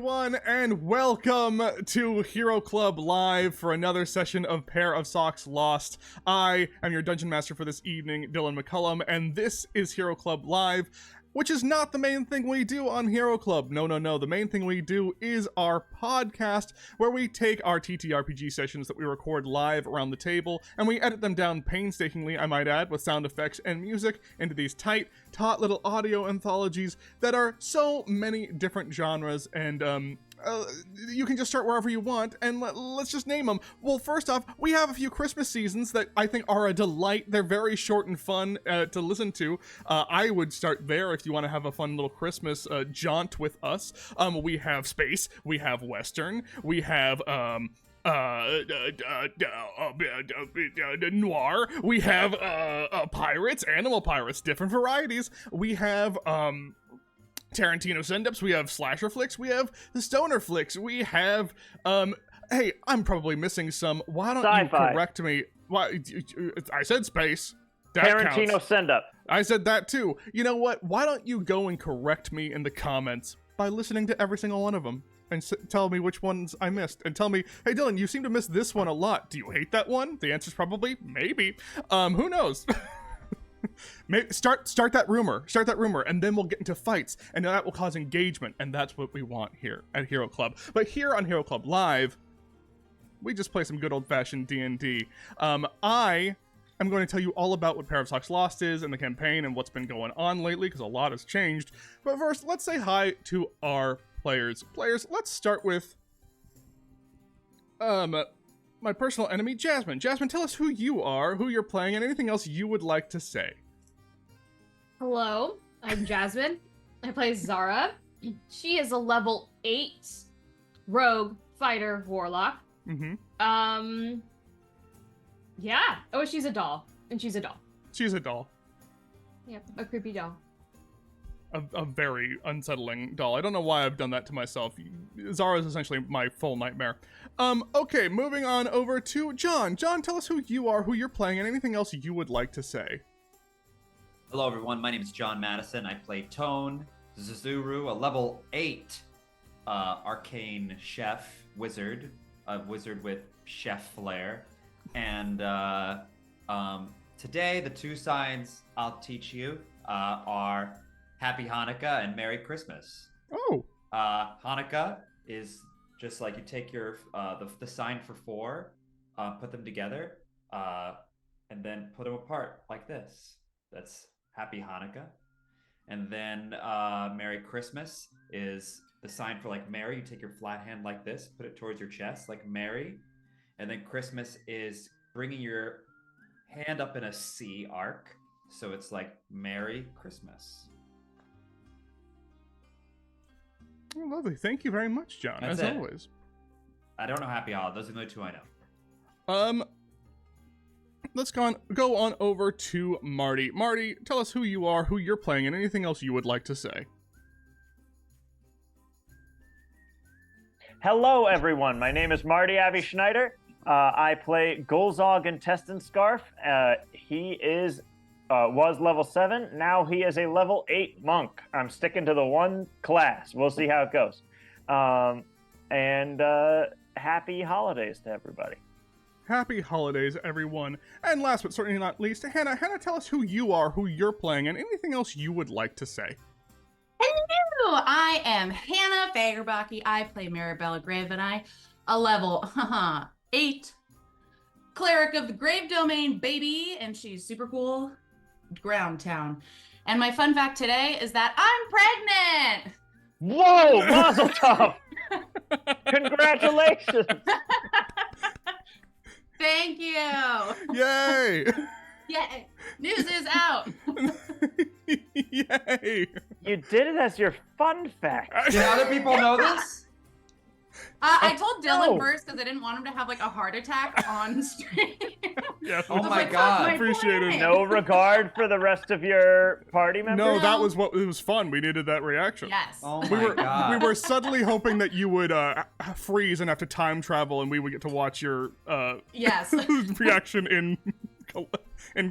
everyone, and welcome to Hero Club Live for another session of PairOfSocks Lost. I am your Dungeon Master for this evening, Dylan McCullum, and this is Hero Club Live, which is not the main thing we do on Hero Club. No. The main thing we do is our podcast, where we take our TTRPG sessions that we record live around the table, and we edit them down painstakingly, I might add, with sound effects and music into these tight, taut little audio anthologies that are so many different genres, and you can just start wherever you want, and let's just name them. Well, first off, we have a few Christmas seasons that I think are a delight. They're very short and fun to listen to. I would start there if you want to have a fun little Christmas jaunt with us. We have space, we have Western, we have noir, we have pirates, animal pirates, different varieties. We have Tarantino send-ups, we have slasher flicks, we have the stoner flicks, we have hey, I'm probably missing some. Why don't Sci-fi. You correct me? Why I said space. That Tarantino counts. send-up. I said that too. You know what? Why don't you go and correct me in the comments by listening to every single one of them and tell me which ones I missed, and tell me, hey Dylan, you seem to miss this one a lot. Do you hate that one? The answer's probably maybe. Who knows? Maybe start that rumor, and then we'll get into fights, and that will cause engagement, and that's what we want here at Hero Club. But here on Hero Club Live, we just play some good old-fashioned D&D. I am going to tell you all about what PairOfSocks Lost is and the campaign and what's been going on lately, because a lot has changed. But first, let's say hi to our players. Players, let's start with my personal enemy, Jasmine. Jasmine, tell us who you are, who you're playing, and anything else you would like to say. Hello, I'm Jasmine. I play Zara. She is a level 8 rogue fighter warlock. Mm-hmm. Yeah. Oh, she's a doll. And she's a doll. She's a doll. Yep, a creepy doll. A very unsettling doll. I don't know why I've done that to myself. Zara is essentially my full nightmare. Okay, moving on over to John. John, tell us who you are, who you're playing, and anything else you would like to say. Hello everyone, my name is John Madison. I play Tone Zuzuru, a level 8 arcane chef wizard, a wizard with chef flair. And today the two signs I'll teach you are Happy Hanukkah and Merry Christmas. Oh. Hanukkah is just like you take your the sign for 4, put them together, and then put them apart like this. That's Happy Hanukkah. And then Merry Christmas is the sign for like Mary. You take your flat hand like this, put it towards your chest like Mary. And then Christmas is bringing your hand up in a C arc. So it's like Merry Christmas. Oh, lovely. Thank you very much, John, That's as it. always. I don't know Happy Holidays. Those are the only two I know. Let's go on over to Marty. Marty, tell us who you are, who you're playing, and anything else you would like to say. Hello, everyone. My name is Marty Avi Schneider. I play Golzog Intestine Scarf. He was level 7. Now he is a level 8 monk. I'm sticking to the one class. We'll see how it goes. And happy holidays to everybody. Happy holidays, everyone. And last but certainly not least, Hannah. Hannah, tell us who you are, who you're playing, and anything else you would like to say. Hello, I am Hannah Fagerbaki. I play Maribella Grave, and I a level 8 cleric of the Grave Domain, baby, and she's super cool. Ground Town. And my fun fact today is that I'm pregnant. Whoa, Mazel Tov! Congratulations! Thank you. Yay! Yay. News is out. Yay! You did it as your fun fact. Did other people know this? I told Dylan no. first because I didn't want him to have like a heart attack on stream. Yes. Oh my like, god. my Appreciate it. point. No regard for the rest of your party members? No, that was it was fun. We needed that reaction. Yes. Oh We my were god. we were subtly hoping that you would freeze and have to time travel, and we would get to watch your Yes. reaction in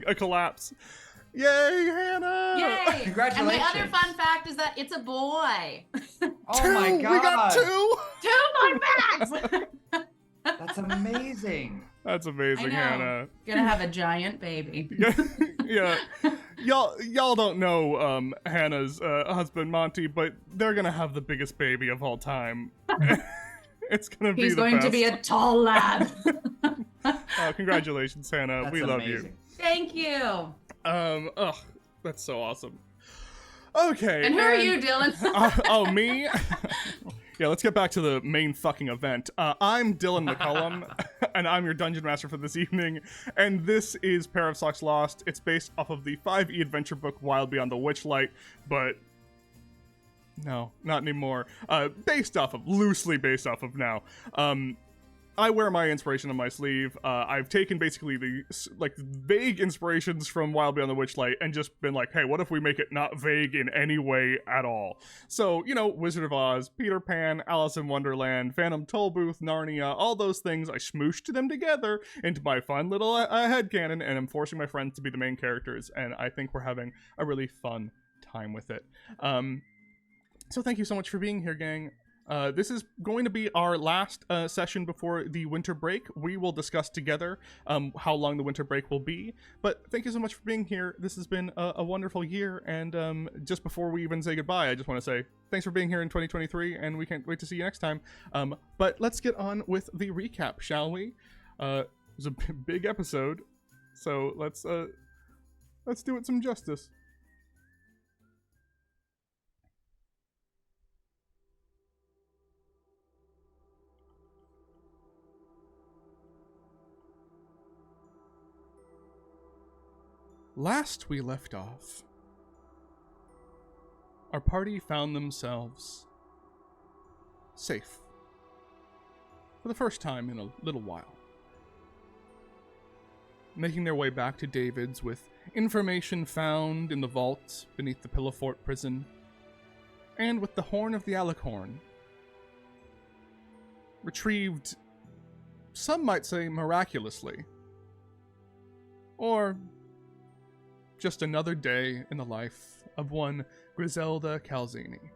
a collapse. Yay, Hannah! Yay! Congratulations. And my other fun fact is that it's a boy. Oh my god. We got 2! 2 fun facts! That's amazing. That's amazing, I know. Hannah. Gonna have a giant baby. Yeah. Y'all don't know Hannah's husband, Monty, but they're gonna have the biggest baby of all time. It's gonna be He's the going best. to be a tall lad. Congratulations, Hannah. That's We love amazing. Thank you. you. That's so awesome. Okay. And who are you, Dylan? Me? Yeah, let's get back to the main fucking event. I'm Dylan McCullum, and I'm your Dungeon Master for this evening, and this is PairOfSocks Lost. It's based off of the 5e adventure book Wild Beyond the Witchlight, but no, not anymore. Loosely based off of now. I wear my inspiration on my sleeve. I've taken basically the vague inspirations from Wild Beyond the Witchlight and just been like, hey, what if we make it not vague in any way at all? So, Wizard of Oz, Peter Pan, Alice in Wonderland, Phantom Tollbooth, Narnia, all those things, I smooshed them together into my fun little headcanon, and I'm forcing my friends to be the main characters, and I think we're having a really fun time with it. So thank you so much for being here, gang. This is going to be our last session before the winter break. We will discuss together how long the winter break will be. But thank you so much for being here. This has been a wonderful year. And just before we even say goodbye, I just want to say thanks for being here in 2023, and we can't wait to see you next time. But let's get on with the recap, shall we? It was a big episode, so let's do it some justice. Last we left off, our party found themselves safe for the first time in a little while, making their way back to David's with information found in the vault beneath the Pillowfort prison, and with the Horn of the Alicorn, retrieved, some might say miraculously, or just another day in the life of one Griselda Calzini.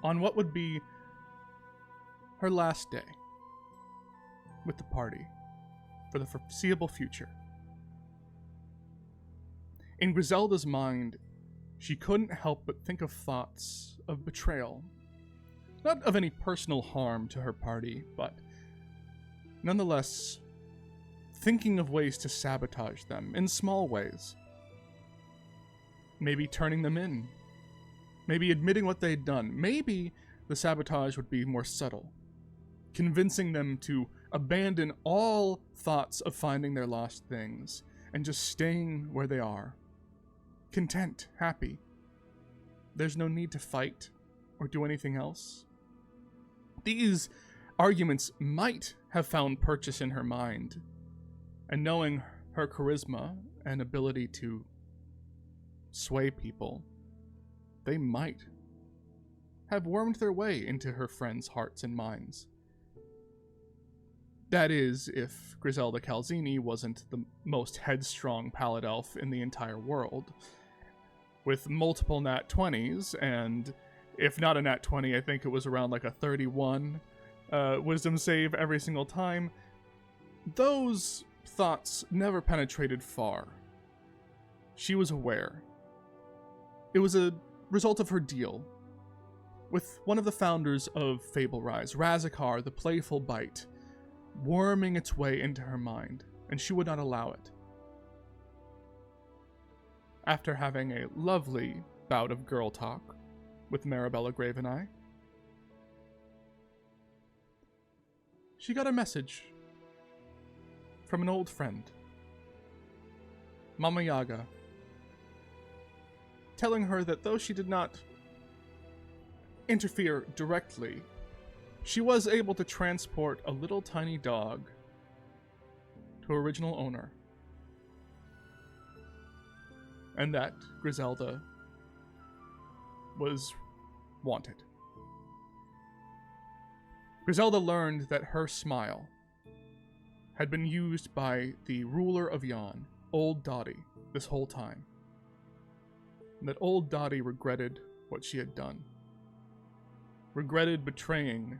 On what would be her last day with the party for the foreseeable future. In Griselda's mind, she couldn't help but think of thoughts of betrayal. Not of any personal harm to her party, but nonetheless thinking of ways to sabotage them in small ways. Maybe turning them in. Maybe admitting what they'd done. Maybe the sabotage would be more subtle, convincing them to abandon all thoughts of finding their lost things and just staying where they are. Content, happy. There's no need to fight or do anything else. These arguments might have found purchase in her mind, and knowing her charisma and ability to sway people, they might have wormed their way into her friends' hearts and minds. That is, if Griselda Calzini wasn't the most headstrong pallet elf in the entire world. With multiple nat 20s, and if not a nat 20, I think it was around like a 31 wisdom save every single time. Those thoughts never penetrated far. She was aware. It was a result of her deal with one of the founders of Fable Rise, Razakar, the Playful Bite, worming its way into her mind, and she would not allow it. After having a lovely bout of girl talk with Marabella Graveneye, she got a message from an old friend, Mama Yaga, telling her that though she did not interfere directly, she was able to transport a little tiny dog to original owner, and that Griselda was wanted. Griselda learned that her smile had been used by the ruler of Yon, Old Dottie, this whole time. And that Old Dottie regretted what she had done. Regretted betraying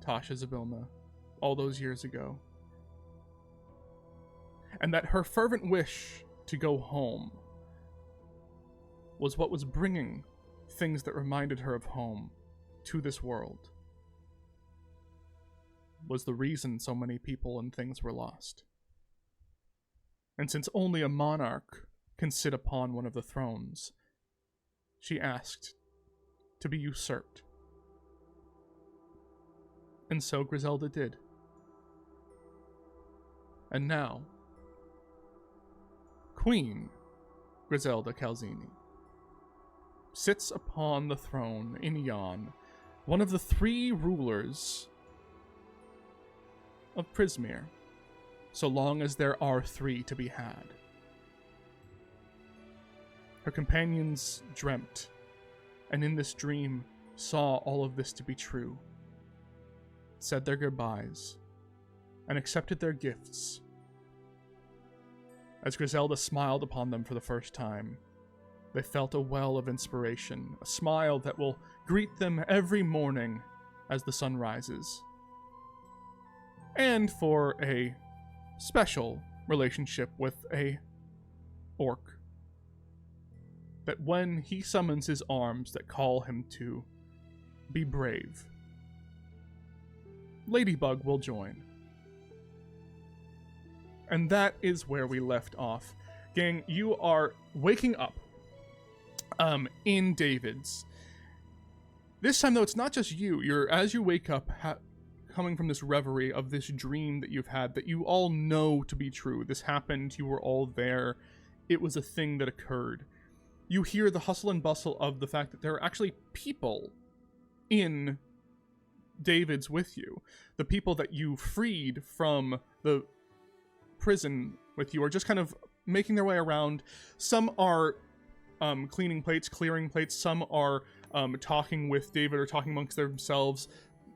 Tasha Zabilna all those years ago. And that her fervent wish to go home was what was bringing things that reminded her of home to this world. Was the reason so many people and things were lost. And since only a monarch can sit upon one of the thrones, she asked to be usurped. And so Griselda did. And now, Queen Griselda Calzini sits upon the throne in Yon, one of the 3 rulers of Prismere, so long as there are 3 to be had. Her companions dreamt, and in this dream saw all of this to be true, said their goodbyes, and accepted their gifts. As Griselda smiled upon them for the first time, they felt a well of inspiration, a smile that will greet them every morning as the sun rises. And for a special relationship with a orc, that when he summons his arms that call him to be brave, Ladybug will join. And that is where we left off. Gang, you are waking up in David's. This time, though, it's not just you. As you wake up, coming from this reverie of this dream that you've had, that you all know to be true. This happened, you were all there. It was a thing that occurred. You hear the hustle and bustle of the fact that there are actually people in David's with you. The people that you freed from the prison with you are just kind of making their way around. Some are cleaning plates, clearing plates. Some are talking with David or talking amongst themselves,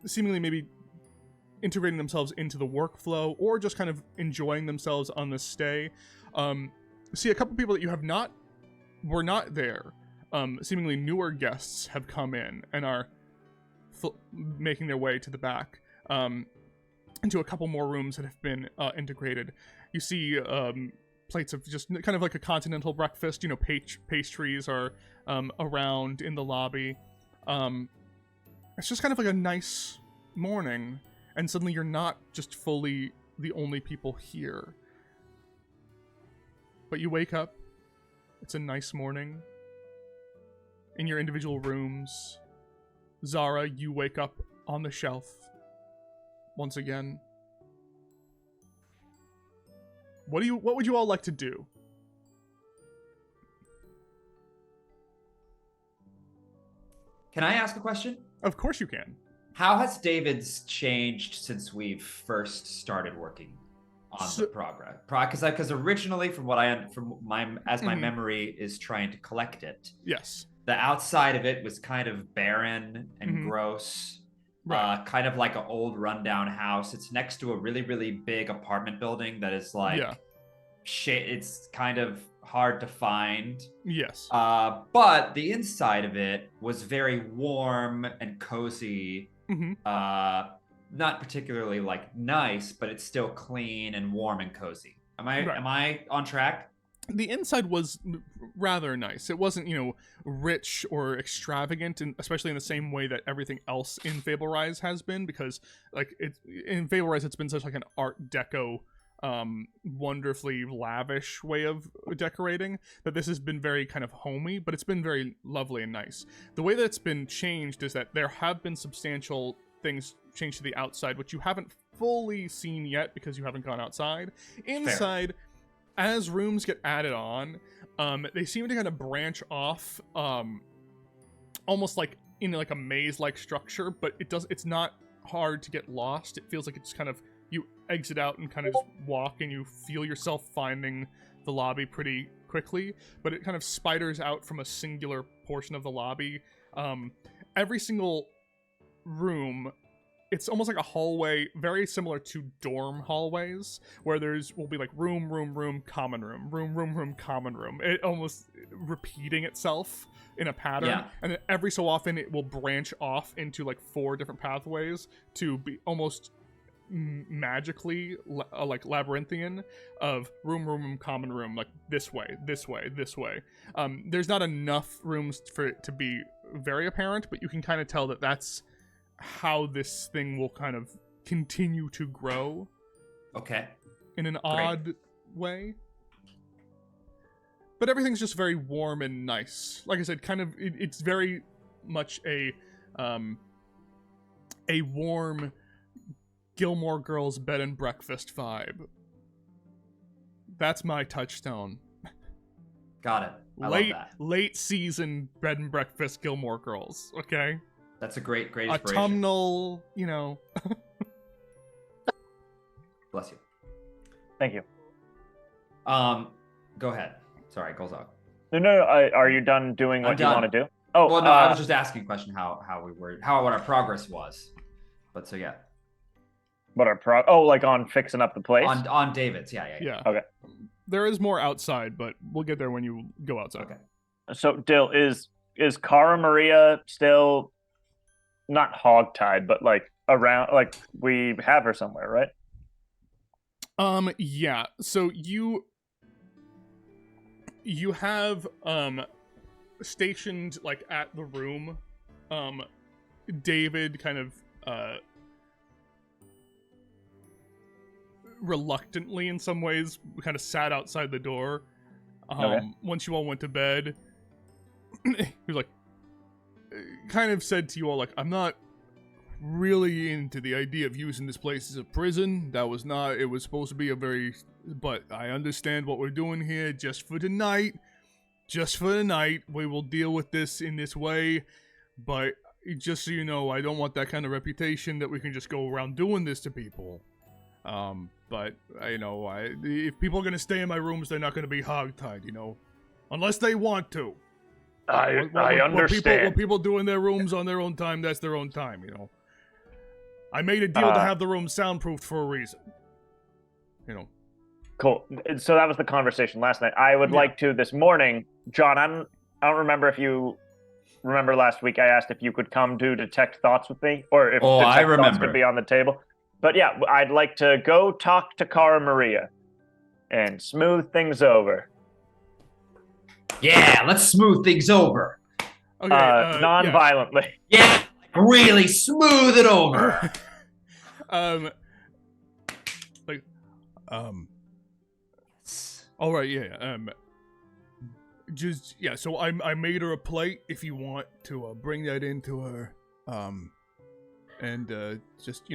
seemingly maybe integrating themselves into the workflow, or just kind of enjoying themselves on this stay. See, a couple people that you were not there, seemingly newer guests have come in and are making their way to the back, into a couple more rooms that have been integrated. You see plates of just kind of like a continental breakfast. You know, pastries are around in the lobby. It's just kind of like a nice morning, and suddenly you're not just fully the only people here. But you wake up, it's a nice morning, in your individual rooms. Zara, you wake up on the shelf once again. What would you all like to do? Can I ask a question? Of course you can. How has David's changed since we've first started working on the progress? Because originally, my memory is trying to collect it. Yes. The outside of it was kind of barren and gross. Right. Kind of like an old rundown house. It's next to a really, really big apartment building that is like shit. It's kind of hard to find. Yes. But the inside of it was very warm and cozy. Not particularly like nice, but it's still clean and warm and cozy. Am I on track? The inside was rather nice. It wasn't, rich or extravagant, and especially in the same way that everything else in Fable Rise has been, because in Fable Rise it's been such like an Art Deco, wonderfully lavish way of decorating, that this has been very kind of homey, but it's been very lovely and nice. The way that it's been changed is that there have been substantial things changed to the outside, which you haven't fully seen yet because you haven't gone outside. Inside, fair. As rooms get added on, they seem to kind of branch off, almost like in like a maze-like structure, but it's not hard to get lost. It feels like it's kind of, you exit out and kind of just walk, and you feel yourself finding the lobby pretty quickly, but it kind of spiders out from a singular portion of the lobby. Every single room it's almost like a hallway, very similar to dorm hallways, where will be like room, common room, common room. It almost repeating itself in a pattern, Yeah. and then every so often it will branch off into like 4 different pathways to be almost magically like labyrinthian of room, common room, like this way. There's not enough rooms for it to be very apparent, but you can kind of tell that that's how this thing will kind of continue to grow. Okay. In an odd way. But everything's just very warm and nice. Like I said, kind of, it's very much a warm Gilmore Girls bed and breakfast vibe. That's my touchstone. Got it. I love that. Late season bed and breakfast Gilmore Girls, okay? That's a great inspiration. Autumnal, you know. Bless you. Thank you. Go ahead. Sorry, Golzog. No. Are you done doing what you want to do? Oh, well, no, I was just asking a question what our progress was. But so yeah. What like on fixing up the place? On David's, yeah. Okay. There is more outside, but we'll get there when you go outside. Okay. So, Dill, is Cara Maria still not hogtied, but like around? Like we have her somewhere, right? Yeah. So you have stationed like at the room, David kind of reluctantly in some ways kind of sat outside the door once you all went to bed. He was like, kind of said to you all, like, I'm not really into the idea of using this place as a prison. It was supposed to be but I understand what we're doing here just for tonight. We will deal with this in this way, but just so you know, I don't want that kind of reputation that we can just go around doing this to people. But if people are gonna stay in my rooms, they're not gonna be hogtied, unless they want to. I understand. What people do in their rooms on their own time, that's their own time, I made a deal to have the room soundproofed for a reason. Cool. So that was the conversation last night. I would like to this morning, John. I don't remember if you remember last week. I asked if you could come do detect thoughts with me, or if detect thoughts could be on the table. But yeah, I'd like to go talk to Cara Maria and smooth things over. Yeah, let's smooth things over. Okay, non-violently. Yeah, really smooth it over. All right, yeah. So I made her a plate. If you want to bring that into her, and just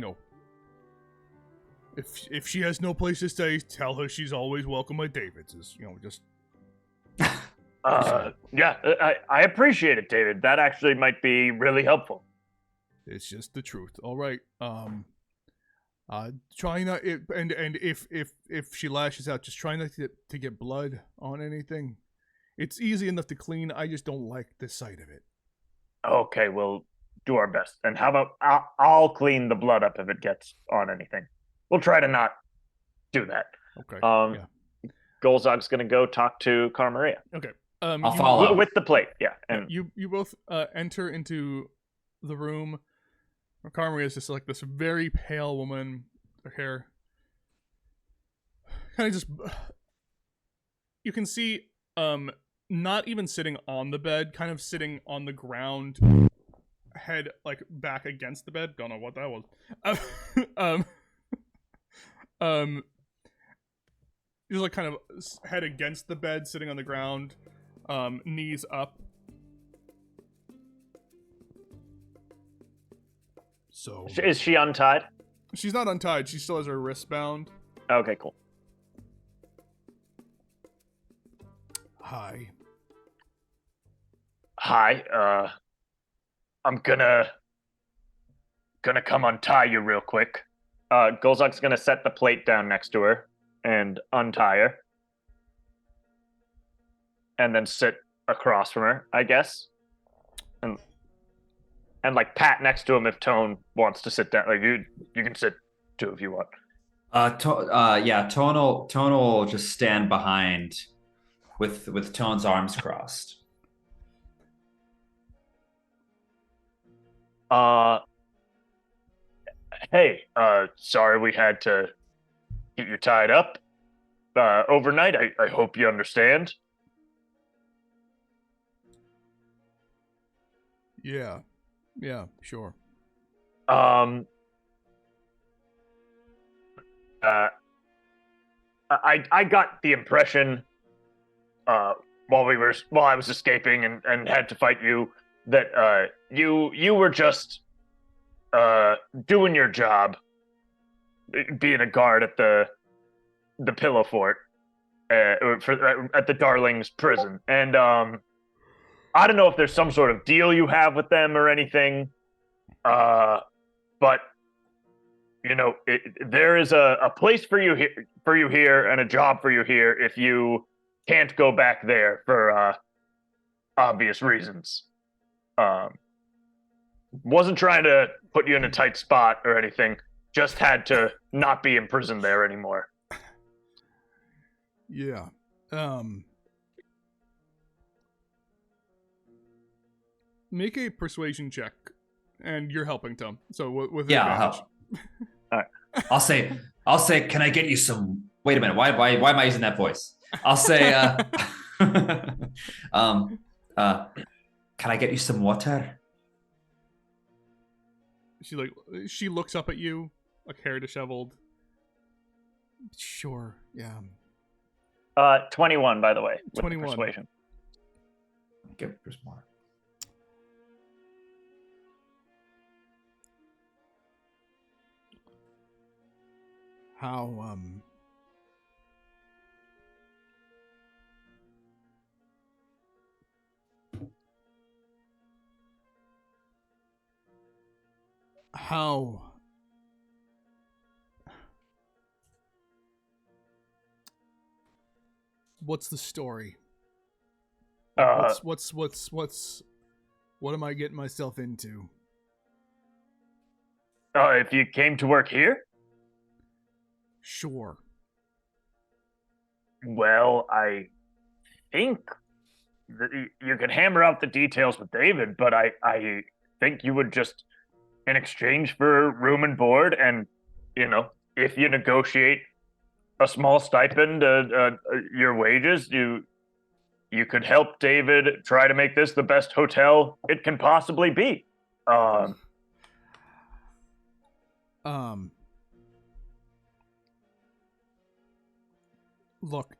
if she has no place to stay, tell her she's always welcome at David's. Just. I appreciate it, David. That actually might be really helpful. It's just the truth. All right. Try not and if she lashes out, just try not to get blood on anything. It's easy enough to clean. I just don't like the sight of it. Okay, we'll do our best. And how about I'll clean the blood up if it gets on anything. We'll try to not do that. Okay. Golzog's gonna go talk to Cara Maria. Okay. I'll follow with the plate. Yeah. And you both enter into the room. Cara Maria is just like this very pale woman. Her hair kind of just. You can see, not even sitting on the bed, kind of sitting on the ground, head like back against the bed. Don't know what that was. Just like kind of head against the bed, sitting on the ground, knees up. So is she untied? She's not untied. She still has her wrist bound. Okay, cool. Hi. I'm gonna come untie you real quick. Golzog's gonna set the plate down next to her and untie her. And then sit across from her, I guess. And and like pat next to him if Tone wants to sit down. Like you can sit too if you want. Tone will just stand behind with Tone's arms crossed. Hey, sorry we had to get you tied up overnight. I hope you understand. Yeah, sure. I got the impression while I was escaping and had to fight you that you were just doing your job, being a guard at the Pillow Fort at the Darlings prison, and I don't know if there's some sort of deal you have with them or anything, but you know there is a place for you here and a job for you here if you can't go back there for obvious reasons. Wasn't trying to put you in a tight spot or anything. Just had to not be imprisoned there anymore. Yeah. Make a persuasion check, and you're helping Tom. So with advantage. I'll help. All right. I'll say, can I get you some? Wait a minute. Why am I using that voice? I'll say, can I get you some water? She looks up at you, like hair disheveled. Sure, yeah. 21, by the way. 21. Persuasion. Give us more. How what's the story? What am I getting myself into? If you came to work here? Sure. Well, I think that you could hammer out the details with David, but I think you would just, in exchange for room and board, and if you negotiate a small stipend, your wages, you could help David try to make this the best hotel it can possibly be. Look,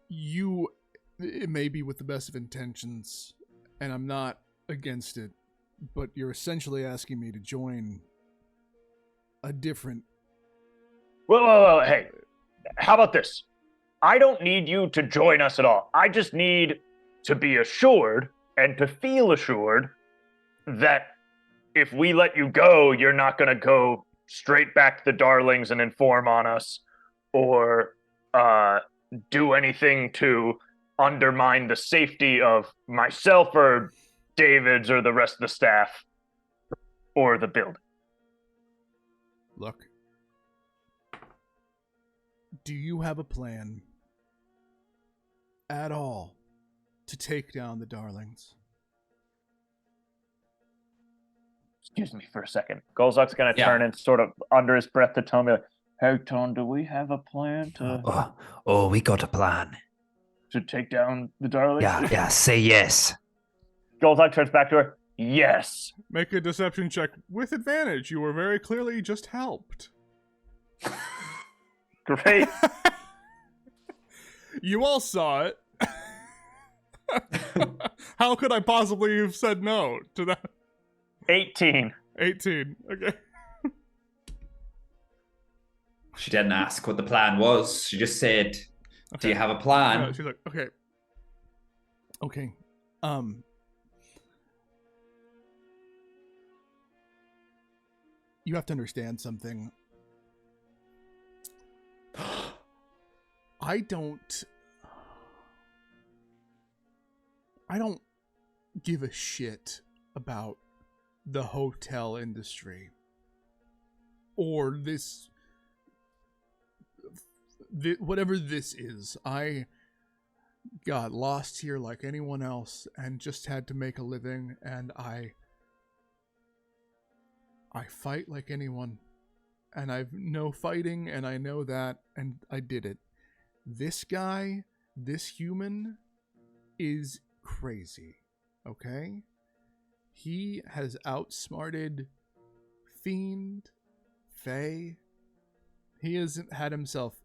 it may be with the best of intentions, and I'm not against it, but you're essentially asking me to join a different... Well, hey, how about this? I don't need you to join us at all. I just need to be assured and to feel assured that if we let you go, you're not going to go straight back to the Darlings and inform on us or do anything to undermine the safety of myself or David's or the rest of the staff or the building. Look, do you have a plan at all to take down the Darlings? Excuse me for a second. Golzok's going to turn and sort of under his breath to Tone, like, hey, Tone, do we have a plan to... we got a plan. To take down the Darlings? Yeah, say yes. Golzok turns back to her. Yes. Make a deception check with advantage. You were very clearly just helped. Great. You all saw it. How could I possibly have said no to that? 18. 18. Okay. She didn't ask what the plan was. She just said, do you have a plan? She's like, okay. You have to understand something. I don't give a shit about the hotel industry or whatever this is. I got lost here like anyone else and just had to make a living, and I fight like anyone, and I've no fighting, and I know that, and I did it. This guy, this human, is crazy, okay? He has outsmarted Fiend, Fae. He hasn't had himself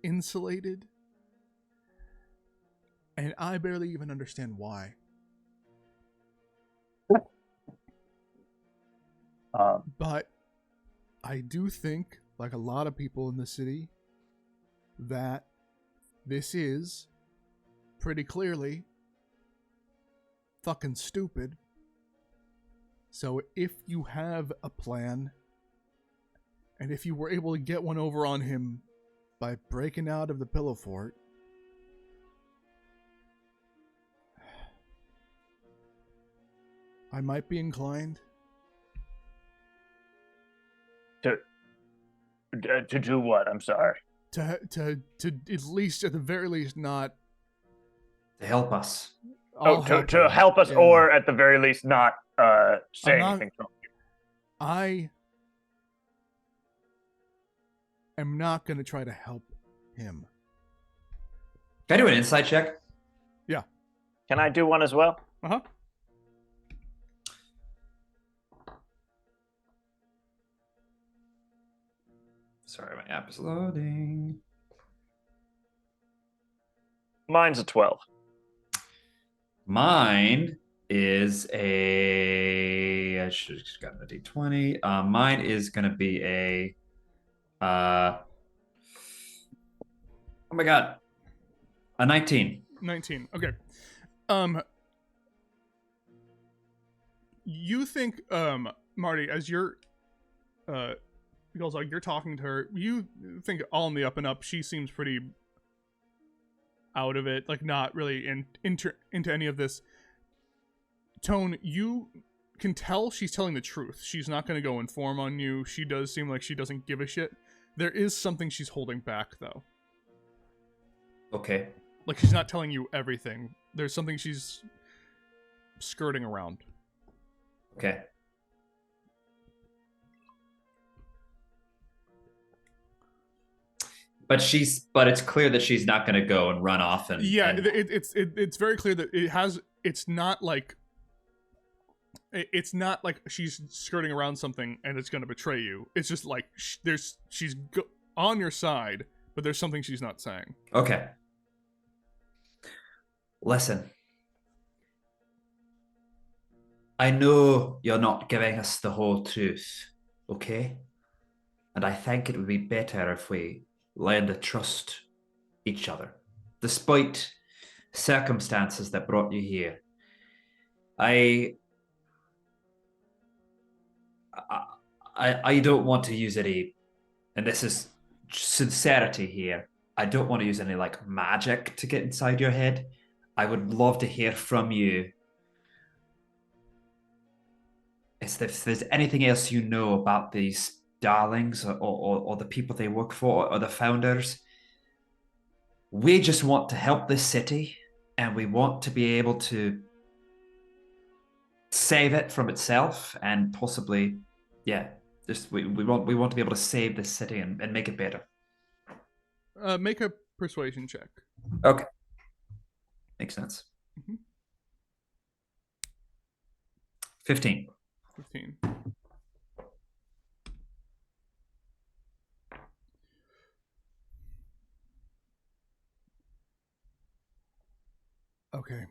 insulated, and I barely even understand why. But I do think, like a lot of people in the city, that this is pretty clearly fucking stupid. So if you have a plan, and if you were able to get one over on him by breaking out of the Pillow Fort, I might be inclined to do what? I'm sorry. to at least, at the very least, not To help us. To help us, Yeah. or at the very least, not say I'm not- anything to him. I am not going to try to help him. Can I do an insight check? Can I do one as well? Uh-huh. Sorry, my app is loading. Mine's a 12. Mine is I should have just gotten a D20. Mine is going to be oh my God, a 19. 19. Okay. You think, Marty, as you're, you're talking to her, you think all in the up and up, she seems pretty out of it, like not really into any of this. Tone, you can tell she's telling the truth. She's not going to go inform on you. She does seem like she doesn't give a shit. There is something she's holding back, though. Okay. Like, she's not telling you everything. There's something she's skirting around. Okay. But it's clear that she's not going to go and run off and It's very clear that it's not like she's skirting around something and it's going to betray you. It's just like she's on your side, but there's something she's not saying. Okay. Listen. I know you're not giving us the whole truth, okay? And I think it would be better if we learn to trust each other, despite circumstances that brought you here. I don't want to use any, and this is sincerity here, I don't want to use any like magic to get inside your head. I would love to hear from you if there's anything else you know about these darlings or the people they work for or the founders. We just want to help this city, and we want to be able to save it from itself, and possibly, just we want to be able to save this city and make it better. Make a persuasion check. Okay. Makes sense. Mm-hmm. 15. 15. Okay.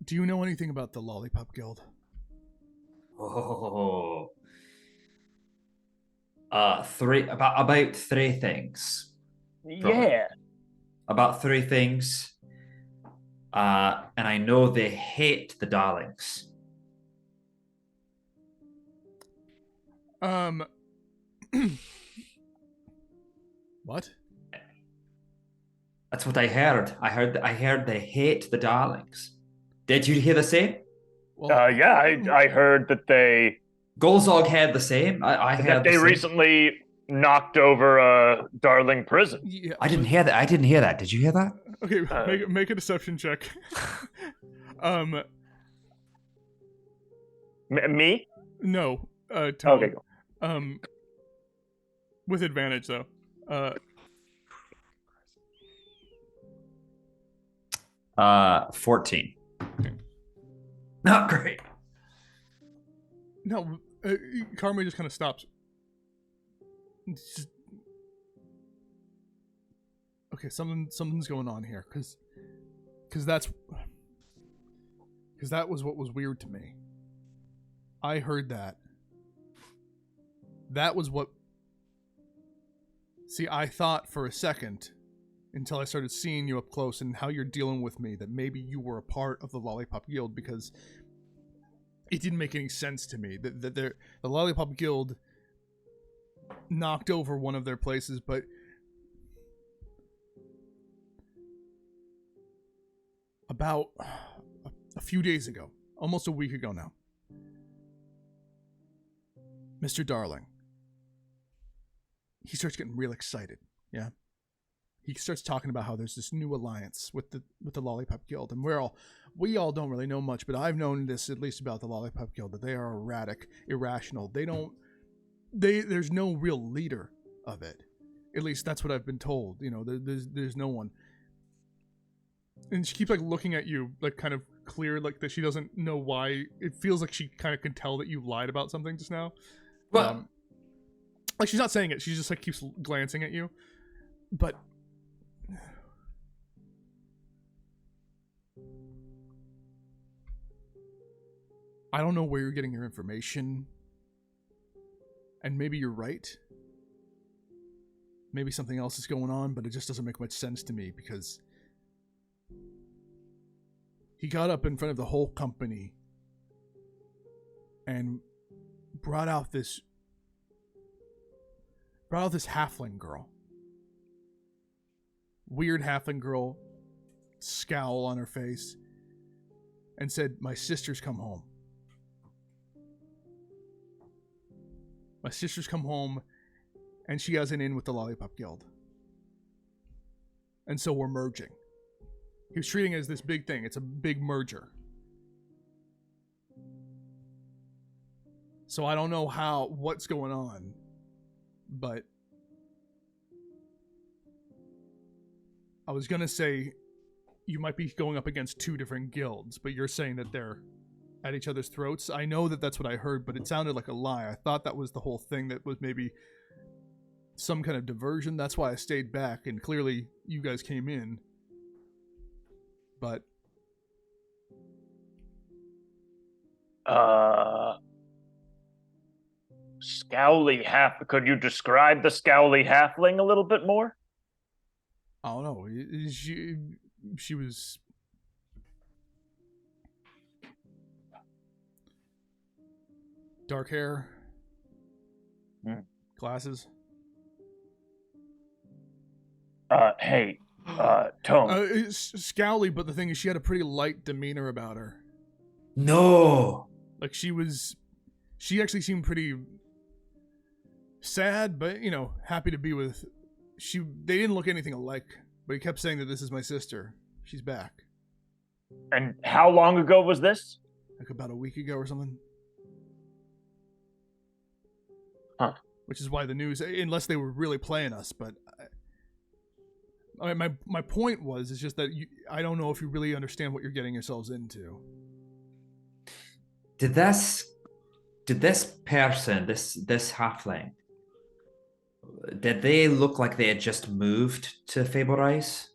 Do you know anything about the Lollipop Guild? Oh. About three things. Yeah. About three things. And I know they hate the darlings. What? That's what I heard. I heard they hate the Darlings. Did you hear the same? Well, Yeah, I heard that they Golzog had the same. I heard that they the same. recently knocked over a Darling prison. yeah. I didn't hear that. I didn't hear that. Did you hear that? Okay, make a deception check. Me? No. Tone. Okay, go. With advantage though. 14. Not great. No, Karma just kind of stops. It's just... Okay, something's going on here, because that was what was weird to me. I heard that. That was what. See, I thought for a second, until I started seeing you up close and how you're dealing with me, that maybe you were a part of the Lollipop Guild, because it didn't make any sense to me that the Lollipop Guild knocked over one of their places, but about a few days ago, almost a week ago now, Mr. Darling, he starts getting real excited, yeah? He starts talking about how there's this new alliance with the Lollipop Guild, and we all don't really know much, but I've known this at least about the Lollipop Guild, that they are erratic, irrational. There's no real leader of it. At least that's what I've been told. You know, there's no one. And she keeps like looking at you, like kind of clear, like that she doesn't know why. It feels like she kind of can tell that you lied about something just now. What? Like she's not saying it. She just like keeps glancing at you. But I don't know where you're getting your information. And maybe you're right. Maybe something else is going on, but it just doesn't make much sense to me, because he got up in front of the whole company and brought out this halfling girl. Weird halfling girl, scowl on her face, and said, "My sister's come home. My sister's come home, and she has an in with the Lollipop Guild. And so we're merging." He was treating it as this big thing. It's a big merger. So I don't know what's going on, but I was going to say you might be going up against two different guilds, but you're saying that they're at each other's throats. I know that that's what I heard, but it sounded like a lie. I thought that was the whole thing, that was maybe some kind of diversion. That's why I stayed back, and clearly you guys came in. But Scowly could you describe the Scowly halfling a little bit more? I don't know. She was dark hair, glasses. Hey, Tone. It's Scowly, but the thing is, she had a pretty light demeanor about her. No. Like she actually seemed pretty sad, but happy to be with. They didn't look anything alike, but he kept saying that this is my sister. She's back. And how long ago was this? Like about a week ago or something. Huh. Which is why the news, unless they were really playing us, but my point is just that I don't know if you really understand what you're getting yourselves into. Did this person, this halfling, did they look like they had just moved to Fablerise?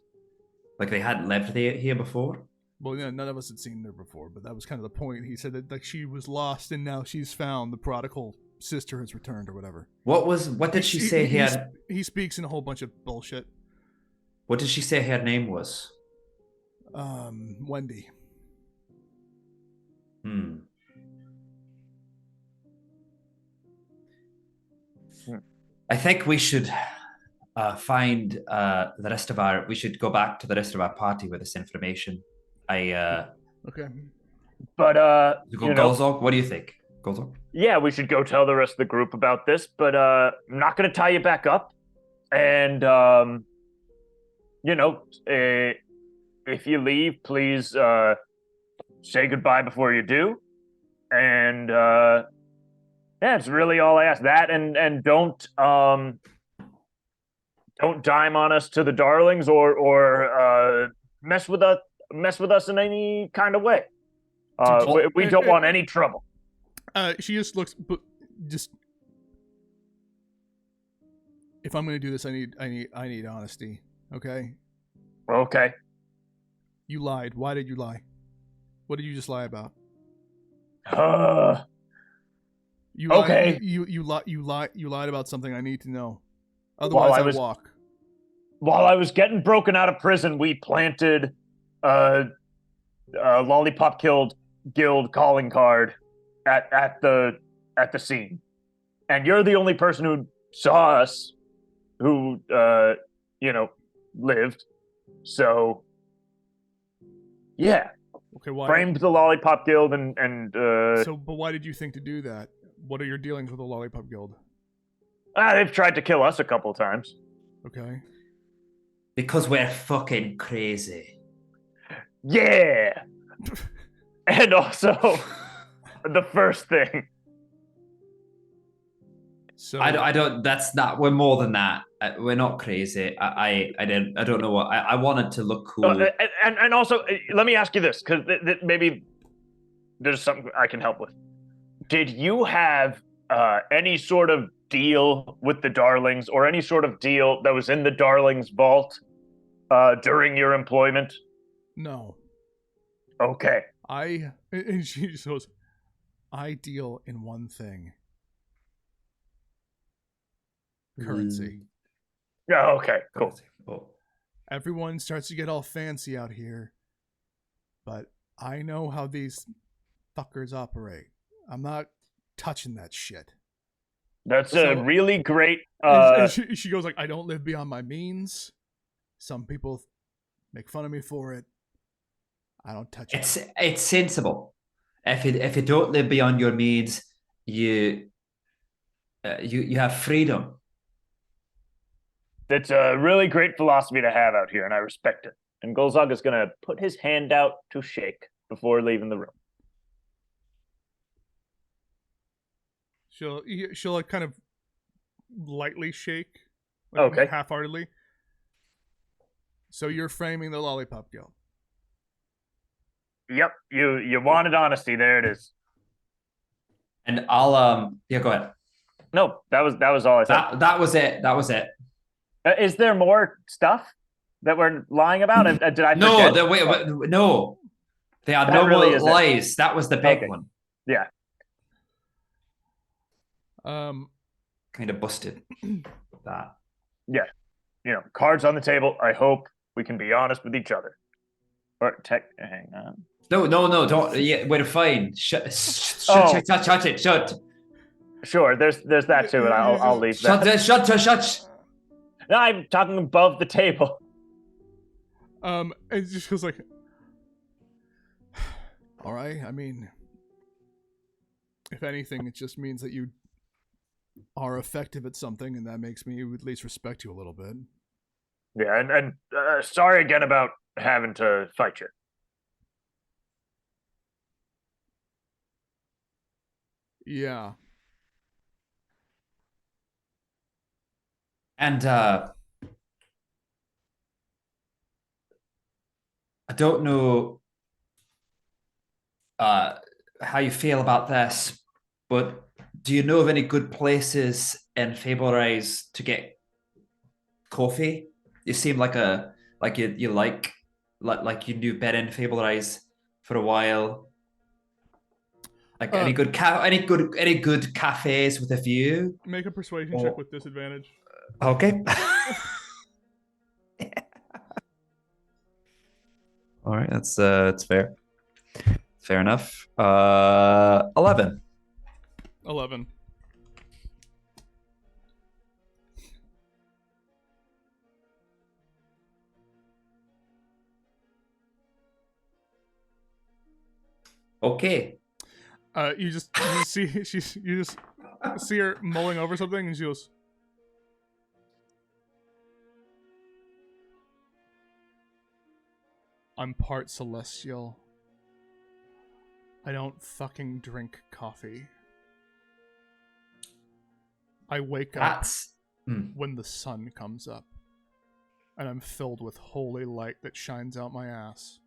Like they hadn't lived here before? Well, yeah, none of us had seen her before, but that was kind of the point. He said that like she was lost and now she's found. The prodigal sister has returned or whatever. What did she say he speaks in a whole bunch of bullshit. What did she say her name was? Wendy. I think we should find the rest of our. We should go back to the rest of our party with this information. Okay. But Golzog, what do you think, Golzog? yeah, we should go tell the rest of the group about this. But I'm not gonna tie you back up, and if you leave, please say goodbye before you do. And yeah, it's really all I ask. That and don't dime on us to the darlings or mess with us in any kind of way. We don't want any trouble. She just looks, but just if I'm gonna do this, I need honesty. Okay. Okay. You lied. Why did you lie? What did you just lie about? You lied, okay. You lied about something I need to know. Otherwise, I walk. While I was getting broken out of prison, we planted a Lollipop Guild calling card at the scene, and you're the only person who saw us, who lived. So yeah. Okay. Why? Framed the Lollipop Guild and So, but why did you think to do that? What are your dealings with the Lollipop Guild? They've tried to kill us a couple of times. Okay. Because we're fucking crazy. Yeah. And also, the first thing. So Uh, I don't. That's not. We're more than that. We're not crazy. I don't know what. I wanted to look cool. And also, let me ask you this, because maybe there's something I can help with. Did you have any sort of deal with the Darlings, or any sort of deal that was in the Darlings' vault during your employment? No. Okay. And she just goes, I deal in one thing. Currency. Yeah. Okay. Cool. Oh. Everyone starts to get all fancy out here, but I know how these fuckers operate. I'm not touching that shit. That's a really great. And she goes like, I don't live beyond my means. Some people make fun of me for it. I don't touch it. It's sensible. If you don't live beyond your means, you have freedom. That's a really great philosophy to have out here, and I respect it. And Golzog is going to put his hand out to shake before leaving the room. She'll like kind of lightly shake, Okay. half-heartedly. So you're framing the Lollipop Guild. Yep, you wanted honesty. There it is. And I'll yeah, go ahead. No, that was all I said. That was it. That was it. Is there more stuff that we're lying about? Did I No, forget? no. There are That no really more is it. lies. That was the big Okay. one. Yeah. Kind of busted that. Yeah. Cards on the table. I hope we can be honest with each other. Or hang on. No, don't. Yeah, we're fine. Shut it. Shut. Sure, there's that too, and I'll leave that. Shut. No, I'm talking above the table. it just feels like, all right. I mean, if anything, it just means that you are effective at something, and that makes me at least respect you a little bit. Yeah, and sorry again about having to fight you. Yeah. And I don't know how you feel about this, but do you know of any good places in Fablerise to get coffee? You seem like you've been in Fablerise for a while. Like any good cafes with a view? Make a persuasion check with disadvantage. Okay. All right, that's fair. Fair enough. 11. 11. Okay. You just see her mulling over something, and she goes, "I'm part celestial. I don't fucking drink coffee. I wake up when the sun comes up, and I'm filled with holy light that shines out my ass."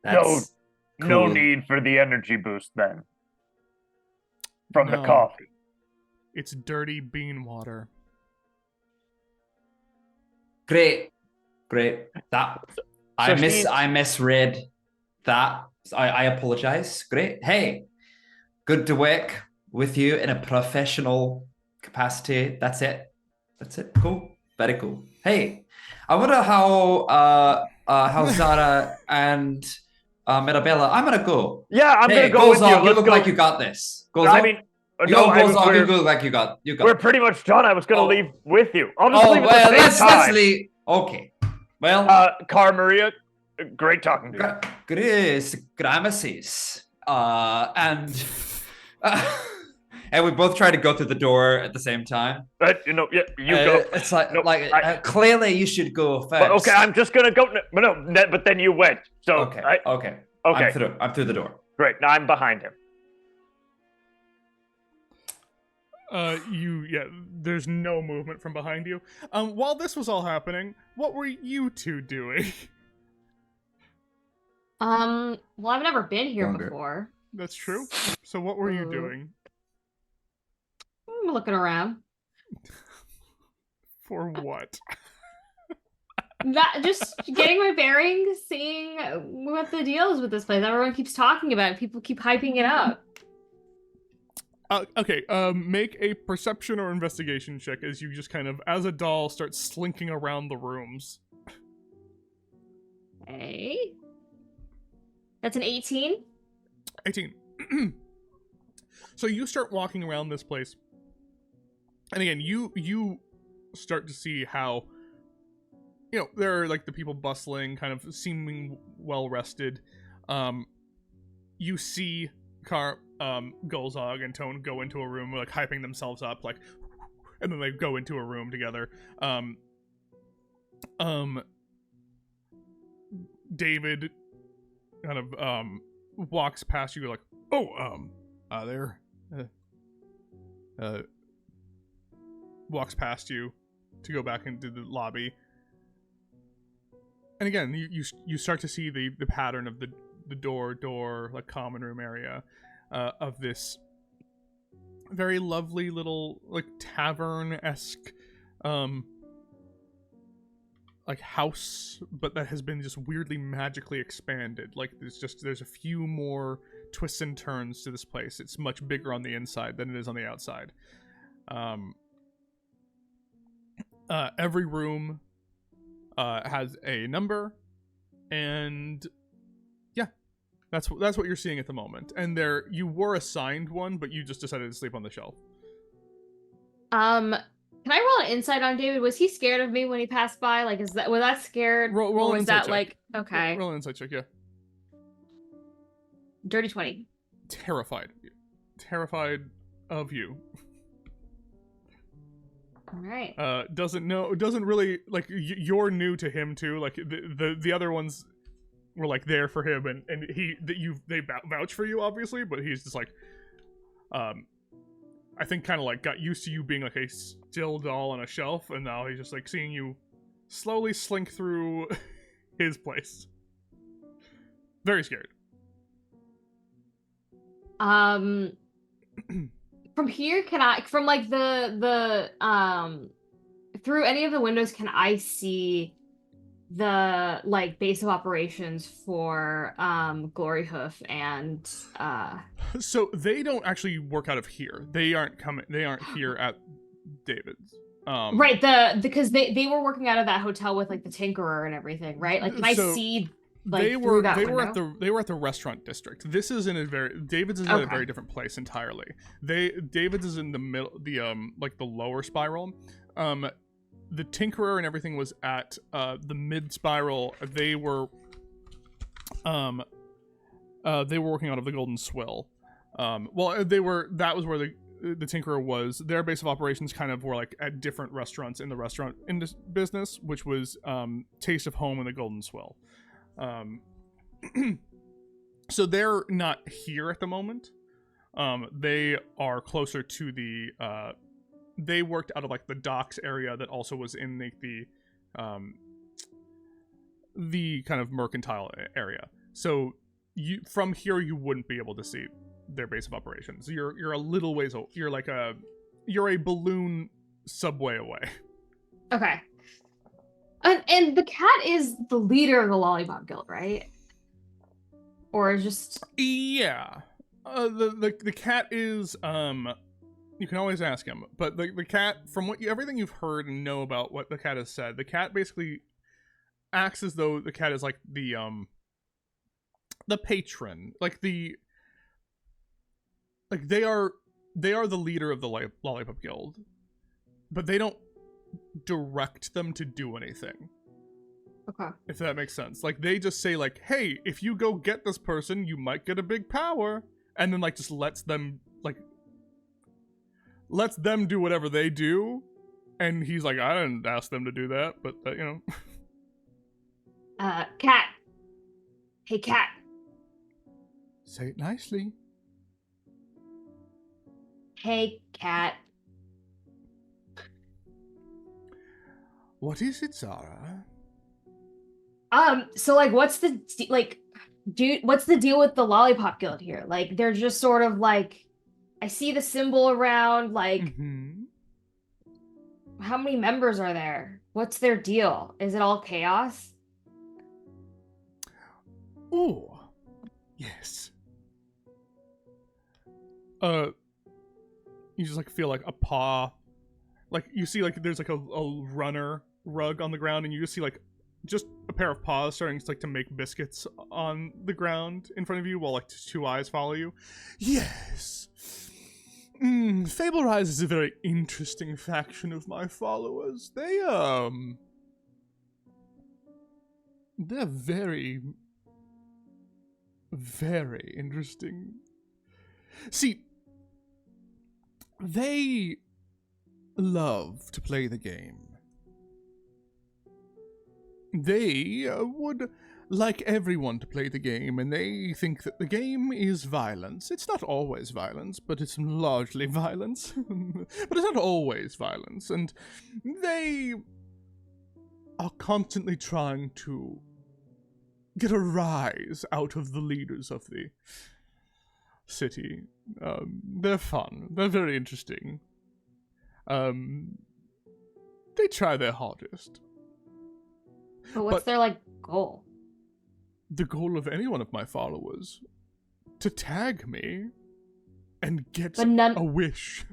That's No cool. need for the energy boost then. From the No. coffee. It's dirty bean water. Great. That I she- misread that. I apologize. Great. Hey, good to work with you in a professional capacity. That's it. Cool. Very cool. Hey, I wonder how Zara and Mirabella. I'm gonna go. Yeah, I'm Hey, gonna go with you. Golzog, you Let's look go. like you got this. Golzog, I mean, you no, look like you got. we're pretty much done. I was gonna Oh. leave with you. I'll just Oh leave at well, the same let's time. leave. Okay. Well, Car Maria, great talking to you. Grace Grimaces. And and we both try to go through the door at the same time. You go. It's like No, clearly you should go first. But okay, I'm just gonna go. But then you went. So Okay. Okay. I'm through the door. Great. Now I'm behind him. There's no movement from behind you. While this was all happening, what were you two doing? Well, I've never been here Longer. before. That's true. So what were you doing? I'm looking around. For what? That just getting my bearings, seeing what the deal is with this place. Everyone keeps talking about it. People keep hyping it up. Okay, make a perception or investigation check as you just kind of, as a doll, start slinking around the rooms. Okay. That's an 18. 18. So you start walking around this place. And again, you start to see how, there are like the people bustling, kind of seeming well rested. You see Golzog and Tone go into a room, like hyping themselves up, like, and then they go into a room together. David kind of walks past you, like, walks past you to go back into the lobby. And again, you start to see the pattern of the door, like, common room area of this very lovely little, like, tavern-esque like house, but that has been just weirdly magically expanded. Like, there's a few more twists and turns to this place. It's much bigger on the inside than it is on the outside. Every room has a number, and yeah, that's what you're seeing at the moment. And you were assigned one, but you just decided to sleep on the shelf. Can I roll an insight on David? Was he scared of me when he passed by? Like, was that scared? Roll or an was insight that check. like okay? Roll an insight check, yeah. Dirty 20. Terrified of you. All right. Doesn't really, like, you're new to him too. Like, the other ones were like there for him, and they vouch for you, obviously, but he's just like, I think kind of like got used to you being like a still doll on a shelf, and now he's just like seeing you slowly slink through his place. Very scared. From here, from like the through any of the windows, can I see the like base of operations for Glory Hoof and So they don't actually work out of here. They aren't here at David's. Right, because they were working out of that hotel with like the Tinkerer and everything, right? Like, can I see like they through were that they window? were at the restaurant district. This is David's is in a very different place entirely. David's is in the middle, the like the lower spiral. The Tinkerer and everything was at the mid spiral. They were They were working out of the Golden Swill. That was where the Tinkerer was. Their base of operations kind of were like at different restaurants in the restaurant business, which was Taste of Home and the Golden Swill. So they're not here at the moment. They are closer to the they worked out of like the docks area that also was in the kind of mercantile area. So from here you wouldn't be able to see their base of operations. You're a little ways. You're a balloon subway away. Okay. And the cat is the leader of the Lollipop Guild, right? Or just yeah. The cat is you can always ask him, but the cat, from everything you've heard and know about what the cat has said, the cat basically acts as though the cat is like the patron, they are the leader of the Lollipop Guild, but they don't direct them to do anything. okay. If that makes sense. Like, they just say like, hey, if you go get this person, you might get a big power, and then like just lets them do whatever they do. And he's like, I didn't ask them to do that, but you know. Cat. Hey, cat. Say it nicely. Hey, cat. What is it, Zara? So like, what's the deal with the Lollipop Guild here? Like, they're just sort of like, I see the symbol around, like, how many members are there? What's their deal? Is it all chaos? Oh, yes. You just like feel like a paw, like you see like there's like a runner rug on the ground, and you just see like just a pair of paws starting to like to make biscuits on the ground in front of you, while like two eyes follow you. Yes. Fable Rise is a very interesting faction of my followers. They're very, very interesting. See, they love to play the game. They would like everyone to play the game, and they think that the game is violence. It's not always violence, but it's largely violence. But it's not always violence, and they are constantly trying to get a rise out of the leaders of the city. They're fun. They're very interesting. They try their hardest. But what's their like goal? The goal of any one of my followers, to tag me and get a wish.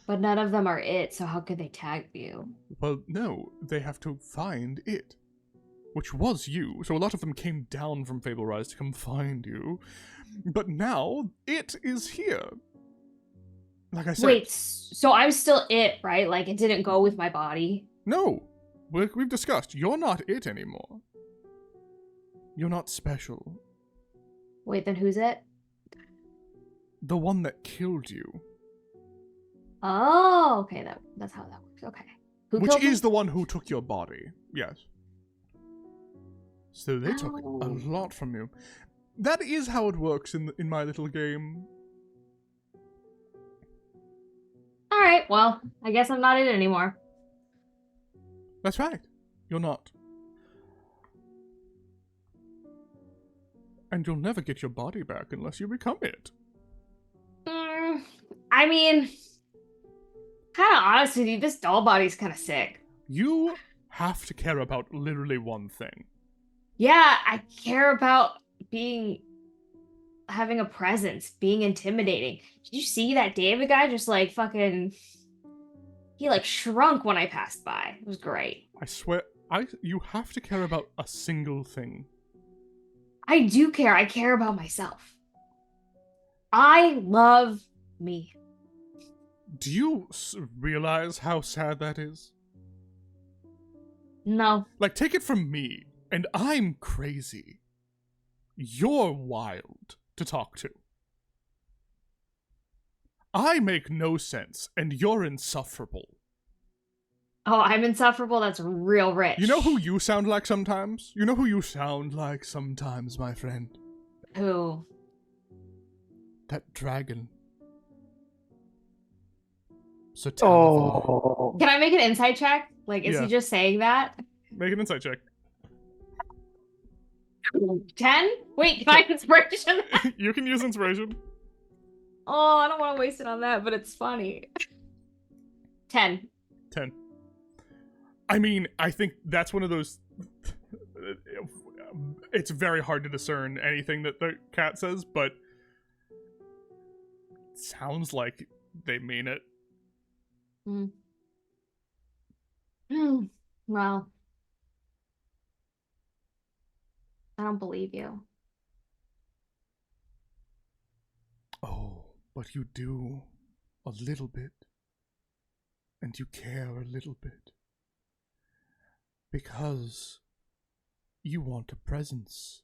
But none of them are it, so how could they tag you? Well, no, they have to find it, which was you. So a lot of them came down from Fable Rise to come find you. But now, it is here. Like I said... Wait, so I'm still it, right? Like, it didn't go with my body? No! We've discussed, you're not it anymore. You're not special. Wait, then who's it? The one that killed you. Oh, okay, that's how that works. Okay. Which is the one who took your body, yes. So they took a lot from you. That is how it works in my little game. Alright, well, I guess I'm not it anymore. That's right. You're not. And you'll never get your body back unless you become it. I mean, kind of honest with you, this doll body's kind of sick. You have to care about literally one thing. Yeah, I care about having a presence, being intimidating. Did you see that David guy just like fucking... He like shrunk when I passed by. It was great. I swear, you have to care about a single thing. I do care. I care about myself. I love me. Do you realize how sad that is? No. Like, take it from me, and I'm crazy. You're wild to talk to. I make no sense, and you're insufferable. Oh, I'm insufferable? That's real rich. You know who you sound like sometimes? You know who you sound like sometimes, my friend? Who? That dragon. So Talithar. Oh. Can I make an insight check? Like, is Yeah. he just saying that? Make an insight check. 10? Wait, can I inspiration? You can use inspiration. Oh, I don't want to waste it on that, but it's funny. 10. 10. I mean, I think that's one of those... It's very hard to discern anything that the cat says, but... It sounds like they mean it. Well, I don't believe you. Oh, but you do. A little bit. And you care a little bit. Because you want a presence,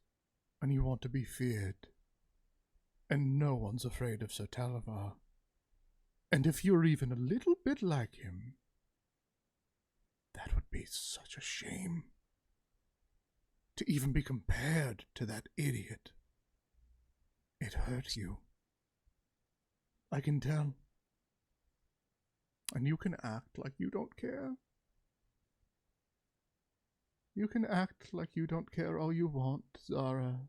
and you want to be feared. And no one's afraid of Sir Talithar. And if you're even a little bit like him, that would be such a shame. To even be compared to that idiot. It hurt you. I can tell. And you can act like you don't care. You can act like you don't care all you want, Zara.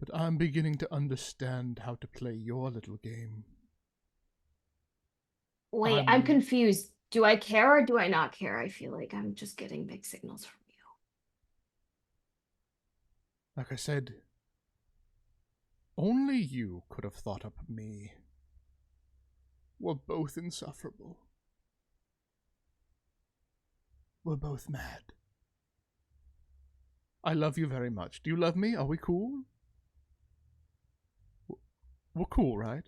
But I'm beginning to understand how to play your little game. Wait, I'm confused. Do I care or do I not care? I feel like I'm just getting mixed signals from you. Like I said, only you could have thought up me. We're both insufferable. We're both mad. I love you very much. Do you love me? Are we cool? We're cool, right?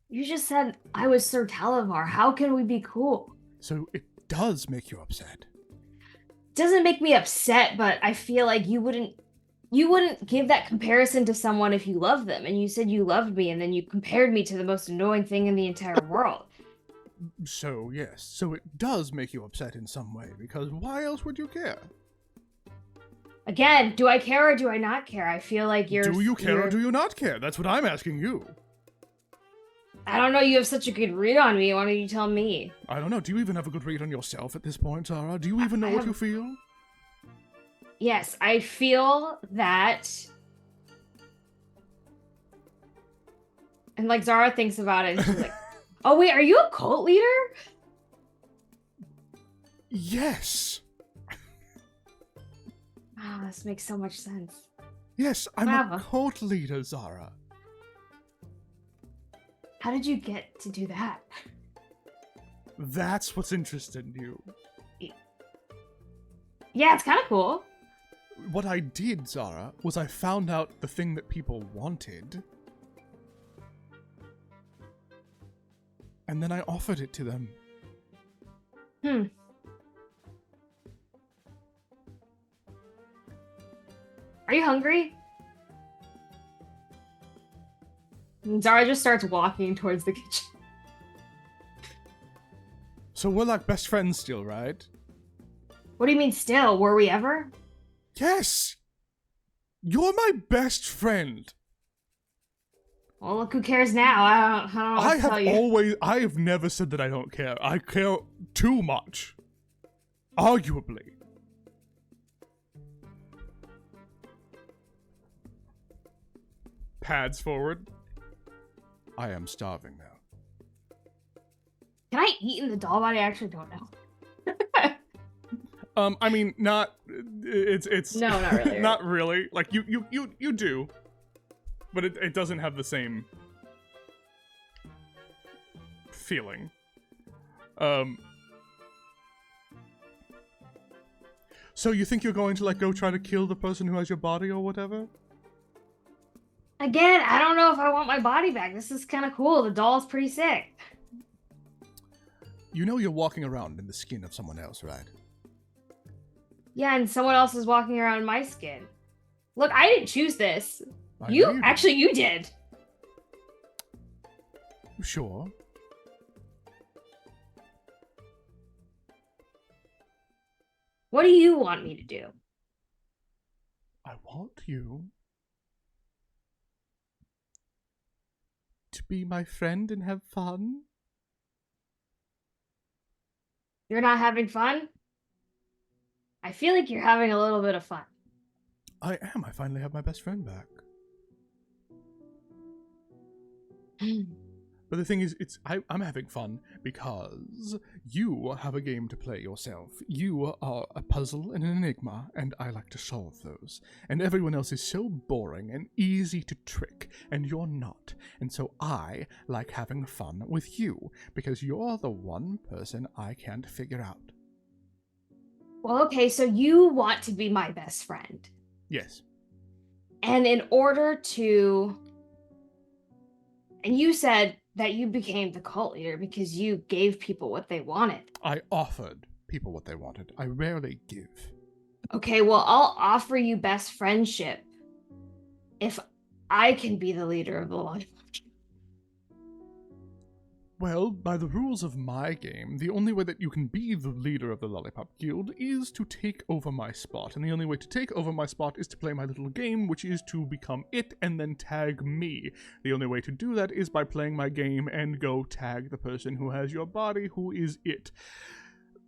You just said I was Sir Talithar. How can we be cool? So it does make you upset. Doesn't make me upset, but I feel like you wouldn't give that comparison to someone if you loved them. And you said you loved me, and then you compared me to the most annoying thing in the entire world. So, yes. So it does make you upset in some way, because why else would you care? Again, do I care or do I not care? I feel like you're... Do you care or do you not care? That's what I'm asking you. I don't know, you have such a good read on me. Why don't you tell me? I don't know. Do you even have a good read on yourself at this point, Zara? Do you even know what you feel? Yes, I feel that... And like Zara thinks about it and she's like, oh wait, are you a cult leader? Yes. Oh, this makes so much sense. Yes, I'm Bravo. a cult leader, Zara. How did you get to do that? That's what's interesting you. Yeah, it's kind of cool. What I did, Zara, was I found out the thing that people wanted. And then I offered it to them. Are you hungry? And Zara just starts walking towards the kitchen. So we're like best friends still, right? What do you mean still? Were we ever? Yes! You're my best friend. Well, look who cares now. I don't know what to tell you. I have never said that I don't care. I care too much. Arguably. Pads forward. I am starving now. Can I eat in the doll body? I actually don't know. I mean, not. It's No, not really. not really. Like you do, but it doesn't have the same feeling. So you think you're going to like go try to kill the person who has your body or whatever? Again, I don't know if I want my body back. This is kind of cool. The doll's pretty sick. You know you're walking around in the skin of someone else, right? Yeah, and someone else is walking around in my skin. Look, I didn't choose this. I know you did. Actually, you did. Sure. What do you want me to do? I want you to be my friend and have fun. You're not having fun? I feel like you're having a little bit of fun. I am. I finally have my best friend back. But the thing is, I'm having fun because you have a game to play yourself. You are a puzzle and an enigma, and I like to solve those. And everyone else is so boring and easy to trick, and you're not. And so I like having fun with you, because you're the one person I can't figure out. Well, okay, so you want to be my best friend. Yes. And in order to... And you said that you became the cult leader because you gave people what they wanted. I offered people what they wanted. I rarely give. Okay, well, I'll offer you best friendship if I can be the leader of the Lollipop. Well, by the rules of my game, the only way that you can be the leader of the Lollipop Guild is to take over my spot. And the only way to take over my spot is to play my little game, which is to become it and then tag me. The only way to do that is by playing my game and go tag the person who has your body, who is it.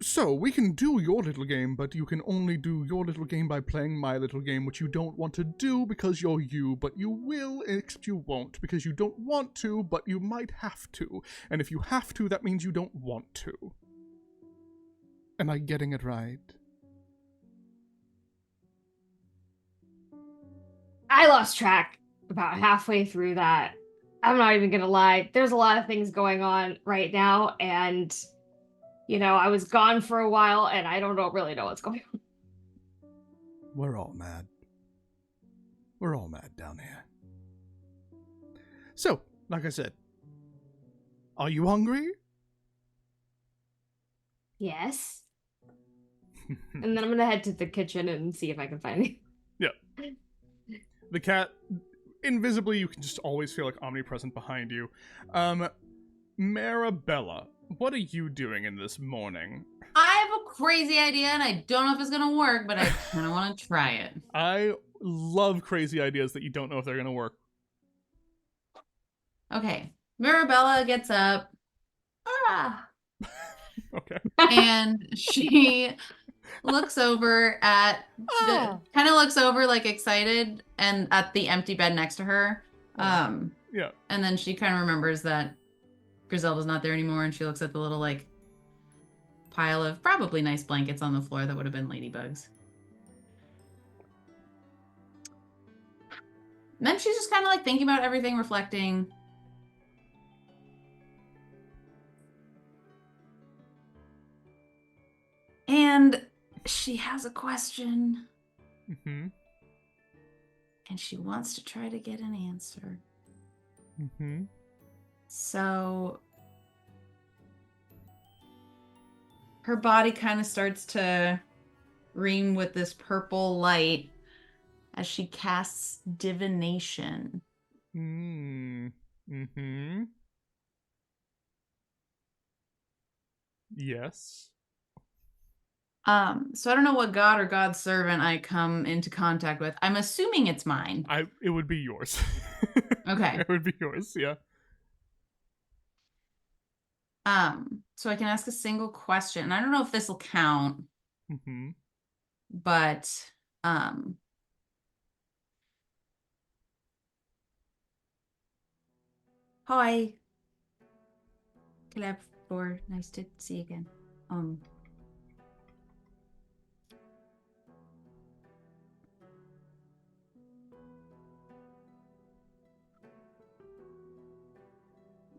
So, we can do your little game, but you can only do your little game by playing my little game, which you don't want to do because you're you, but you will, except you won't, because you don't want to, but you might have to. And if you have to, that means you don't want to. Am I getting it right? I lost track about halfway through that. I'm not even gonna lie. There's a lot of things going on right now, and... You know, I was gone for a while, and I don't really know what's going on. We're all mad. We're all mad down here. So, like I said, are you hungry? Yes. And then I'm gonna head to the kitchen and see if I can find it. Yeah. The cat, invisibly, you can just always feel like omnipresent behind you. Marabella, what are you doing in this morning? I have a crazy idea, and I don't know if it's gonna work, but I kind of want to try it. I love crazy ideas that you don't know if they're gonna work. Okay, Mirabella gets up. Okay. And she looks over at kind of looks over like excited and at the empty bed next to her. Yeah. And then she kind of remembers that Griselda's not there anymore, and she looks at the little like pile of probably nice blankets on the floor that would have been ladybugs. And then she's just kind of like thinking about everything, reflecting. And she has a question. Mm-hmm. And she wants to try to get an answer. Mm-hmm. So her body kind of starts to ream with this purple light as she casts divination. Mm-hmm. Yes. So I don't know what god or god's servant I come into contact with. I'm assuming it's mine. It would be yours. Okay. It would be yours, yeah. So I can ask a single question. And I don't know if this will count. Mm-hmm. But hi. Clap for nice to see you again.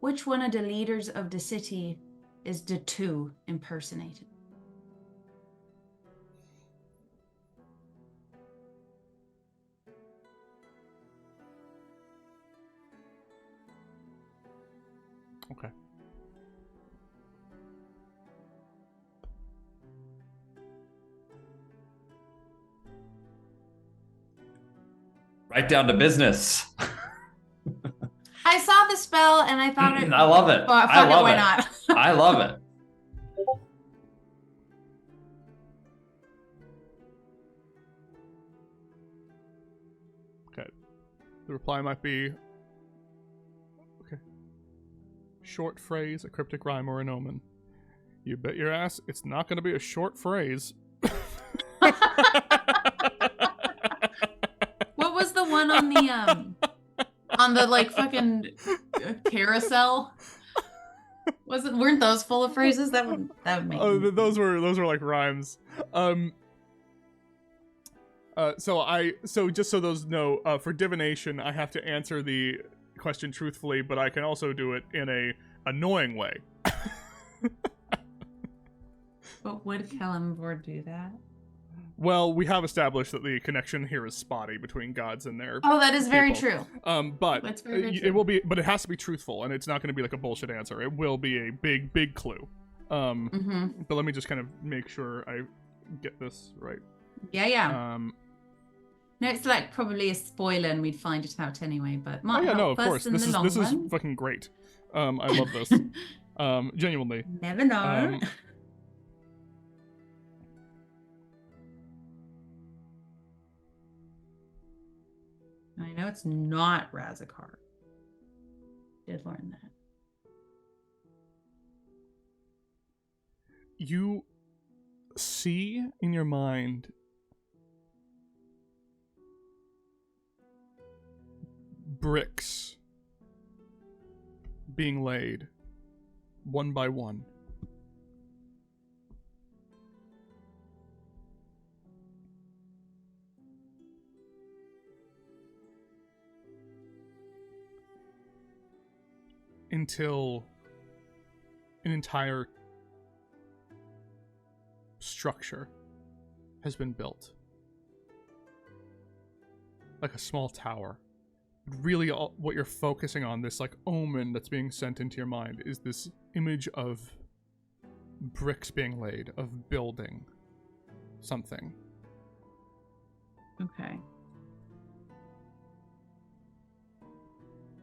Which one of the leaders of the city is the two impersonated? Okay. Right down to business. I saw the spell and I thought it. I love it. Well, I love why it. not? I love it. Okay. The reply might be, okay. Short phrase, a cryptic rhyme, or an omen. You bet your ass it's not going to be a short phrase. What was the one on the like fucking carousel? Weren't those full of phrases? That would make. Oh, those were like rhymes. So just so those know, for divination, I have to answer the question truthfully, but I can also do it in a annoying way. But would Kellenborg do that? Well, we have established that the connection here is spotty between gods and their. Oh, that is very people. true. But That's very, very it true. will be, but it has to be truthful, and it's not going to be like a bullshit answer. It will be a big clue. But let me just kind of make sure I get this right. Yeah. No, it's like probably a spoiler, and we'd find it out anyway. But Oh yeah, no, of help us course. in This the is long this is run. fucking great. I love this. Genuinely. Never know. I know it's not Razakar. Did learn that. You see in your mind bricks being laid one by one. Until an entire structure has been built. Like a small tower. But really what you're focusing on, this like omen that's being sent into your mind, is this image of bricks being laid, of building something. Okay.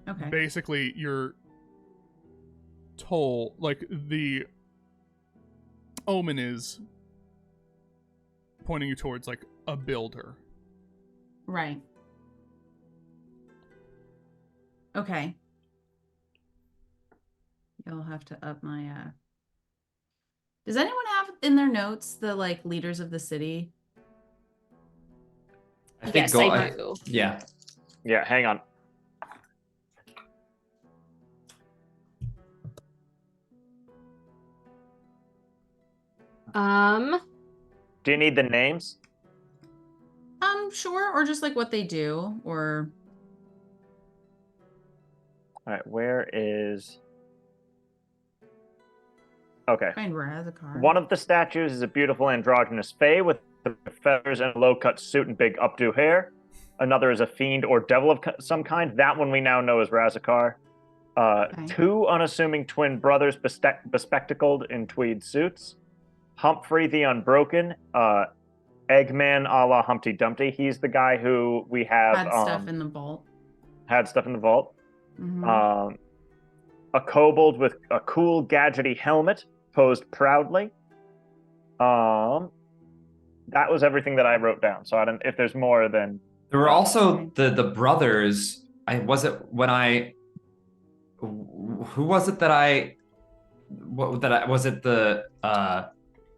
Okay. Basically, you're told, like, the omen is pointing you towards, like, a builder. Right. Okay. You'll have to up my Does anyone have in their notes the like leaders of the city? I think Yes, I do. Yeah. Yeah, hang on. Do you need the names? Sure, or just like what they do, or All right, where is... Okay. find Razakar. One of the statues is a beautiful androgynous fae with feathers and a low-cut suit and big updo hair. Another is a fiend or devil of some kind. That one we now know as Razakar. Okay. Two unassuming twin brothers bespectacled in tweed suits. Humphrey the Unbroken, Eggman a la Humpty Dumpty. He's the guy who we have Had stuff in the vault. had stuff in the vault. Mhm. A kobold with a cool gadgety helmet posed proudly. That was everything that I wrote down. So I don't. If there's more, then There were also the brothers. Who was it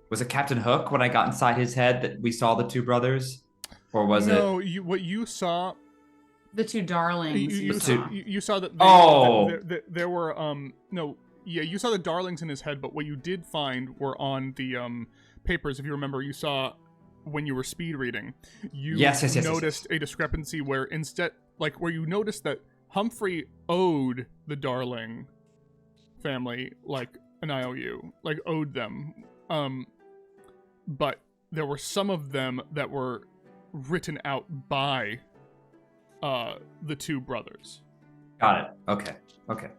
was it Captain Hook when I got inside his head that we saw the two brothers? Or was it what you saw, The two darlings. you saw that there were you saw the darlings in his head, but what you did find were on the papers. If you remember, you saw when you were speed reading, you noticed a discrepancy where instead, like, where you noticed that Humphrey owed the Darling family like an IOU, like owed them, but there were some of them that were written out by the two brothers. Got it. Okay.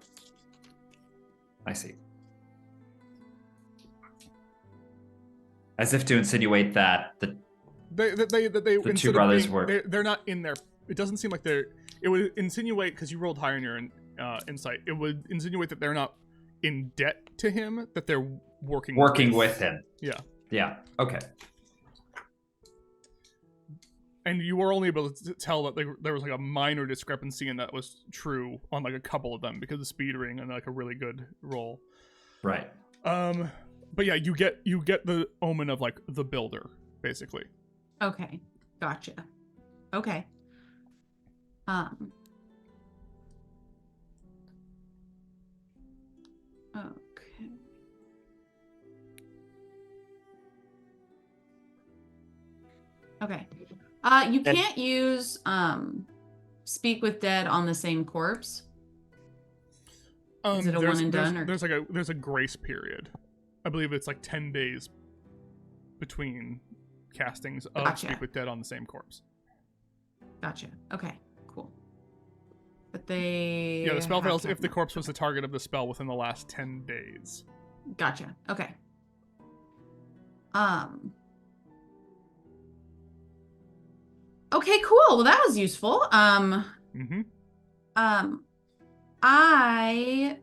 I see. As if to insinuate that They two brothers were. They're not in their it doesn't seem like they're. It would insinuate, because you rolled higher in your insight, it would insinuate that they're not in debt to him, that they're working with him. Yeah. Yeah. Okay. And you were only able to tell that there was like a minor discrepancy, and that was true on like a couple of them because of speed ring and like a really good roll. Right. But yeah, you get the omen of like the builder, basically. Okay. Gotcha. Okay. Okay. Okay. You can't use speak with dead on the same corpse. Is it a one and done? There's a grace period. I believe it's like 10 days between castings of Gotcha. Speak with Dead on the same corpse. Gotcha. Okay. Cool. But they. Yeah, the spell have fails to if the have- corpse was the target of the spell within the last 10 days. Gotcha. Okay. Okay, cool. Well, that was useful. Mm-hmm. I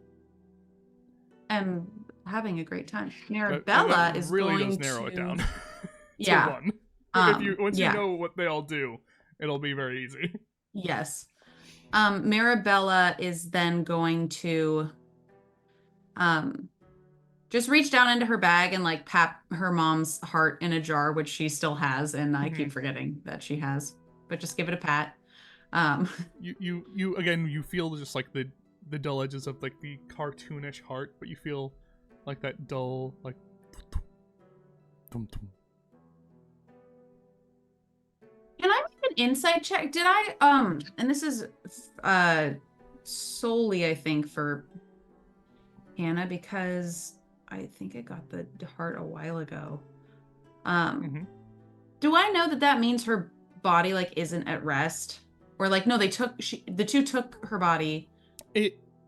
am having a great time. Mirabella that is really going does narrow to... it down. to Yeah. one. Once you know what they all do, it'll be very easy. Yes. Mirabella is then going to just reach down into her bag and like pat her mom's heart in a jar, which she still has, and I keep forgetting that she has, but just give it a pat. You again, you feel just like the dull edges of like the cartoonish heart, but you feel like that dull like tum, tum. Can I make an insight check? Did I and this is solely I think for Hannah, because I think I got the heart a while ago. Do I know that means her body like isn't at rest, or like no, the two took her body?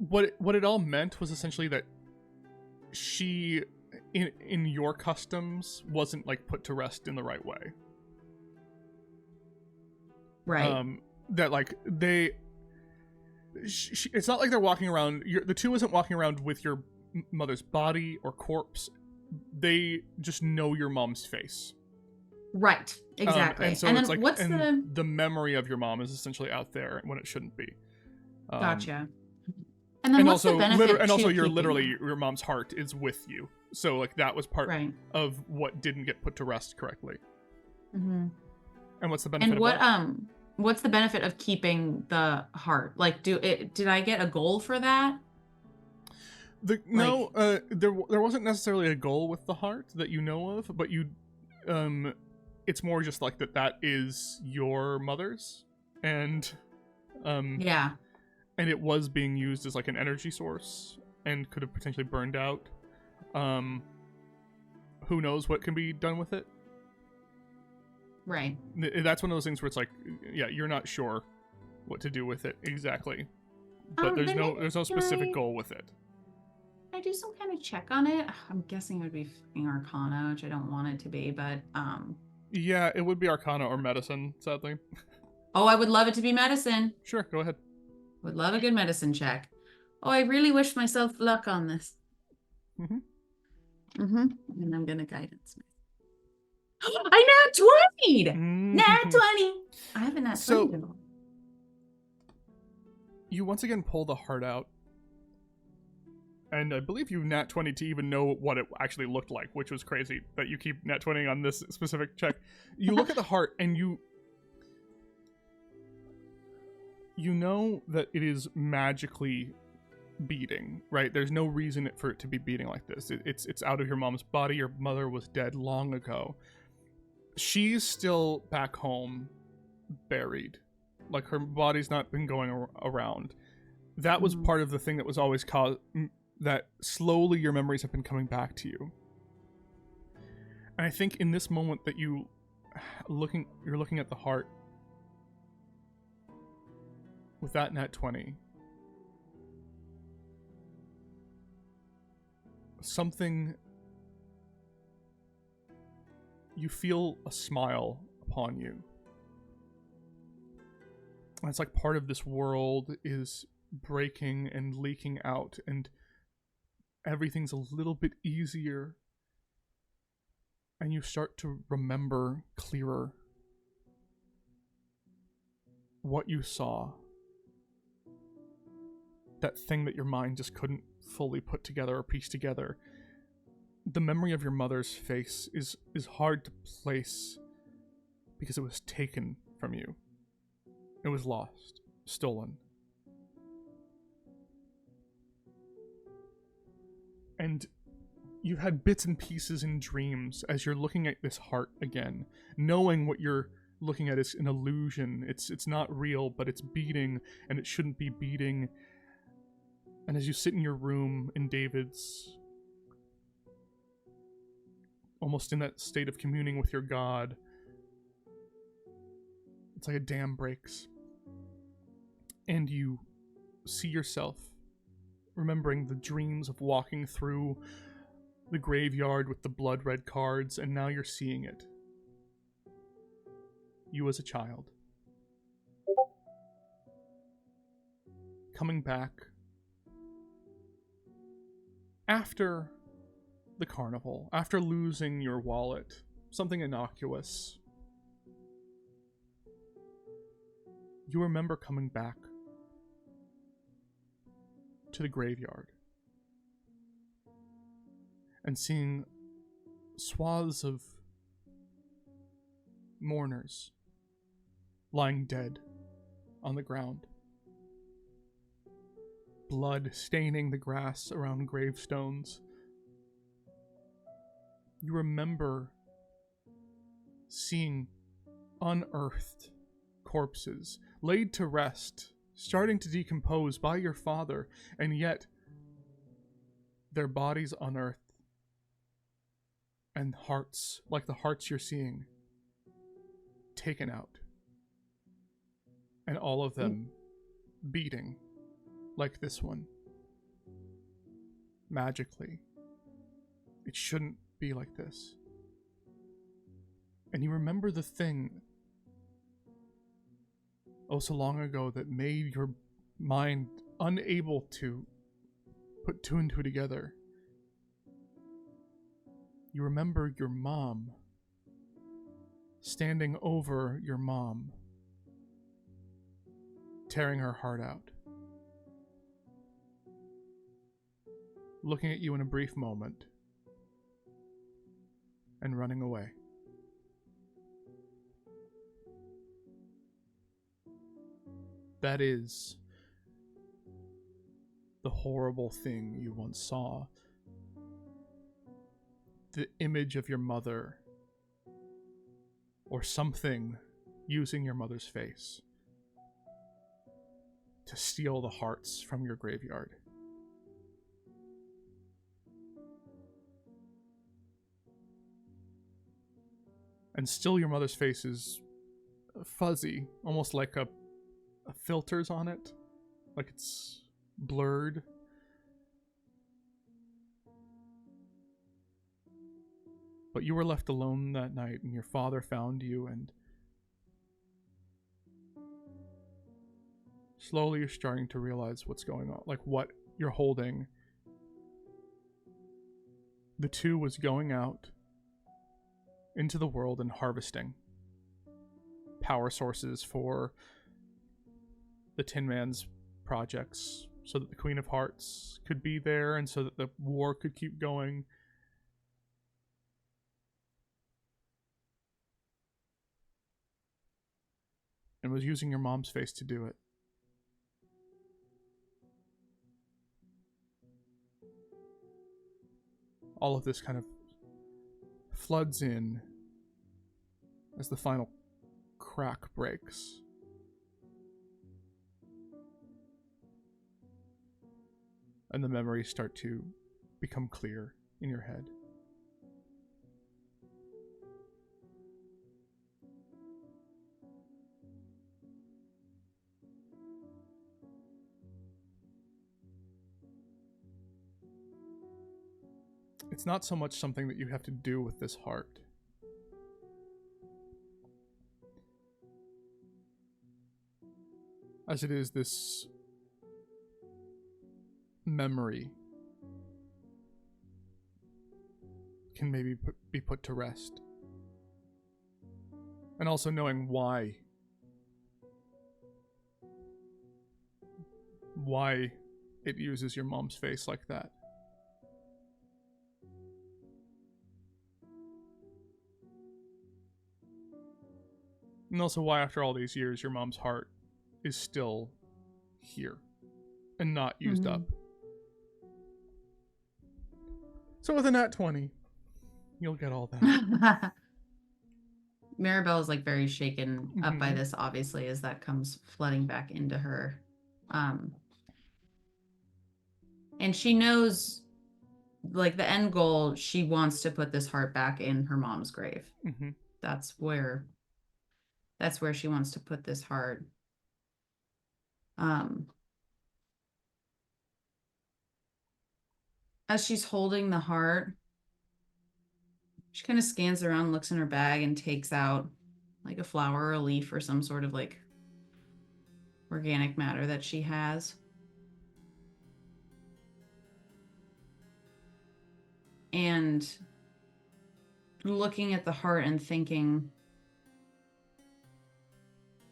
What it all meant was essentially that she in your customs wasn't like put to rest in the right way. Right. That like it's not like they're walking around. The two isn't walking around with your mother's body or corpse. They just know your mom's face. Right. Exactly. And so and it's then like, what's the memory of your mom is essentially out there when it shouldn't be. Gotcha. And then what's the benefit? And also, keeping your mom's heart is with you. So like that was part of what didn't get put to rest correctly. Mm-hmm. And what's the benefit? And what's the benefit of keeping the heart? Like, did I get a goal for that? There wasn't necessarily a goal with the heart that you know of, but it's more just like that is your mother's, and yeah, and it was being used as like an energy source and could have potentially burned out. Who knows what can be done with it? Right. That's one of those things where it's like, yeah, you're not sure what to do with it exactly, but there's no specific goal with it. Can I do some kind of check on it? I'm guessing it would be fucking Arcana, which I don't want it to be, but yeah, it would be Arcana or Medicine, sadly. Oh, I would love it to be Medicine. Sure, go ahead. Would love a good Medicine check. Oh, I really wish myself luck on this. And I'm gonna guidance. I nat 20'd! Nat 20! I haven't nat 20'd at all. You once again pull the heart out. And I believe you nat 20 to even know what it actually looked like, which was crazy that you keep nat 20 on this specific check. You look at the heart and you know that it is magically beating, right? There's no reason for it to be beating like this. It's out of your mom's body. Your mother was dead long ago. She's still back home, buried. Like, her body's not been going around. That was part of the thing that was always caused, that slowly your memories have been coming back to you. And I think in this moment that you're looking at the heart with that nat 20, you feel a smile upon you. It's like part of this world is breaking and leaking out, and everything's a little bit easier. And you start to remember clearer what you saw. That thing that your mind just couldn't fully put together or piece together. The memory of your mother's face is hard to place because it was taken from you. It was lost, stolen. And you had bits and pieces in dreams as you're looking at this heart again, knowing what you're looking at is an illusion. It's not real, but it's beating, and it shouldn't be beating. And as you sit in your room in David's, almost in that state of communing with your God, it's like a dam breaks. And you see yourself remembering the dreams of walking through the graveyard with the blood-red cards, and now you're seeing it. You as a child. Coming back after the carnival, after losing your wallet, something innocuous. You remember coming back to the graveyard and seeing swaths of mourners lying dead on the ground. Blood staining the grass around gravestones. You remember seeing unearthed corpses laid to rest, starting to decompose by your father, and yet their bodies unearthed, and hearts, like the hearts you're seeing, taken out, and all of them beating like this one, magically. It shouldn't be like this. And you remember the thing oh so long ago that made your mind unable to put two and two together. You remember your mom, standing over your mom, tearing her heart out, looking at you in a brief moment, and running away. That is the horrible thing you once saw. The image of your mother, or something using your mother's face to steal the hearts from your graveyard. And still your mother's face is fuzzy, almost like a filters on it, like it's blurred. But you were left alone that night, and your father found you, and slowly you're starting to realize what's going on, like what you're holding. The two was going out into the world and harvesting power sources for the Tin Man's projects, so that the Queen of Hearts could be there, and so that the war could keep going. And was using your mom's face to do it. All of this kind of floods in as the final crack breaks. And the memories start to become clear in your head. It's not so much something that you have to do with this heart. as it is this memory can maybe be put to rest. And also knowing why it uses your mom's face like that. And also why after all these years your mom's heart is still here and not used up. So with a nat 20, you'll get all that. Maribel is like very shaken up by this, obviously, as that comes flooding back into her. And she knows, like, the end goal, she wants to put this heart back in her mom's grave. That's where she wants to put this heart. As she's holding the heart, she kind of scans around, looks in her bag, and takes out like a flower or a leaf or some sort of like organic matter that she has. And looking at the heart and thinking,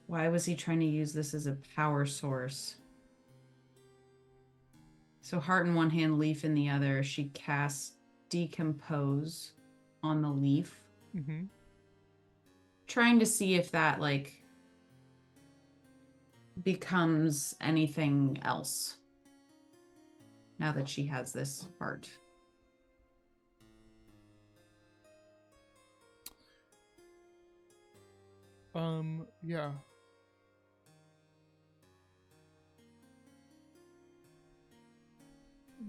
why was he trying to use this as a power source? So heart in one hand, leaf in the other, she casts Decompose on the leaf. Trying to see if that like becomes anything else now that she has this heart. Yeah.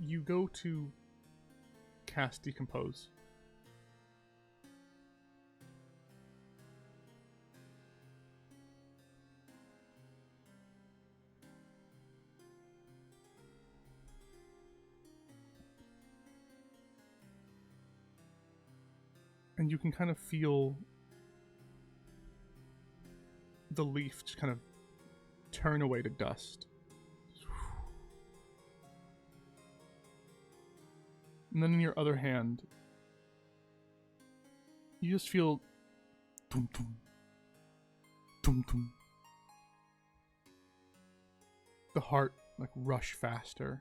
You go to cast Decompose. And you can kind of feel the leaf just kind of turn away to dust. And then in your other hand, you just feel tum tum, tum tum. The heart like rush faster.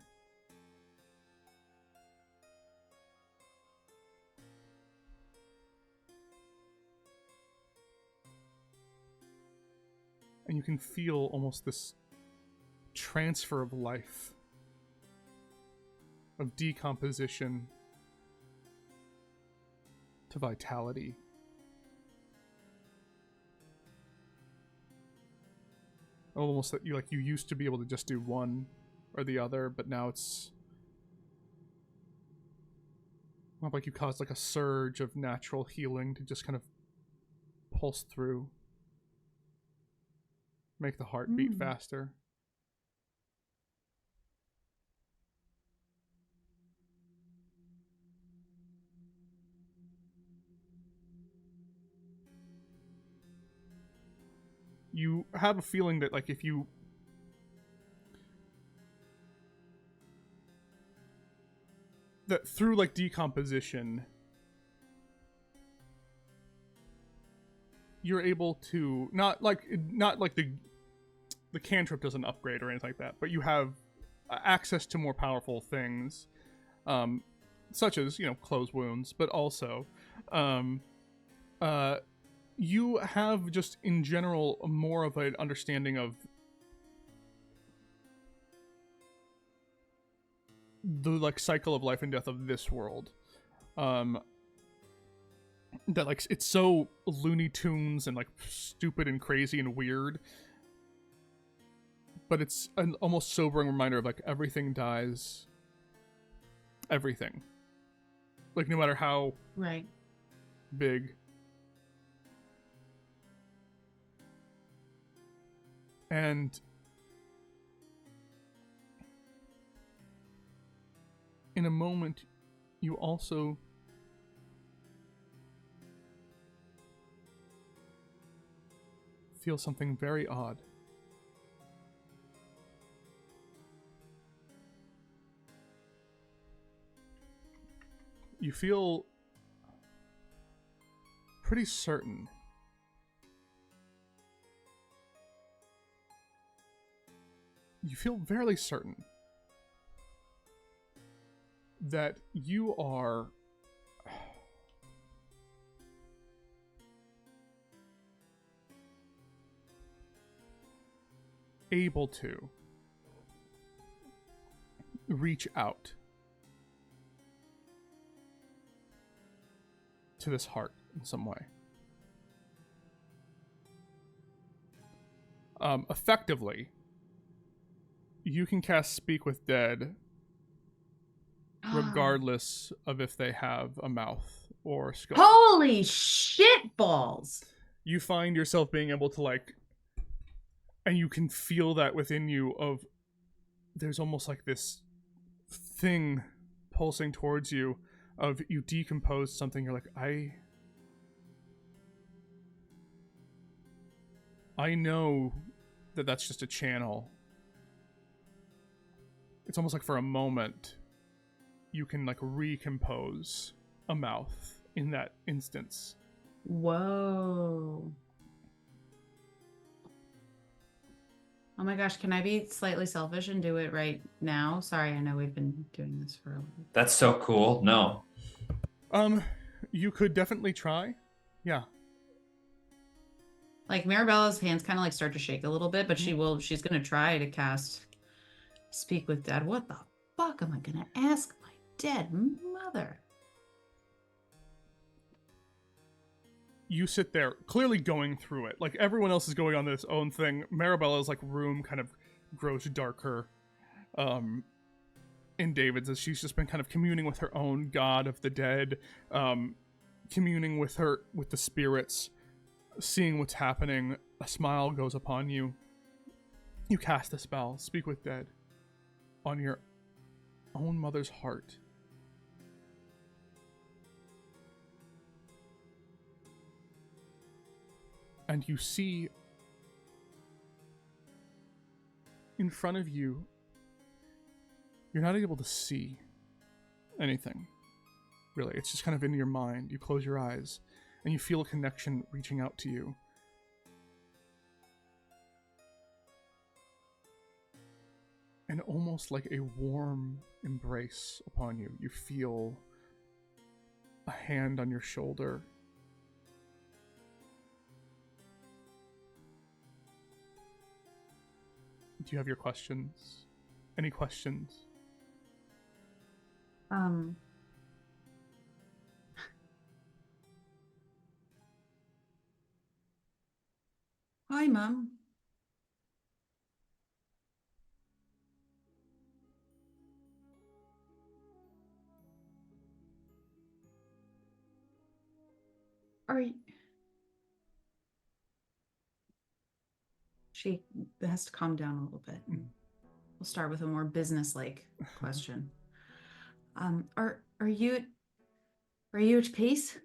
And you can feel almost this transfer of life, of decomposition to vitality. Almost that you used to be able to just do one or the other, but now it's like you caused like a surge of natural healing to just kind of pulse through. Make the heart beat faster. You have a feeling that like if you that through like decomposition you're able to not like the cantrip doesn't upgrade or anything like that, but you have access to more powerful things, such as, you know, close wounds, but also you have just in general more of an understanding of the like cycle of life and death of this world. That like it's so Looney Tunes and like stupid and crazy and weird, but it's an almost sobering reminder of like everything dies. Everything. Like no matter how big. And in a moment, you also feel something very odd. you feel pretty certain you feel fairly certain that you are able to reach out to this heart in some way. Effectively, you can cast Speak with Dead regardless of if they have a mouth or a skull. Holy shit balls! You find yourself being able to, like, and you can feel that within you of there's almost like this thing pulsing towards you of you decompose something. You're like, I know that that's just a channel. It's almost like for a moment you can like recompose a mouth in that instance. Whoa. Oh my gosh, can I be slightly selfish and do it right now? Sorry, I know we've been doing this for a while. That's so cool. No. You could definitely try. Yeah. Like Mirabella's hands kind of like start to shake a little bit, but she's gonna try to cast Speak with Dead. What the fuck am I gonna ask my dead mother? You sit there, clearly going through it. Like, everyone else is going on this own thing. Marabella's, like, room kind of grows darker in David's as she's just been kind of communing with her own god of the dead, communing with the spirits, seeing what's happening. A smile goes upon you. You cast the spell, Speak with Dead, on your own mother's heart. And you see in front of you, you're not able to see anything, really. It's just kind of in your mind. You close your eyes and you feel a connection reaching out to you. And almost like a warm embrace upon you. You feel a hand on your shoulder. Do you have your questions? Any questions? Hi, Mom. Are you... She has to calm down a little bit. We'll start with a more business-like question. Are you at peace?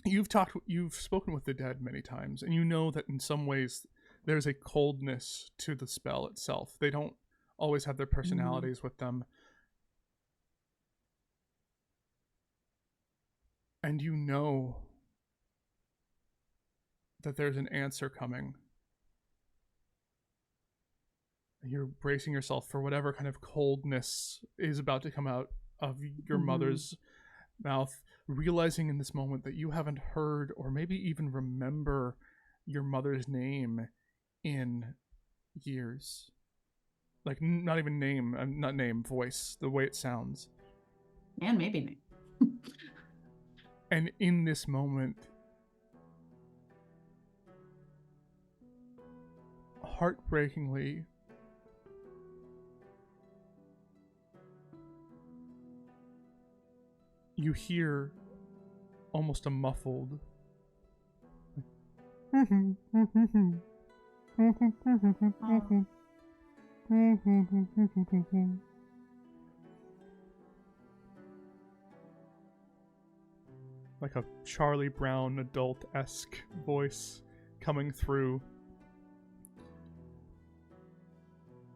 You've spoken with the dead many times, and you know that in some ways there's a coldness to the spell itself. They don't always have their personalities with them. And you know that there's an answer coming. You're bracing yourself for whatever kind of coldness is about to come out of your mother's mouth, realizing in this moment that you haven't heard or maybe even remember your mother's name in years. Like, not even name, not name, voice, the way it sounds. And maybe name. And in this moment, heartbreakingly, you hear almost a muffled like a Charlie Brown adult-esque voice coming through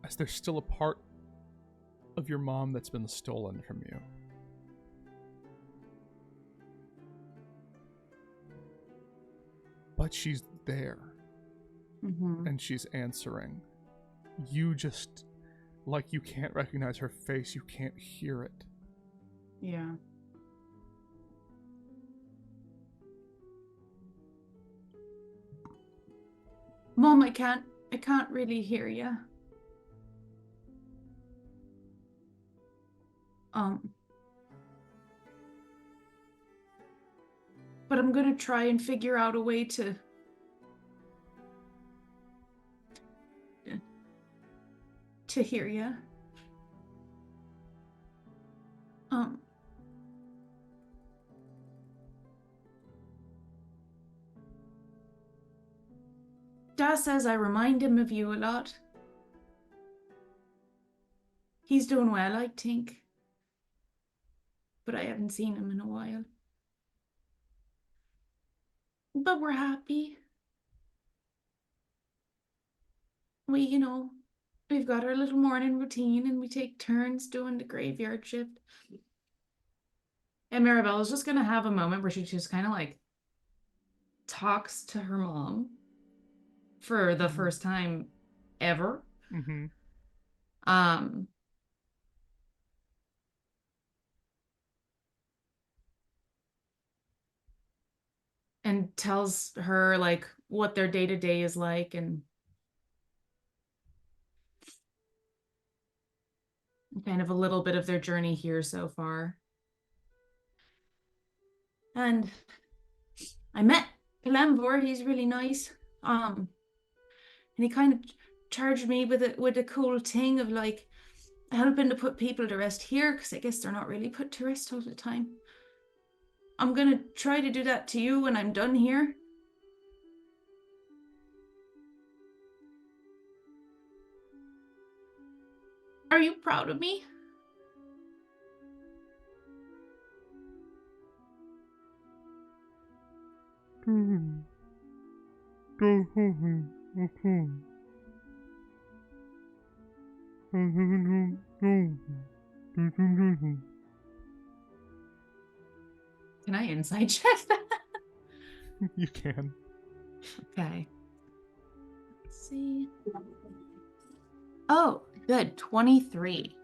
as there's still a part of your mom that's been stolen from you. But she's there, and she's answering. You just, like, you can't recognize her face, you can't hear it. Yeah. Mom, I can't really hear you. But I'm gonna try and figure out a way to hear you. Dad says I remind him of you a lot. He's doing well, I think. But I haven't seen him in a while. But we're happy. We've got our little morning routine and we take turns doing the graveyard shift. And Marabella's just gonna have a moment where she just kind of like talks to her mom for the first time ever. And tells her like what their day-to-day is like and kind of a little bit of their journey here so far. And I met Lemvor, he's really nice. And he kind of charged me with a cool thing of like helping to put people to rest here, because I guess they're not really put to rest all the time. I'm gonna try to do that to you when I'm done here. Are you proud of me? Can I insight check that? You can. Okay. Let's see. Oh, good. 23.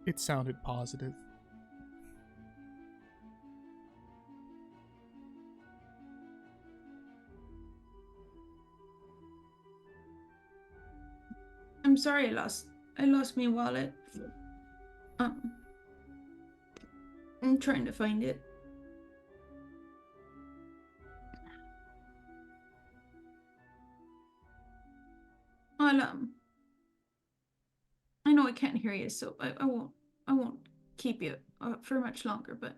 It sounded positive. I'm sorry I lost my wallet. I'm trying to find it. I know I can't hear you, so I won't keep you for much longer, but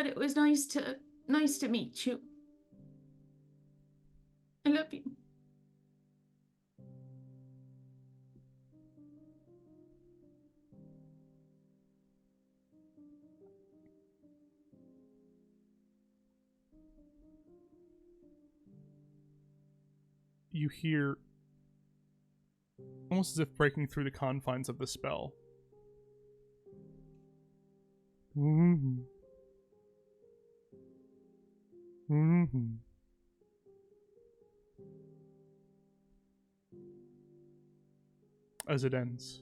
it was nice to meet you. I love you. You hear, almost as if breaking through the confines of the spell, as it ends.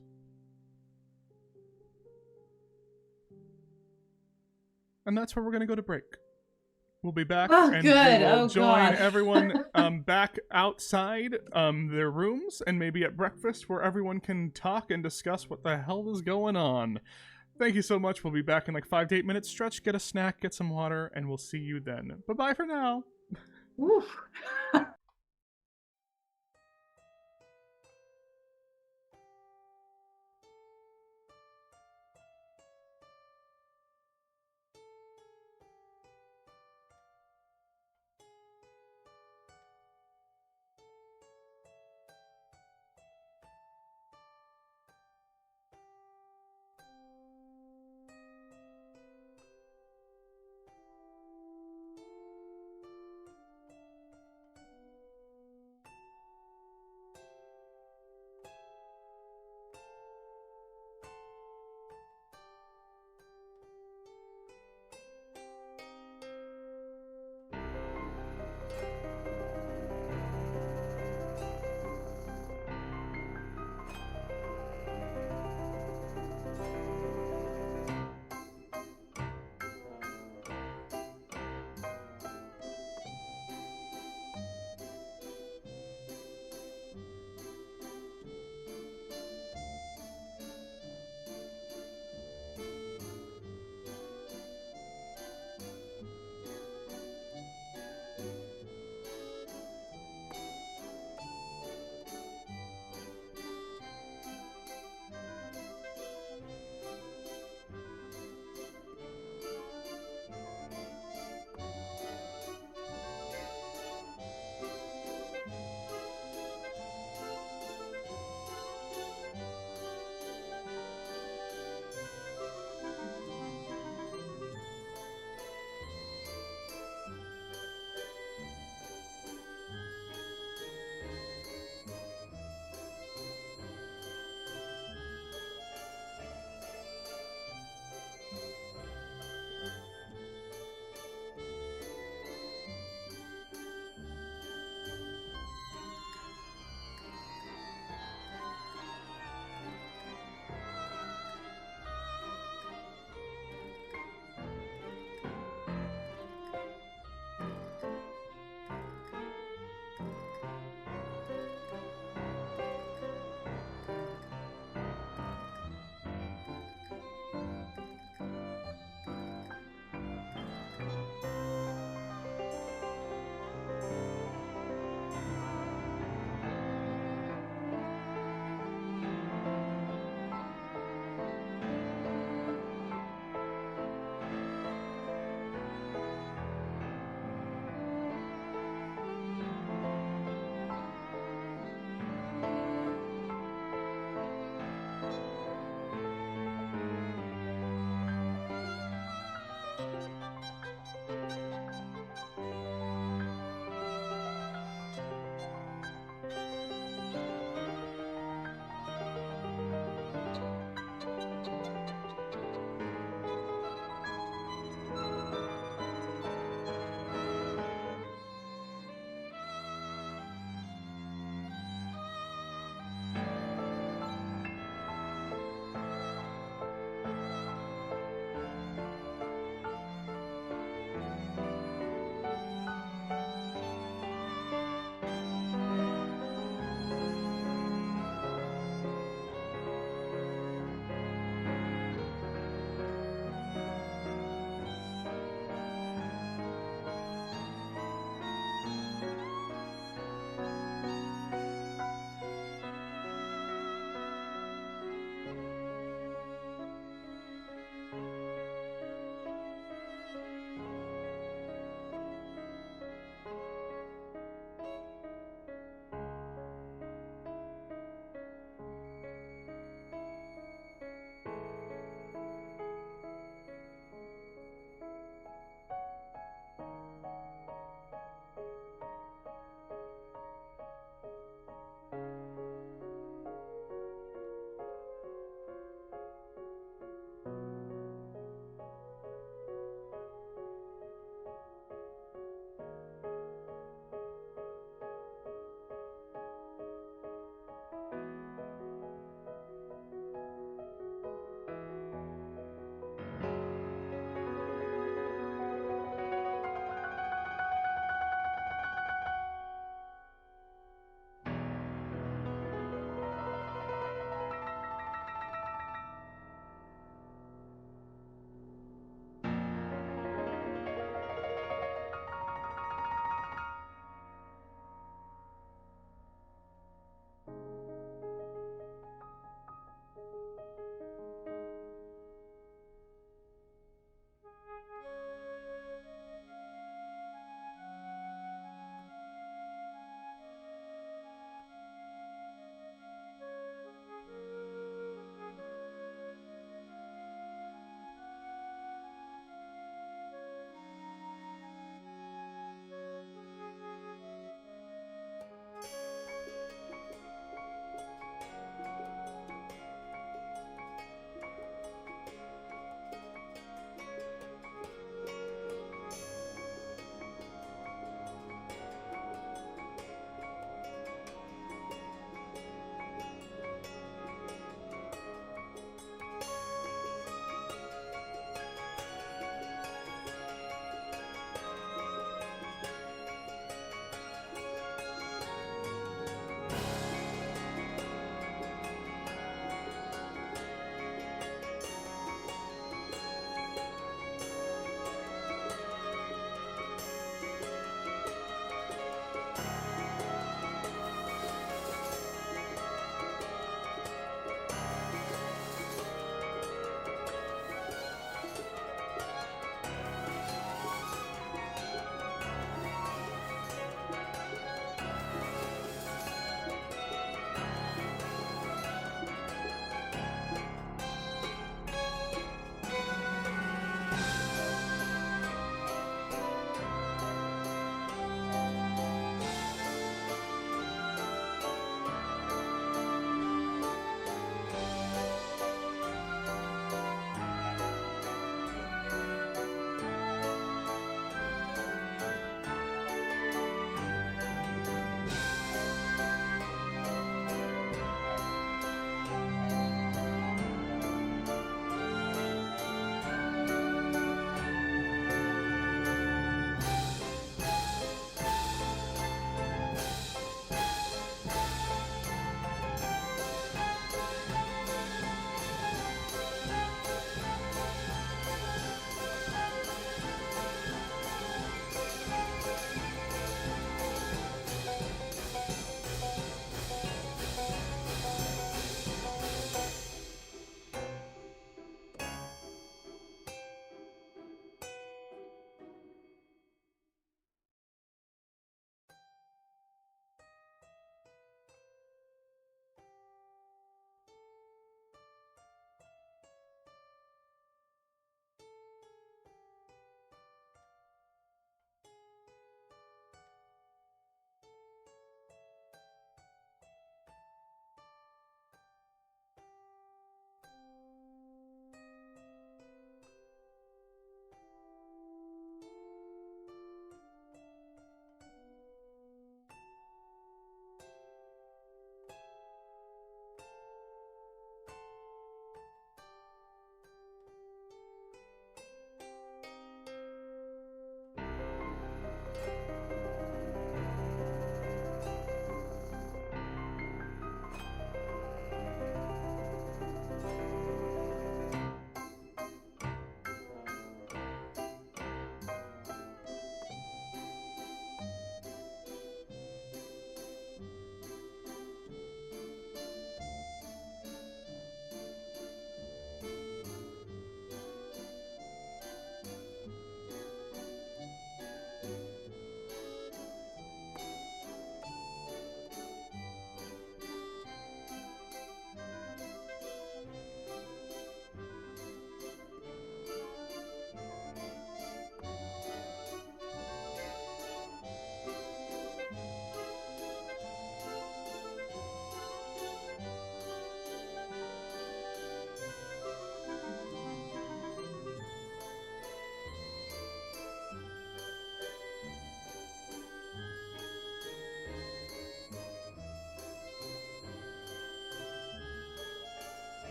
And that's where we're going to go to break. We'll be back, and good. we will Oh, join God. everyone back outside their rooms, and maybe at breakfast, where everyone can talk and discuss what the hell is going on. Thank you so much. We'll be back in like 5 to 8 minutes. Stretch, get a snack, get some water, and we'll see you then. Bye-bye for now. Oof.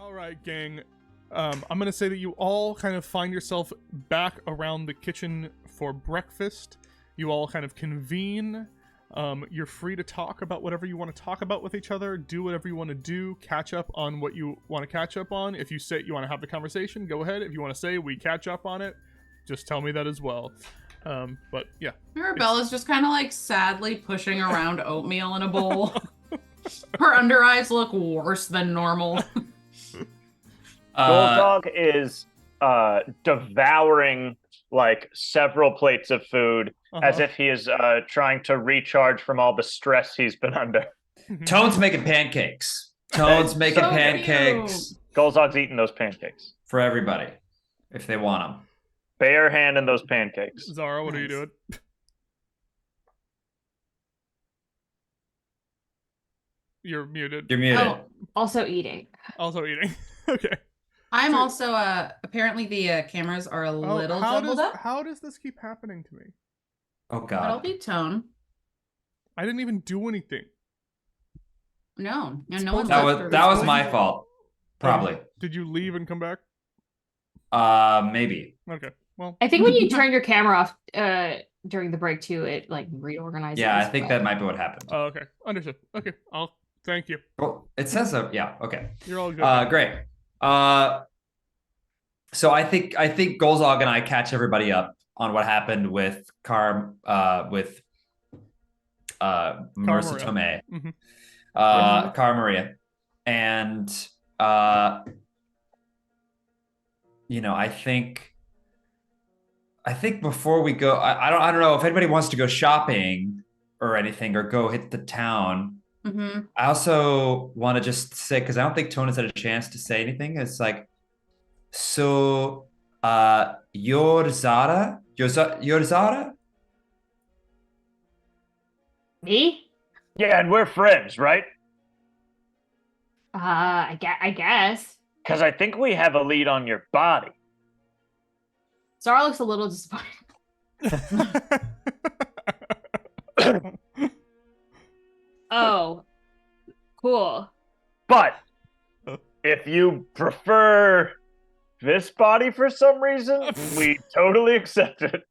All right, gang. I'm going to say that you all kind of find yourself back around the kitchen for breakfast. You all kind of convene. You're free to talk about whatever you want to talk about with each other. Do whatever you want to do. Catch up on what you want to catch up on. If you say you want to have the conversation, go ahead. If you want to say we catch up on it, just tell me that as well. But yeah. Mirabella's just kind of like sadly pushing around oatmeal in a bowl. Her under eyes look worse than normal. Goldog is devouring like several plates of food as if he is trying to recharge from all the stress he's been under. Tone's making pancakes. Tone's making pancakes Goldog's eating those pancakes. for everybody if they want them. Bare hand in those pancakes. Zara, what are you doing? You're muted. You're muted. Oh, also eating. Also eating. Okay. I'm also apparently the cameras are a little doubled up. How does this keep happening to me? Oh That'll God. be Tone. I didn't even do anything. No, and no one's That left was for that was this my one. fault. Probably. Did you leave and come back? Maybe. Okay. Well, I think when you turn your camera off during the break too, it like reorganizes. Yeah, I as think well. that might be what happened. oh, okay. Understood. Okay. I'll thank you. Well, it says yeah. Okay. You're all good. Great. So I think Golzog and I catch everybody up on what happened with Marissa Maria. Tomei, Mhm. Cara Maria, and I think before we go, I don't know if anybody wants to go shopping or anything or go hit the town. Mm-hmm. I also want to just say, because I don't think Tone has had a chance to say anything. It's like, so you're Zara? You're Zara? Me? Yeah, and we're friends, right? I guess. Because I think we have a lead on your body. Zara looks a little disappointed. Oh, cool. But if you prefer this body for some reason, we totally accept it.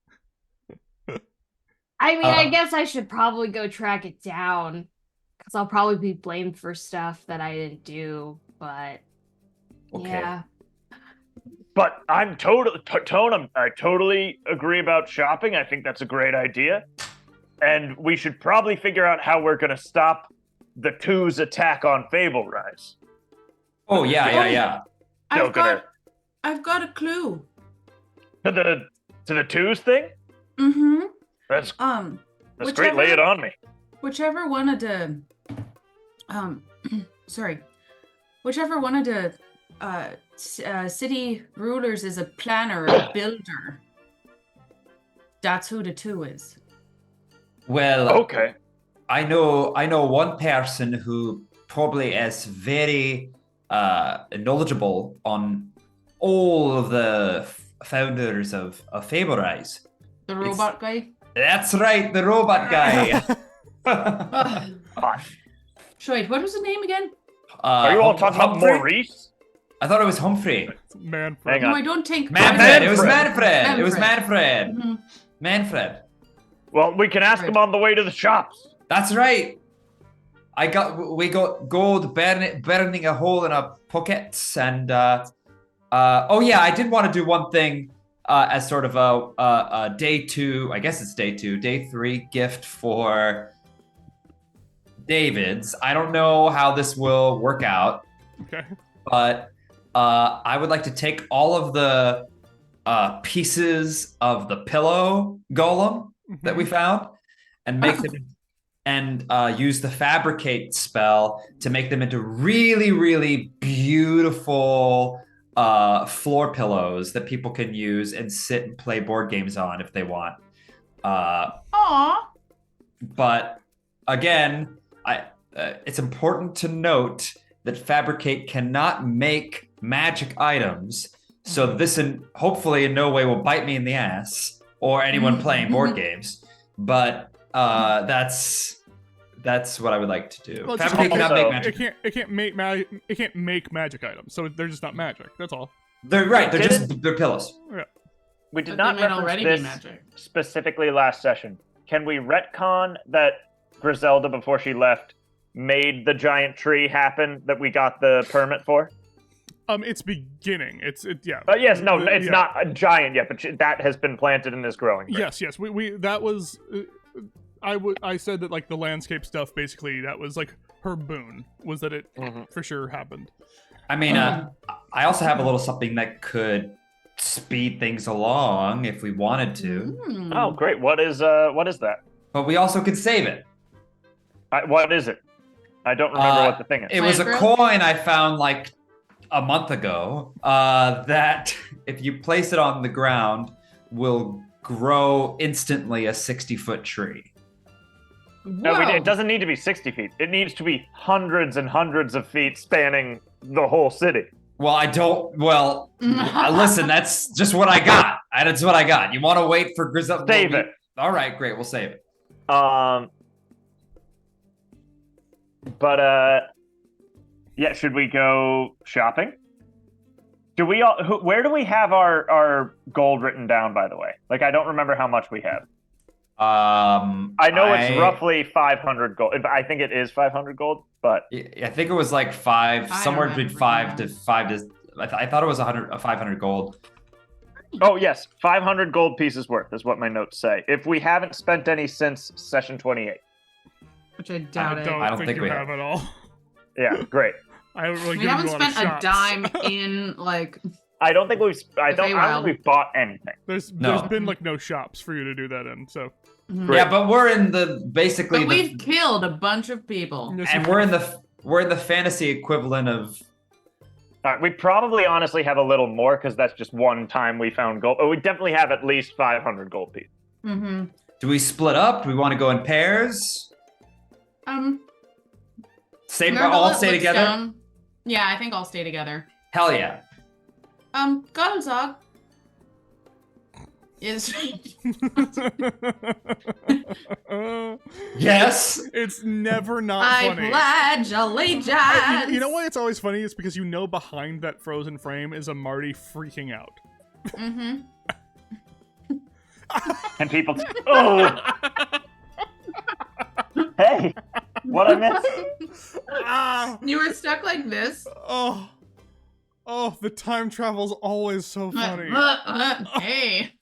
I mean, I guess I should probably go track it down because I'll probably be blamed for stuff that I didn't do. But Okay. yeah, But I'm Tone, I totally agree about shopping. I think that's a great idea. And we should probably figure out how we're going to stop the Two's attack on Fable Rise. Oh yeah. I've got a clue. To the Two's thing? Mm-hmm. That's Whichever, great. Lay it on me. Whichever one of the whichever one of the city rulers is a planner, a builder. That's who the Two is. Well, Okay. I know one person who probably is very knowledgeable on all of the founders of Fable Rise. The robot guy. That's right, the robot guy. So wait, what was his name again? Are you all talking about Humphrey? Maurice? I thought it was Humphrey. Manfred. Hang No, on. I don't think. Manfred. It was Manfred. Manfred. It was Manfred. Manfred. Mhm. Manfred. Well, we can ask him on the way to the shops. That's right. We got gold burning a hole in our pockets, and oh yeah, I did want to do one thing as sort of a day 2. I guess it's day 2, day 3 gift for David's. I don't know how this will work out, Okay. but I would like to take all of the pieces of the pillow golem that we found and make them and use the fabricate spell to make them into really, really beautiful floor pillows that people can use and sit and play board games on if they want. Aw. But again, it's important to note that Fabricate cannot make magic items, so this hopefully in no way will bite me in the ass or anyone playing board games. But that's That's what I would like to do. Well, it's just Fabricate cannot make also- magic. It can't make magic items, so they're just not magic. That's all. They're right. They're Did just they're pillows. We did But not they might reference already this be magic. specifically last session. Can we retcon that Griselda, before she left, made the giant tree happen that we got the permit for? It's beginning. Yeah. Yes, no, it's Yeah. not a giant yet, but that has been planted and is growing. Right? Yes. We that was. I said that like the landscape stuff. Basically, that was like her boon. Was that it for sure happened. I mean, I also have a little something that could speed things along if we wanted to, Hmm. Oh, great. What is that? but we also could save it. What is it? I don't remember what the thing is. It was a Plant growth? coin I found like a month ago that if you place it on the ground will grow instantly a 60-foot tree. No, Whoa. it doesn't need to be 60 feet. It needs to be hundreds and hundreds of feet spanning the whole city. Well, I don't. Well, listen, that's just what I got. That's what I got. You want to wait for Griselda? Save it. All right, great. We'll save it. Yeah, should we go shopping? Do we all? Where do we have our gold written down? By the way, like I don't remember how much we have. I know it's roughly 500 gold. I think it is 500 gold, but I think it was like five, I somewhere don't between have it five written to five to. I thought it was 500 gold. oh yes, 500 gold pieces worth is what my notes say. If we haven't spent any since session 28. Which I doubt I it. don't, I don't think, think you we have have. at all. Yeah, great. I haven't really We given haven't you a lot of spent a shots. dime in like. I don't think we've. I don't Feywild. think we've bought anything. There's No. been like no shops for you to do that in. So Mhm. Yeah, but we're in the basically But the, we've killed a bunch of people. Yes, and you- we're in the fantasy equivalent of. We probably honestly have a little more because that's just one time we found gold. Oh, we definitely have at least 500 gold pieces. Mm-hmm. Do we split up? Do we want to go in pairs? Stay Mirabella all stay looks together. down. Yeah, I think I'll stay together. Hell yeah! Golzog is Yes. It's never not I funny. pledge allegiance. You know why it's always funny? It's because you know behind that frozen frame is a Marty freaking out. Mm-hmm. And people. Oh! Hey! What I missed? Ah! You were stuck like this. Oh, the time travel's always so funny. Hey.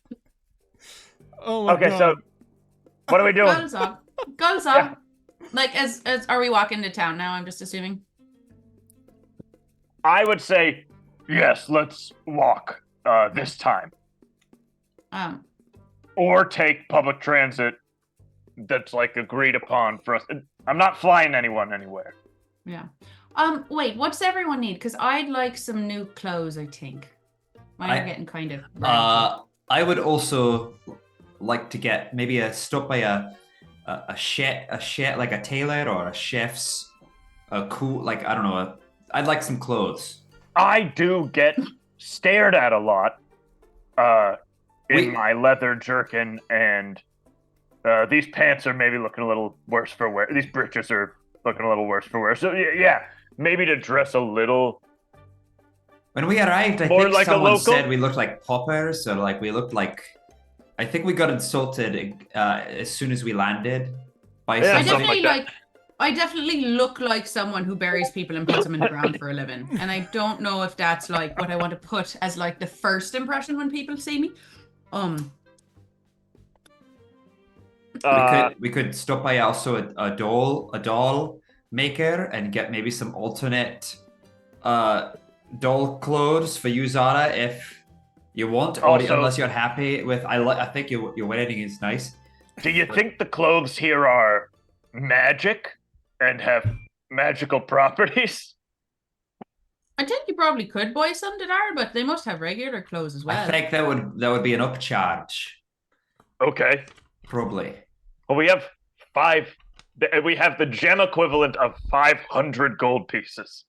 Oh my Okay, god. so what are we doing? Golzog. Yeah. Like, as are we walking to town now? I'm just assuming. I would say yes. Let's walk this time, or take public transit. That's like agreed upon for us. I'm not flying anyone anywhere. Yeah. Wait, what's everyone need? Because I'd like some new clothes, I think. Mine are getting kind of raggedy. I would also like to get maybe stop by a chef like a tailor or a chef's cool like I don't know. I'd like some clothes. I do get stared at a lot in Wait. my leather jerkin, and these pants are maybe looking a little worse for wear. These breeches are looking a little worse for wear. So yeah, maybe to dress a little. When we arrived, I More think like a someone local? said we looked like paupers, or like we looked like. I think we got insulted as soon as we landed by Yeah, I somebody. something definitely like that. I definitely look like someone who buries people and puts them in the ground for a living. And I don't know if that's like what I want to put as like the first impression when people see me. We could stop by also a doll maker and get maybe some alternate doll clothes for you, Zara, if you want, or Also- unless you're happy with. I think your wedding is nice. Do you think the clothes here are magic and have magical properties? I think you probably could buy some that are, but they must have regular clothes as well. I think that would be an upcharge, Okay. probably. Well, we have we have the gem equivalent of 500 gold pieces.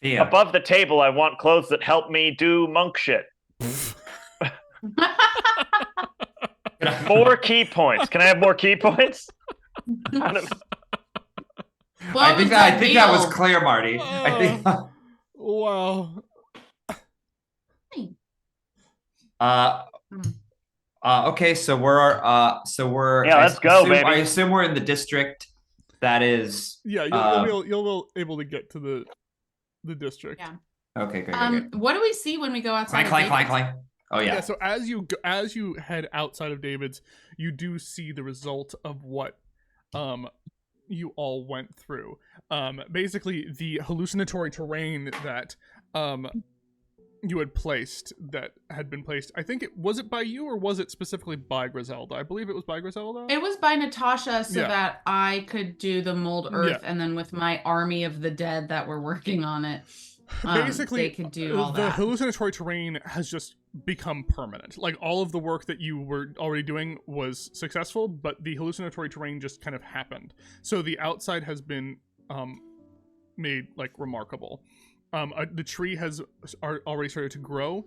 Yeah. Above the table, I want clothes that help me do monk shit. 4 key points. Can I have more key points? I don't know. Well, I it think was that good was deal. clear, Marty. I think. Wow. Okay, so we're Yeah, let's go, baby. I assume we're in the district that is. Yeah, you'll be able to get to the district. Yeah. Okay, great. What do we see when we go outside? Clank. of Oh yeah. Yeah, so as you head outside of David's, you do see the result of what you all went through. Basically the hallucinatory terrain that you had been placed. I think it was by you, or was it specifically by Griselda? I believe it was by Griselda. It was by Natasha, so Yeah. that I could do the mold earth, Yeah. and then with my army of the dead that were working on it, Basically, they could do all the that. hallucinatory terrain has just become permanent. Like, all of the work that you were already doing was successful, but the hallucinatory terrain just kind of happened. So the outside has been made, like, remarkable. The tree has already started to grow,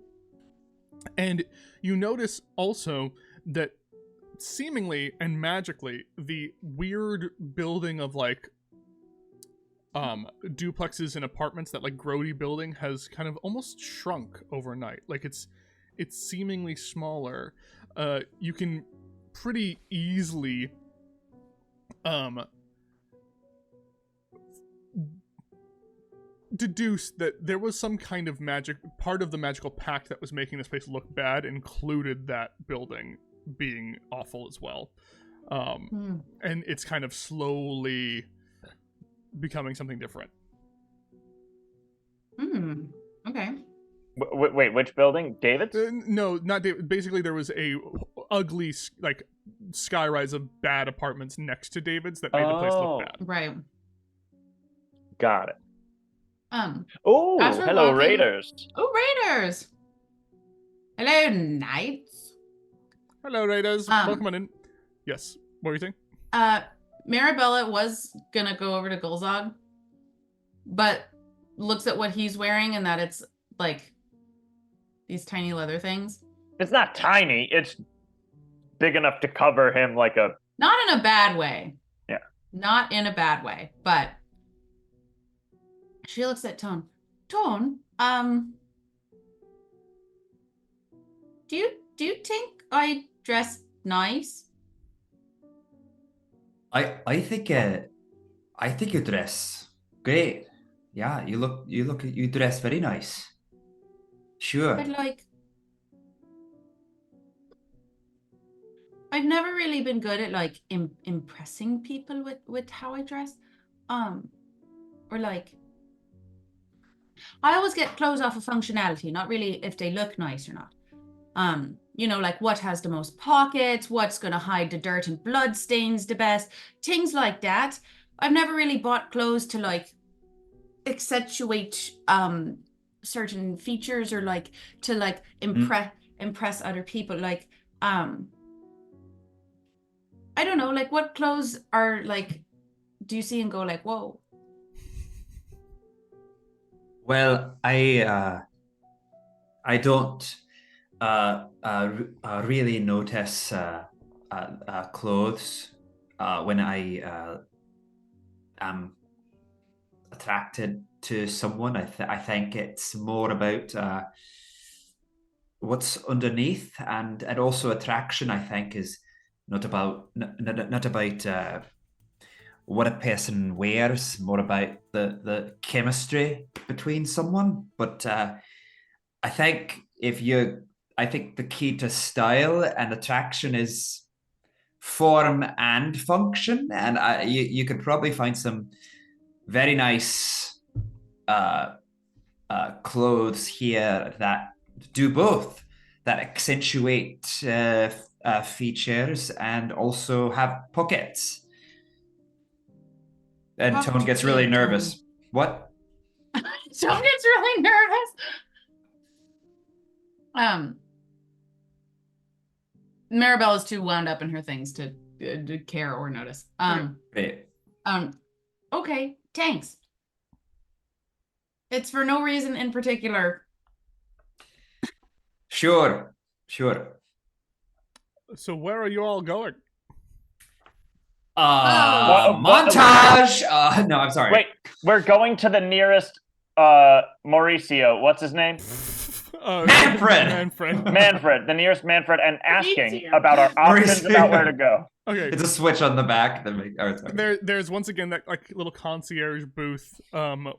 and you notice also that seemingly and magically the weird building of, like, duplexes and apartments, that, like, grody building has kind of almost shrunk overnight. Like, it's seemingly smaller. You can pretty easily deduce that there was some kind of part of the magical pact that was making this place look bad included that building being awful as well. And it's kind of slowly becoming something different. Okay. Wait, which building? David's? No, not David. Basically, there was a ugly, like, skyrise of bad apartments next to David's that made the place look bad. Right. Got it. Oh, hello, Raiders. Oh, Raiders. Hello, Knights. Hello, Raiders. Welcome on in. Yes. What were you saying? Marabella was gonna go over to Gulzog, but looks at what he's wearing and that it's like these tiny leather things. It's not tiny. It's big enough to cover him like a... Not in a bad way. Yeah. Not in a bad way, but she looks at Tone. Tone, do you think I dress nice? I think you dress great. Yeah, you dress very nice. Sure. But, like, I've never really been good at, like, impressing people with how I dress. Or, like, I always get clothes off of functionality, not really if they look nice or not. You know, like, what has the most pockets, what's gonna hide the dirt and blood stains the best, things like that. I've never really bought clothes to, like, accentuate certain features, or, like, to, like, impress other people. Like, I don't know, like, what clothes are, like, do you see and go like, whoa? Well, I don't really notice clothes when I am attracted to someone. I think it's more about what's underneath, and also attraction, I think, is not about what a person wears, more about the chemistry between someone. But I think the key to style and attraction is form and function, and you could probably find some very nice clothes here that do both, that accentuate features and also have pockets. And Talk Tone to gets me, really Tone. nervous. What? Tone gets really nervous. Marabella's too wound up in her things to care or notice. Great. Okay, thanks. It's for no reason in particular. Sure. So where are you all going? Montage. No, I'm sorry. Wait, we're going to the nearest Mauricio. What's his name? Manfred. The nearest Manfred, and asking Mauricio. about our options Mauricio. about where to go. Okay. It's a switch on the back. There's once again that like little concierge booth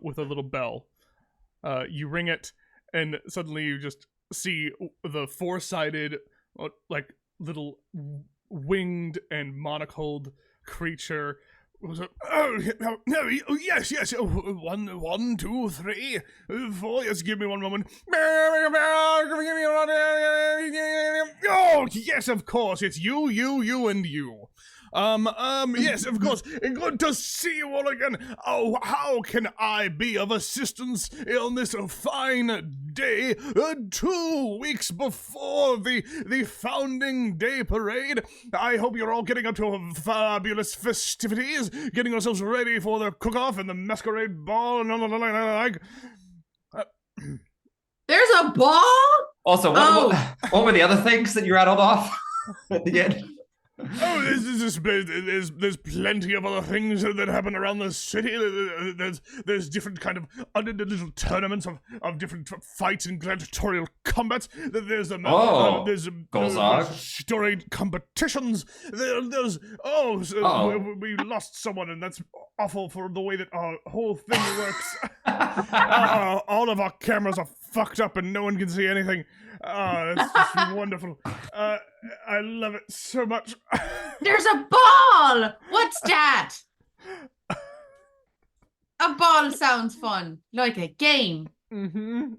with a little bell. You ring it, and suddenly you just see the four-sided, like little winged and monocled creature. Oh, yes. 1, 2, 3, 4. Yes, give me one moment. Oh, yes, of course. It's you, and you. Yes, of course. Good to see you all again. Oh, how can I be of assistance on this fine day, 2 weeks before the Founding Day Parade? I hope you're all getting up to fabulous festivities, getting yourselves ready for the cook-off and the masquerade ball and all the like. There's a ball? Also, what were the other things that you rattled off at the end? Oh, there's plenty of other things that happen around the city. There's different kind of little tournaments of different fights and gladiatorial combats. There's Golzog. storied competitions. We lost someone, and that's awful for the way that our whole thing works. All of our cameras are fucked up, and no one can see anything. It's just wonderful. I love it so much. There's a ball! What's that? A ball sounds fun. Like a game. Mm-hmm.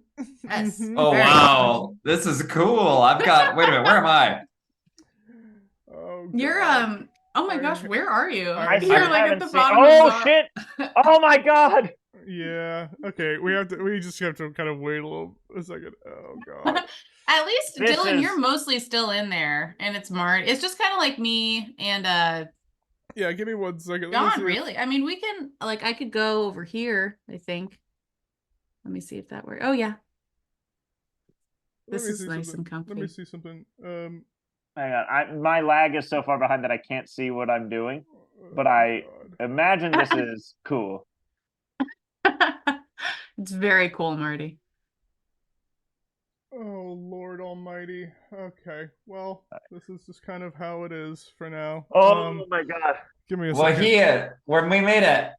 Yes. Oh, wow. This is cool. Wait a minute, where am I? Oh, You're, oh my gosh, where are you? I You're like at haven't the seen- bottom of Oh the shit! Oh my god! Yeah. Okay. We just have to kind of wait a second. Oh god. At least, This Dylan, is- you're mostly still in there, and it's Mart. It's just kind of like me and Yeah. Give me 1 second. Let me John, see. really. I mean, we can, like, I could go over here, I think. Let me see if that works. Oh, yeah. Let This me is see nice something. and comfy. Let me see something. Hang on, my lag is so far behind that I can't see what I'm doing. But I God. imagine this is cool. It's very cool, Marty. Oh Lord Almighty. Okay. Well, this is just kind of how it is for now. Oh my god! Give me a Well, second. here, where we made it.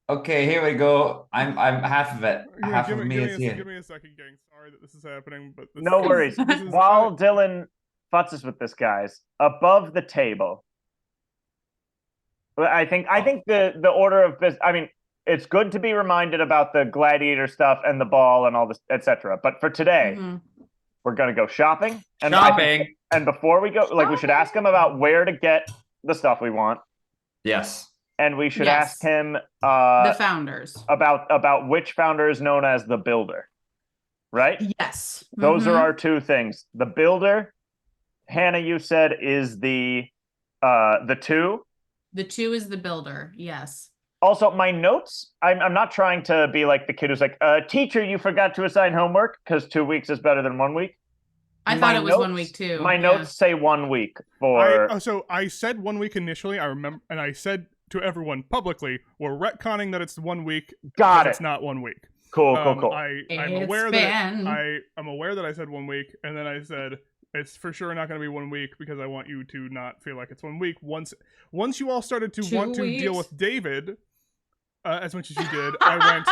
Okay, here we go. I'm half of it. Yeah, Half of me is give here. me a second, gang. Sorry that this is happening, but this No is- worries. this is- While Dylan futzes with this, guys, above the table. I think the order of business. I mean, it's good to be reminded about the gladiator stuff and the ball and all this, etc. But for today, Mhm. we're gonna go shopping. And I think- Shopping. and before we go, we should ask him about where to get the stuff we want, Yes. and we should Yes. ask him The founders. about which founder is known as the builder. Right? Yes. Those Mhm. are our two things. The builder, Hannah, you said is the 2. The 2 is the builder. Yes. Also, my notes, I'm not trying to be like the kid who's like, teacher, you forgot to assign homework, because 2 weeks is better than 1 week. I My thought it was 1 notes- week too. My Yeah. notes say 1 week for. So I said 1 week initially. I remember, and I said to everyone publicly, we're retconning that it's 1 week. Got but it. It's not 1 week. Cool. I'm It's aware been- that I'm aware that I said 1 week, and then I said it's for sure not going to be 1 week because I want you to not feel like it's 1 week. Once you all started to 2 want to deal weeks? with David, as much as you did, I went.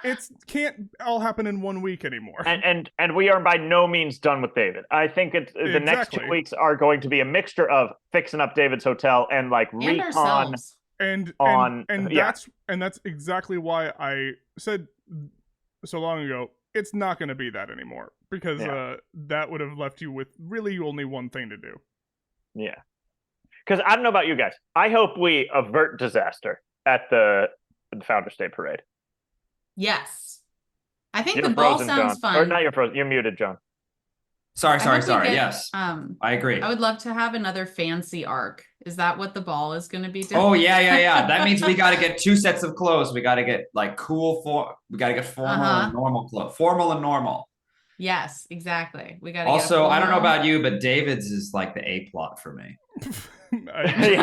It can't all happen in 1 week anymore. And we are by no means done with David. I think it's the next 2 Exactly. weeks are going to be a mixture of fixing up David's hotel and like And recon. ourselves. and on- yeah. that's exactly why I said so long ago it's not going to be that anymore because Yeah. that would have left you with really only one thing to do. Yeah. Because I don't know about you guys. I hope we avert disaster at the Founders Day Parade. Yes. I think You're the ball frozen, sounds John. fun. Or not you're frozen. You're muted, John. Sorry. I hope we get, Yes. I I agree. would love to have another fancy arc. Is that what the ball is going to be doing? Oh, yeah. That means we got to get 2 sets of clothes. We got to get like we got to get formal Uh-huh. and normal clothes. Formal and normal. Yes, exactly. We got to Also, I don't know about you, but David's is like the A plot for me. I think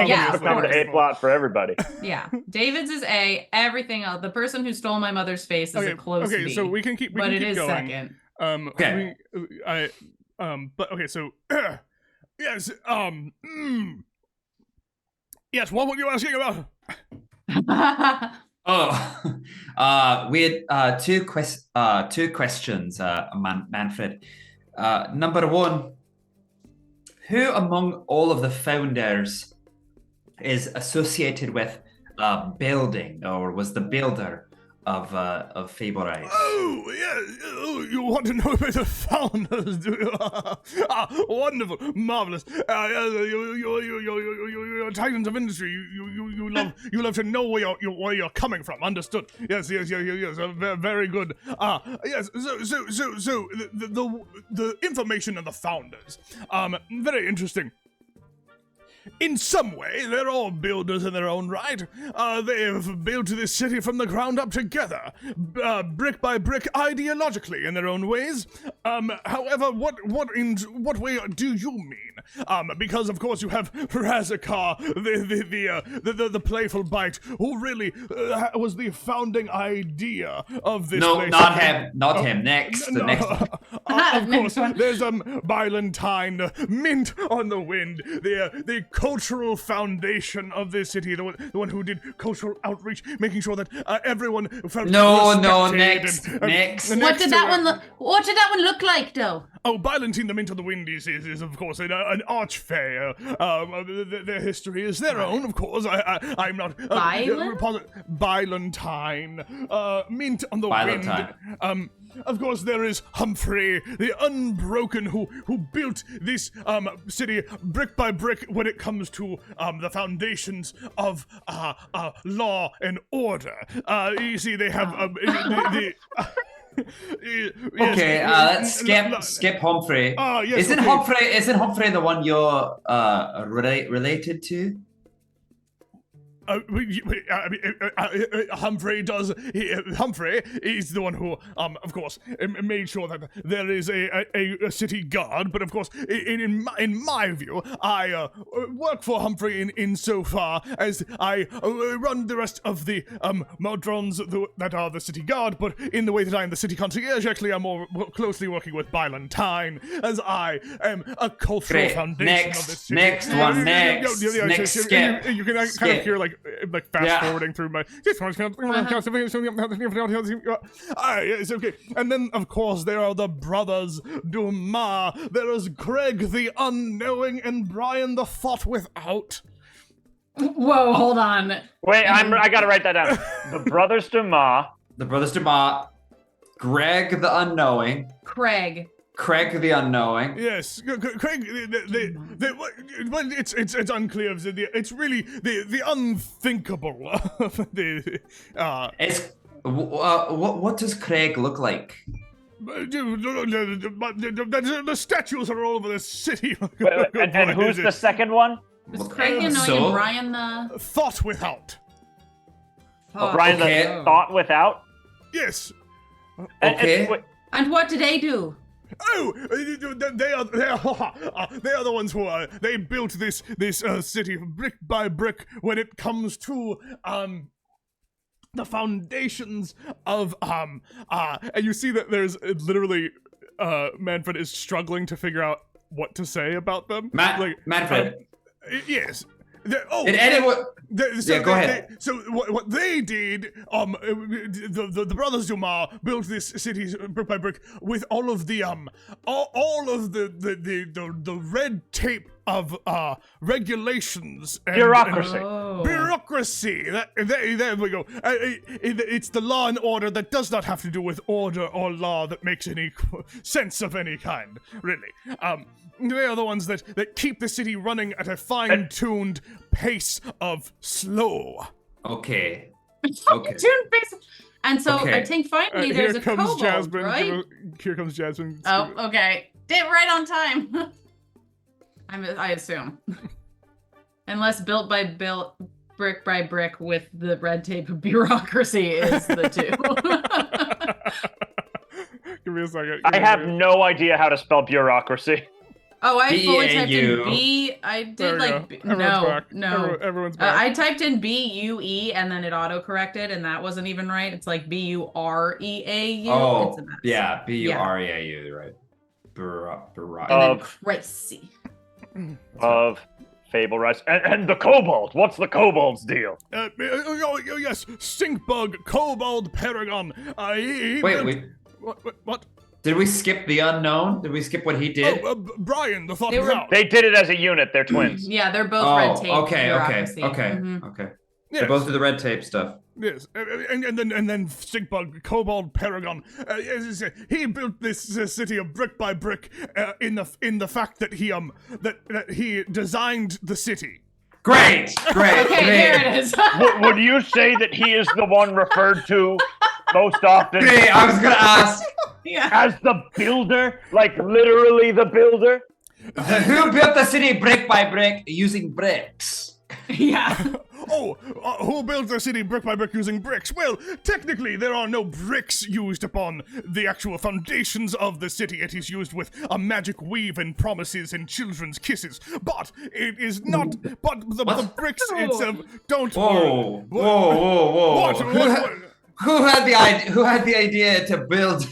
yeah, it's of become the course. A plot for everybody. Yeah, David's is A. Everything else, the person who stole my mother's face is a close okay, B. so we can keep. We but can it keep is going. second. Okay. But okay, so yes, yes. What were you asking about? Oh, we had two questions, Manfred. Number one, who among all of the founders is associated with building, or was the builder of Fable Rise? Oh, yeah. Oh, you want to know about the founders, do you? Wonderful, marvelous. You're titans of industry. You love to know where you're coming from. Understood? Yes. Very good. Yes. So the information of the founders. Very interesting. In some way, they're all builders in their own right. They have built this city from the ground up together, brick by brick, ideologically in their own ways. However, what way do you mean? Because of course you have Razakar, the playful bite, who really was the founding idea of this No, place. not him. Not him. Next, the next one. Of Next course, one. there's Bylantine, mint on the wind, the cultural foundation of this city, the one who did cultural outreach, making sure that everyone felt No, respected next. What did that one look? What did that one look like, though? Oh, Bylantine the Mint on the Wind is of course an archfey. Their history is their own, of course. I'm not Bylantine, Mint on the Bylantine. Wind. Of course, there is Humphrey, the Unbroken, who built this city brick by brick when it comes to the foundations of law and order. You see, they have Okay, let's skip Humphrey. Yes, Isn't okay. Humphrey the one you're related to? Humphrey is the one who, of course, made sure that there is a city guard. But of course, in my view, I work for Humphrey in so far as I run the rest of the Modrons that are the city guard. But in the way that I am the city concierge, actually, I'm more closely working with Bylantine, as I am a cultural foundation of this city. Next one. Next. Skip. You can kind of hear like fast forwarding through my. It's okay. And then of course there are the brothers Dumas. There is Greg the Unknowing and Brian the Thought Without. Whoa, hold on. Wait, I gotta write that down. The brothers Dumas. The brothers Dumas. Greg the Unknowing. Craig the Unknowing. Yes, Craig. Well, it's unclear. It's really the unthinkable. What does Craig look like? The statues are all over the city. And who's the second one? was Craig the Annoying and Brian the Thought Without. Brian the Thought Without. Yes. Okay. And what do they do? Oh, they are the ones who they built this city brick by brick when it comes to the foundations of and you see that there's literally Manfred is struggling to figure out what to say about them. Manfred. Yes. Did anyone? Go ahead. So what they did, the brothers Dumas built this city brick by brick with all of the the red tape of regulations and bureaucracy. There we go. It's the law and order that does not have to do with order or law that makes any sense of any kind, really. They are the ones that keep the city running at a fine-tuned pace of slow. Okay. Fine-tuned pace. And so I think finally there's a kobold, Jasmine, right? Here comes Jasmine. Oh, okay. Did right on time. I assume. Unless built by brick by brick with the red tape of bureaucracy is the two. Give me a second. I have no idea how to spell bureaucracy. Oh, I fully typed B-A-U. in B. I There did we like go. B- Everyone's no, back. no. Everyone's back. I typed in B-U-E and then it auto-corrected and that wasn't even right. It's like B-U-R-E-A-U. Oh, It's a mess. yeah, B-U-R-E-A-U, right. And then Of- crazy. Of Fable Rise. And the kobold. What's the kobold's deal? Yes, Stinkbug, Kobold, Paragon. Wait. What? Did we skip the unknown? Did we skip what he did? Oh, Brian, the thought They is were- out. They did it as a unit. They're twins. Yeah, they're both red tape. okay. bureaucracy. Okay. Mhm. Yes. They both do the red tape stuff. Yes, and then Stinkbug, Kobold, Paragon. He built this city of brick by brick. In the fact that he designed the city. Great. Okay, there it is. Would you say that he is the one referred to most often Great. I was gonna ask, Yeah. as the builder? Like literally the builder? who built the city brick by brick using bricks? Yeah. Who built the city brick by brick using bricks? Well, technically, there are no bricks used upon the actual foundations of the city. It is used with a magic weave and promises and children's kisses. But it is not. But the bricks itself don't. Whoa. What? Who had the idea to build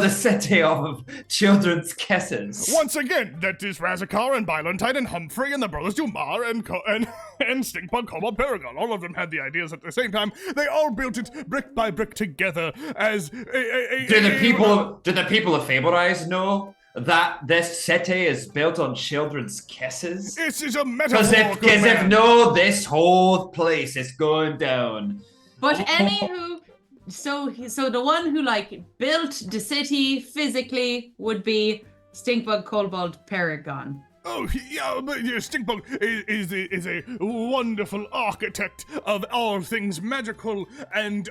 a city off of children's kisses? Once again, that is Razakar and Bylantine and Humphrey and the brothers Dumar and Stinkbug, Kobold, Paragon. All of them had the ideas at the same time. They all built it brick by brick together as Do the people of Fablerise know that this city is built on children's kisses? This is a metaphor. Because if no, this whole place is going down. But anywho, so the one who like built the city physically would be Stinkbug, Kobold, Paragon. Oh, yeah, but Stinkbug is a wonderful architect of all things magical and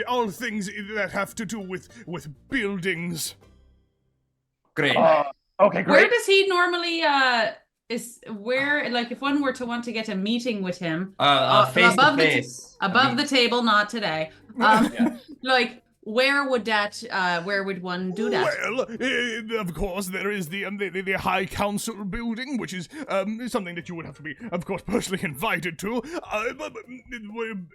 all things that have to do with buildings. Great. Okay, Where great. does he normally if one were to want to get a meeting with him Face to above face. above the table, not today. Like where would one do that? Well, of course, there is the High Council building, which is something that you would have to be, of course, personally invited to,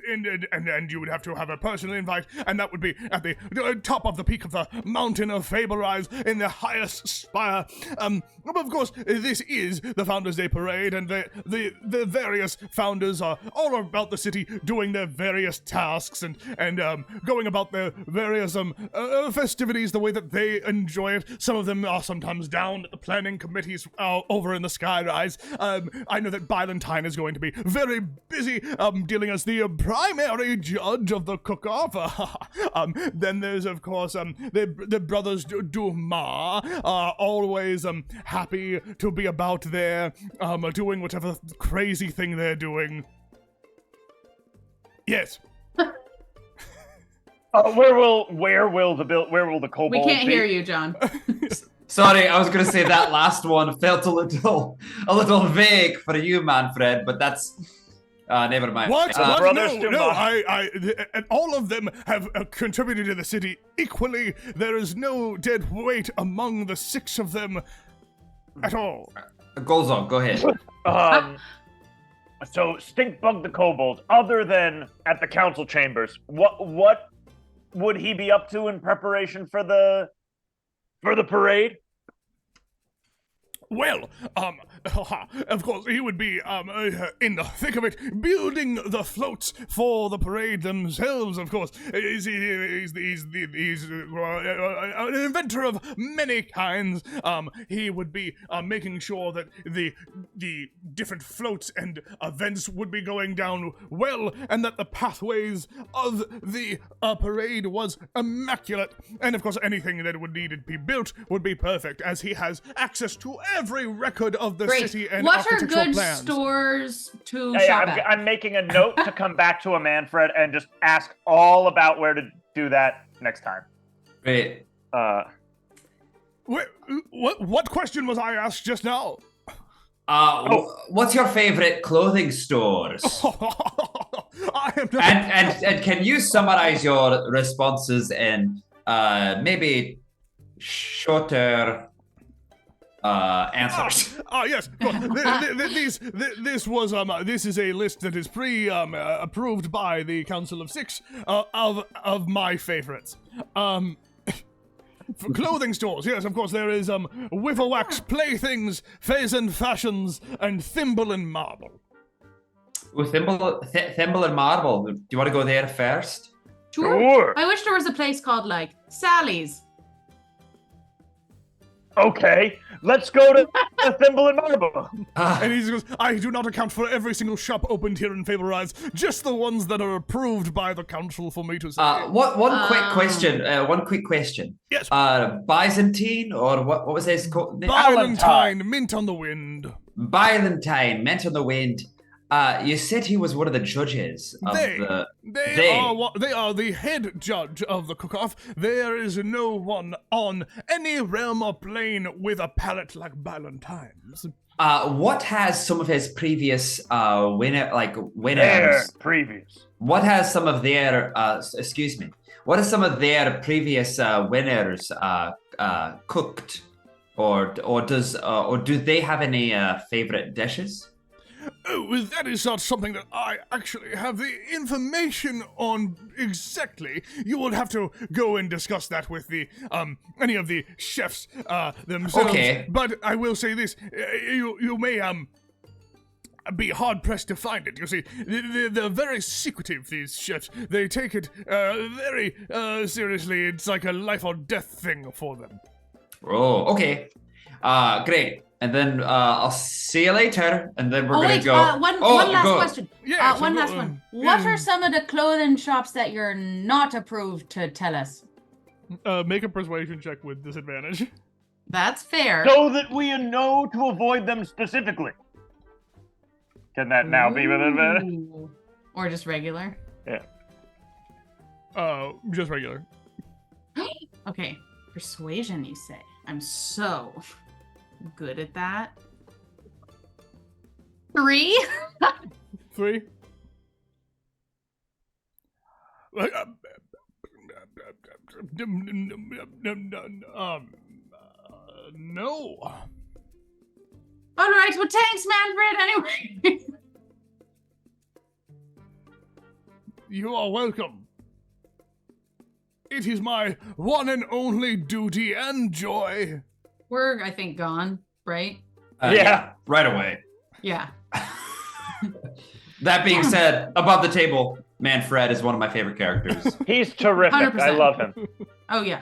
and you would have to have a personal invite, and that would be at the top of the peak of the mountain of Fablerise in the highest spire. Of course, this is the Founders' Day Parade, and the various founders are all about the city doing their various tasks and going about their various festivities the way that they enjoy it. Some of them are sometimes down at the planning committees over in the Skyrise. I know that Bylantine is going to be very busy dealing as the primary judge of the cook-off. Then there's, of course, the brothers Dumas are always happy to be about there, doing whatever crazy thing they're doing. Yes. Where will the kobold We can't be? hear you, John. Sorry, I was gonna say that last one felt a little vague for you, Manfred, but that's never mind. What? Brothers No, Dumas. and all of them have contributed to the city equally. There is no dead weight among the six of them at all. Golzon, go ahead. So Stinkbug the kobold, other than at the council chambers, what would he be up to in preparation for the parade? Well, of course, he would be in the thick of it, building the floats for the parade themselves. Of course, he's an inventor of many kinds. He would be making sure that the different floats and events would be going down well, and that the pathways of the parade was immaculate. And of course, anything that would need to be built would be perfect, as he has access to every record of the Great. city and What are architectural good plans. stores to Hey, shop at? I'm making a note to come back to a Manfred and just ask all about where to do that next time. Great. What question was I asked just now? What's your favorite clothing stores? I am not. and can you summarize your responses in maybe shorter answers. Yes. This is a list that is approved by the Council of Six of my favorites. For clothing stores, yes, of course, there is Wiffle Wax Playthings, Phase and Fashions, and Thimble and Marble. Ooh, Thimble and Marble. Do you want to go there first? Sure. I wish there was a place called like Sally's. Okay, let's go to Thimble and Marble. And he goes, I do not account for every single shop opened here in Favorize, just the ones that are approved by the council for me to say. One quick question. Yes. Byzantine, or what was his called? Valentine, Mint on the Wind. Byzantine, Mint on the Wind. You said he was one of the judges of They are the head judge of the cook-off. There is no one on any realm or plane with a palate like Valentine's. What has some of his previous winners? Their previous. What has some of their What has some of their previous winners cooked, or do they have any favorite dishes? Oh, that is not something that I actually have the information on exactly. You would have to go and discuss that with the any of the chefs themselves. Okay. But I will say this: you may be hard pressed to find it. You see, they're very secretive. These chefs, they take it very seriously. It's like a life or death thing for them. Oh, okay. Great. And then I'll see you later. And then we're gonna go. One last question. Yeah, One last one. What are some of the clothing shops that you're not approved to tell us? Make a persuasion check with disadvantage. That's fair. So that we know to avoid them specifically. Can that now be with advantage? Ooh. Or just regular? Yeah. Just regular. Okay. Persuasion, you say? I'm so good at that. 3? 3. No. All right. Well, thanks, Manfred. Anyway. You are welcome. It is my one and only duty and joy. We're, I think, gone, right? Yeah. Right away. Yeah. That being said, above the table, Manfred is one of my favorite characters. He's terrific. 100%. I love him. Oh, yeah.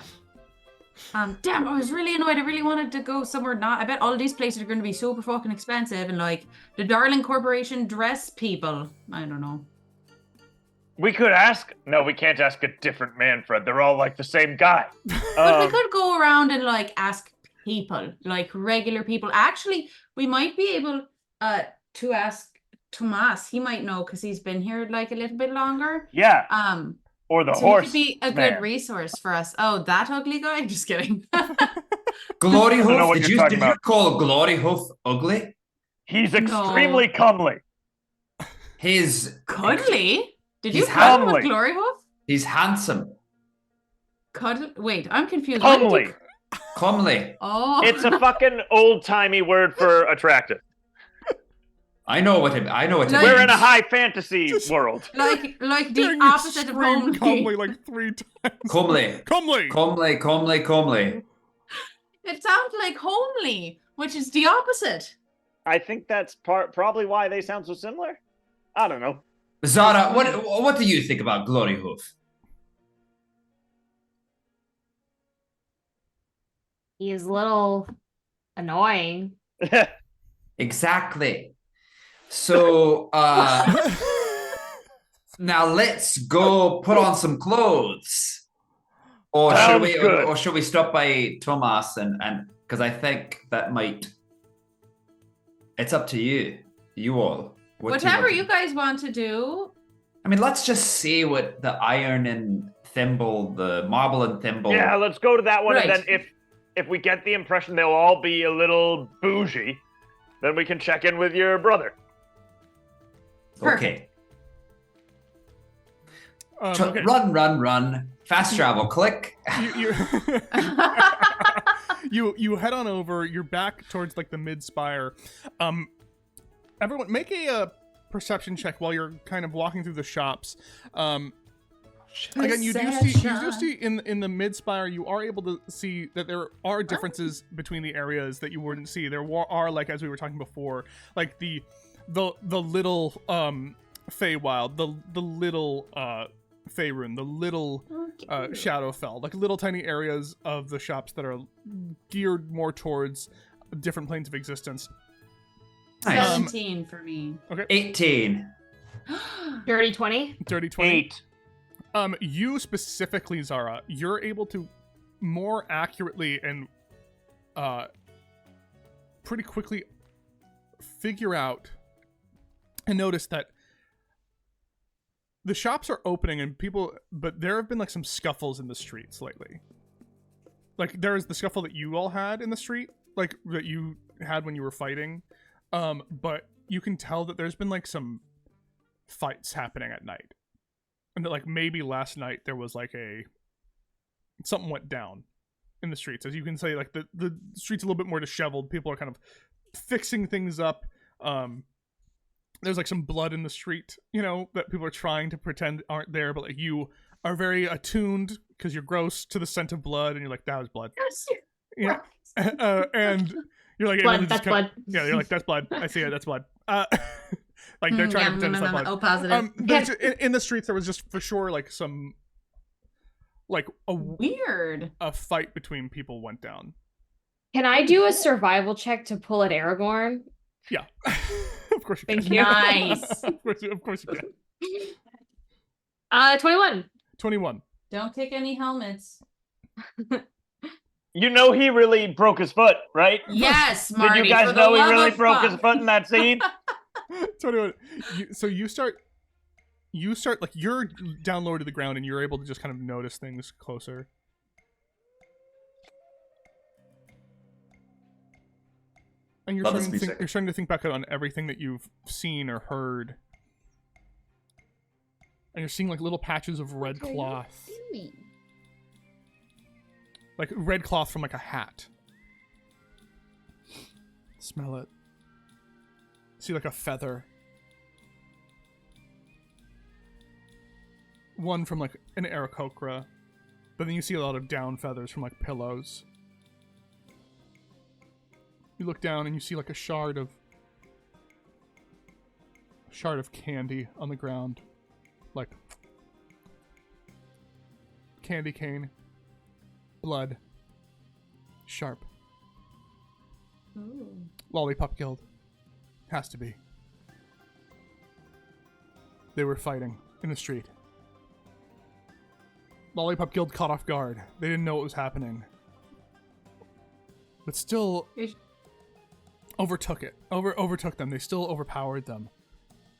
Damn, I was really annoyed. I really wanted to go somewhere not. I bet all these places are going to be super fucking expensive, and like the Darling Corporation dress people. I don't know. We could ask. No, we can't ask a different Manfred. They're all like the same guy. But we could go around and like ask people, like regular people. Actually, we might be able to ask Tomas. He might know because he's been here like a little bit longer. Yeah. Or the so horse. He could be a man. good resource for us. Oh, that ugly guy? Just kidding. Glory I don't know Hoof? what Did you're you talking about. call Glory Hoof ugly? He's extremely comely. He's Cuddly? Did He's you call him a comely. glory hoof? He's handsome. Wait, I'm confused. Comely. Comely. Oh. It's a fucking old-timey word for attractive. I know what it Like- means. We're in a high fantasy world. like the Dang, you opposite of screamed homely. comely like 3 times. Comely. Comely. Comely. It sounds like homely, which is the opposite. I think that's probably why they sound so similar. I don't know. Zara, what do you think about Glory Hoof? He's a little annoying. Exactly. So, now let's go put on some clothes. Or Sounds should we good. or should we stop by Tomas and because I think that might it's up to you. You all. What do Whatever want you to- guys want to do. I mean, let's just see what the iron and thimble, the marble and thimble. Yeah, let's go to that one, Right. and then if we get the impression they'll all be a little bougie, then we can check in with your brother. Okay. Okay. Run. Fast travel, click. You head on over. You're back towards like the mid spire. Everyone, make a perception check while you're kind of walking through the shops. Again, you do see in the mid spire, you are able to see that there are differences between the areas that you wouldn't see. There are, like as we were talking before, like the little Feywild, the little Faerun, the little Shadowfell, like little tiny areas of the shops that are geared more towards different planes of existence. Nice. 17 for me. Okay. 18. Dirty 20. Dirty 20. 8. You specifically, Zara, you're able to more accurately and pretty quickly figure out and notice that the shops are opening and but there have been like some scuffles in the streets lately. Like there's the scuffle that you all had in the street, like that you had when you were fighting. But you can tell that there's been like some fights happening at night. And that like maybe last night there was like something went down in the streets. As you can say, like the streets a little bit more disheveled. People are kind of fixing things up. There's like some blood in the street, that people are trying to pretend aren't there, but like you are very attuned because you're gross to the scent of blood, and you're like, that was blood. Yeah. And you're like, Blood, that's blood. Yeah, you're like, that's blood. I see it, that's blood. Like they're trying to pretend it's not blood. Oh, positive. In the streets, there was just for sure like some, like Weird. A fight between people went down. Can I do a survival check to pull at Aragorn? Yeah. Of course you can. Thank you. Nice. Of course you can. 21. 21. Don't take any helmets. You know he really broke his foot, right? Yes, Marty. Did you guys for the know he love really of broke fuck. his foot in that scene? 21. So you start like you're down lower to the ground and you're able to just kind of notice things closer. And you're starting to think back on everything that you've seen or heard. And you're seeing like little patches of red cloth. Like red cloth from like a hat. Smell it. See like a feather. One from like an Aarakocra. But then you see a lot of down feathers from like pillows. You look down and you see like a shard of candy on the ground. Like candy cane. Blood. Sharp. Ooh. Lollipop Guild. Has to be. They were fighting in the street. Lollipop Guild caught off guard. They didn't know what was happening. But still overtook them. They still overpowered them.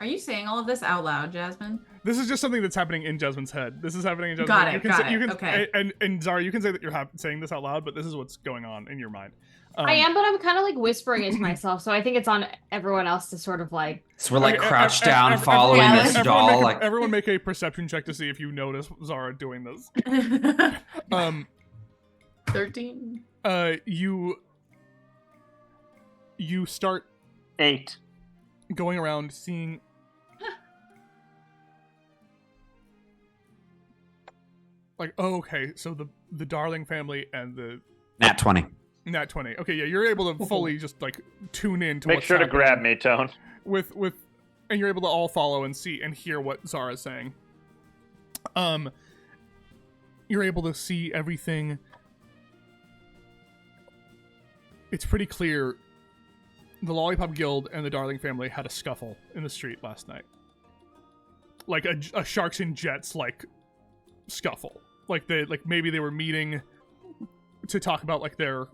Are you saying all of this out loud, Jasmine? This is just something that's happening in Jasmine's head. This is happening in Jasmine's Got head. it. Okay. And Zara, you can say that you're saying this out loud, but this is what's going on in your mind. I am, but I'm kind of like whispering it to myself, so I think it's on everyone else to sort of like... So we're like crouched down following this doll. Everyone make a perception check to see if you notice Zara doing this. 13. You start 8. going around seeing like, oh, okay, so the Darling family and the Nat 20. Nat 20. Okay, yeah, you're able to fully just like tune in to Make what's sure to happening grab me, Tone. with and you're able to all follow and see and hear what Zara's saying. You're able to see everything. It's pretty clear the Lollipop Guild and the Darling family had a scuffle in the street last night. Like a sharks and jets like scuffle. Like maybe they were meeting to talk about like their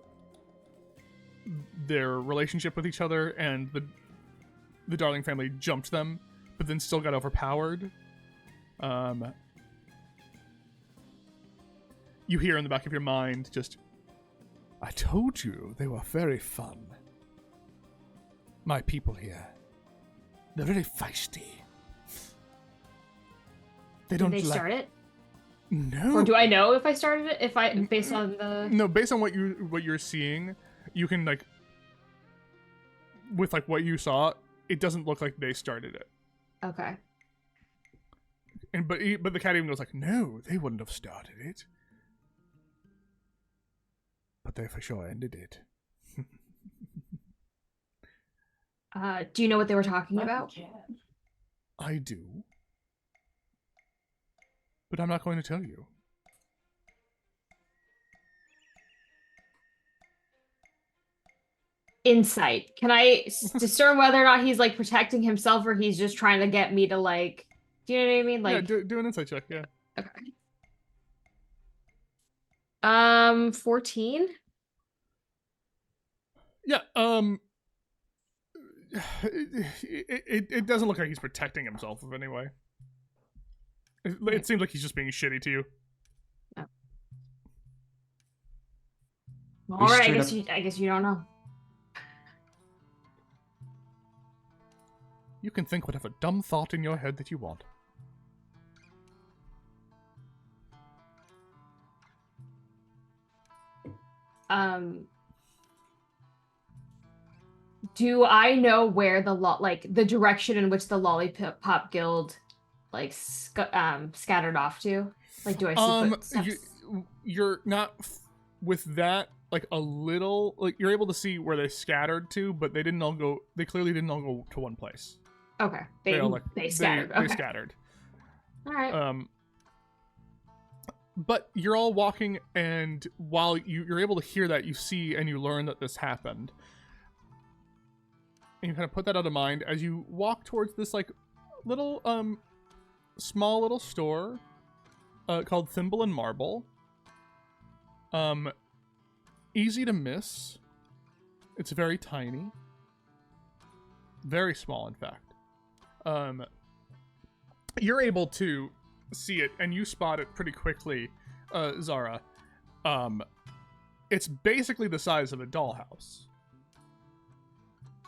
relationship with each other, and the Darling family jumped them, but then still got overpowered. You hear in the back of your mind just, I told you they were very fun. My people here, they're very feisty. They don't Did they like... start it? No. Or do I know if I started it? If I based on the No, based on what you're seeing, you can like with like what you saw, it doesn't look like they started it. Okay. And but the cat even goes like, no, they wouldn't have started it. But they for sure ended it. Do you know what they were talking about? I do. But I'm not going to tell you. Insight. Can I discern whether or not he's like protecting himself or he's just trying to get me to like? Do you know what I mean? Like, yeah, do an insight check. Yeah. okay. 14. Yeah. It doesn't look like he's protecting himself in any way. It seems like he's just being shitty to you. All right. I guess you don't know. You can think whatever dumb thought in your head that you want. Do I know where the direction in which the Lollipop Guild like scattered off to? Like, do I see footsteps? You're not with that like a little like you're able to see where they scattered to, but they didn't all go. They clearly didn't all go to one place. Okay, they scattered. They scattered. All right. But you're all walking, and while you're able to hear that, you see and you learn that this happened. And you kind of put that out of mind as you walk towards this like little small little store called Thimble and Marble. Easy to miss. It's very tiny. Very small, in fact. You're able to see it, and you spot it pretty quickly, Zara. It's basically the size of a dollhouse.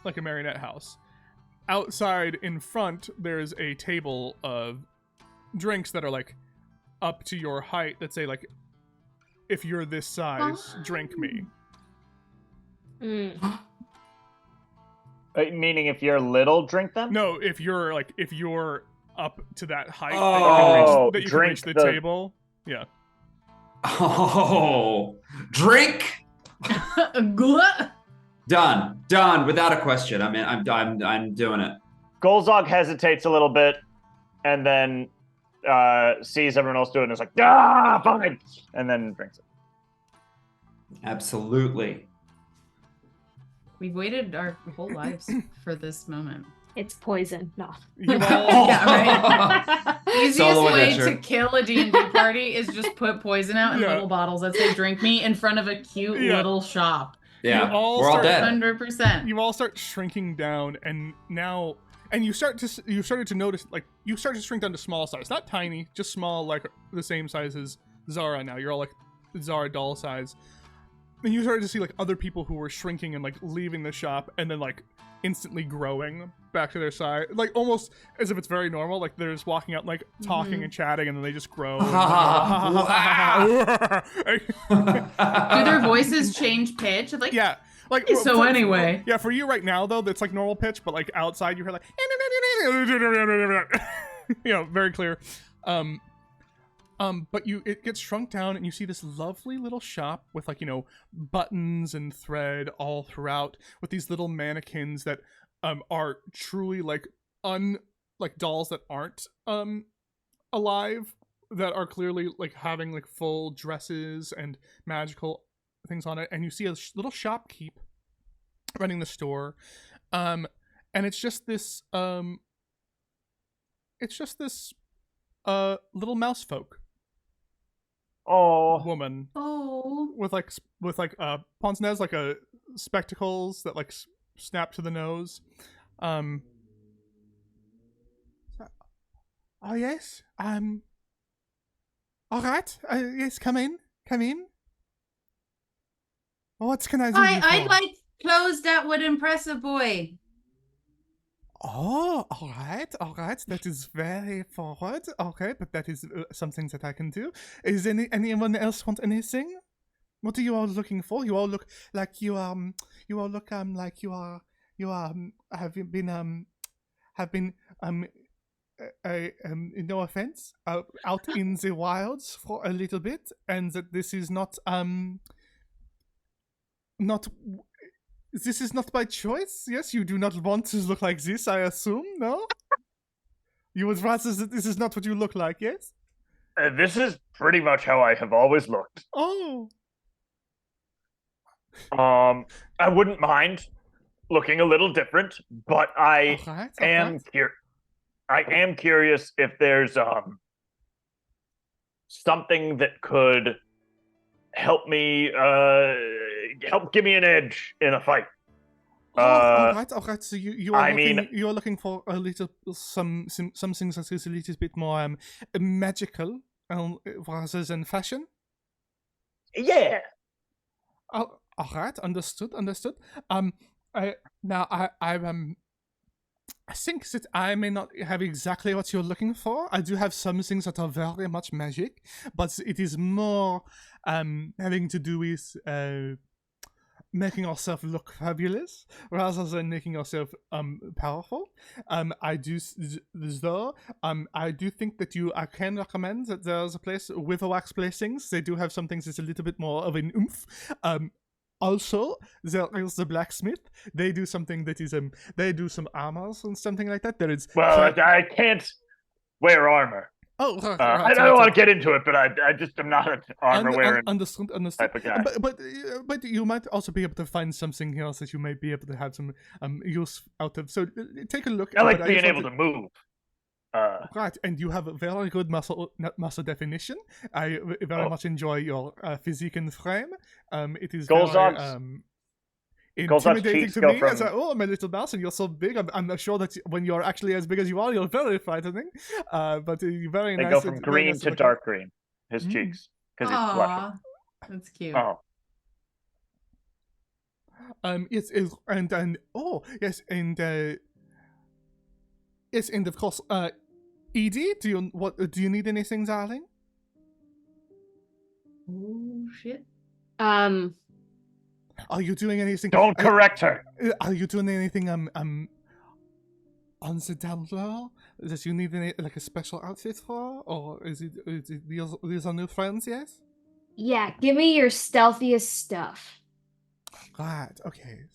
Like a marionette house. Outside in front, there's a table of drinks that are like up to your height that say like, if you're this size, drink me. Meaning if you're little, drink them? No, if you're up to that height that you can reach the table. Yeah. Oh, drink. Done without a question. I mean, I'm doing it. Golzog hesitates a little bit, and then sees everyone else do it, and is like, "Ah, fine," and then drinks it. Absolutely. We've waited our whole lives for this moment. It's poison. No. Yeah, right. Easiest way Adventure. to kill a D&D party is just put poison out in little bottles that say "drink me" in front of a cute little shop. Yeah, we're all dead. 100%. You all start shrinking down, and you started to notice, like, you start to shrink down to small size, not tiny, just small, like the same size as Zara. Now you're all like Zara doll size, and you started to see like other people who were shrinking and like leaving the shop, and then like instantly growing back to their size, like almost as if it's very normal. Like they're just walking out, like talking and chatting, and then they just grow. Do their voices change pitch? Like, yeah. Like, so anyway. Yeah, for you right now, though, that's like normal pitch, but like outside, you hear like, you know, very clear. But it gets shrunk down, and you see this lovely little shop with like, you know, buttons and thread all throughout, with these little mannequins that are truly like like dolls that aren't alive, that are clearly like having like full dresses and magical things on it. And you see a little shopkeep running the store, and it's just this little mouse folk woman with pince nez, like a spectacles that like snap to the nose. Oh yes, all right, yes, come in. What can I do? I'd like clothes that would impress a boy. Oh, all right. That is very forward. Okay, but that is something that I can do. Is anyone else want anything? What are you all looking for? You all look like you all look like have been no offense, out in the wilds for a little bit, and that this is not this is not by choice. Yes, you do not want to look like this, I assume. No, you would rather that this is not what you look like. Yes. This is pretty much how I have always looked. Oh. I wouldn't mind looking a little different, but I am curious if there's something that could help me help give me an edge in a fight. All right. So you are looking for a little some things that is a little bit more magical rather than fashion. Yeah. Oh, all right. Understood. I think that I may not have exactly what you're looking for. I do have some things that are very much magic, but it is more having to do with making ourselves look fabulous rather than making ourselves powerful. I do think that I can recommend that there's a place with wax placings. They do have some things that's a little bit more of an oomph. Also, there is the blacksmith. They do something that is they do some armors and something like that. There is I can't wear armor. Oh, right, I don't want to get into it, but I just am not an armor wearing understood. type of guy. But you might also be able to find something else that you might be able to have some use out of. So take a look. I like being able to move. Right, and you have a very good muscle definition. I very much enjoy your physique and frame. It is very intimidating to me. As I'm a little mouse and you're so big. I'm not sure that when you're actually as big as you are, you're very frightening. But you're very nice. They go from green to dark green. His cheeks, because he's blushing. That's cute. Oh. Yes, yes, and of course, Edie, do you need anything, darling? Oh shit. Are you doing anything? Don't correct her. Are you doing anything on the down low that you need like a special outfit for, or is it these are new friends? Yes. Yeah, give me your stealthiest stuff. Right. Okay.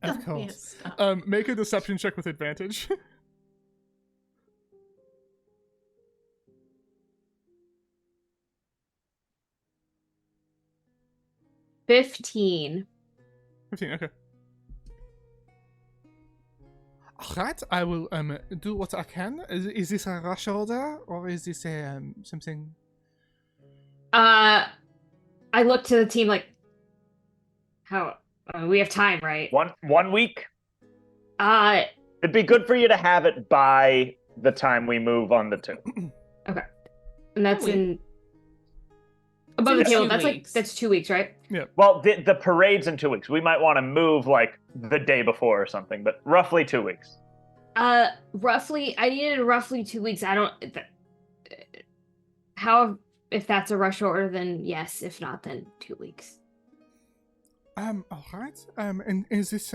Of course. Make a deception check with advantage. $15. 15. Okay. Alright, I will do what I can. Is this a rush order or is this a something? I look to the team like, how we have time, right? 1 week. It'd be good for you to have it by the time we move on the 2. Okay, and that's in above the table. That's 2 weeks, right? Yeah. Well, the parade's in 2 weeks. We might want to move like the day before or something, but roughly 2 weeks. Roughly. I needed roughly 2 weeks. I don't. How if that's a rush order, then yes. If not, then 2 weeks. All right. And is this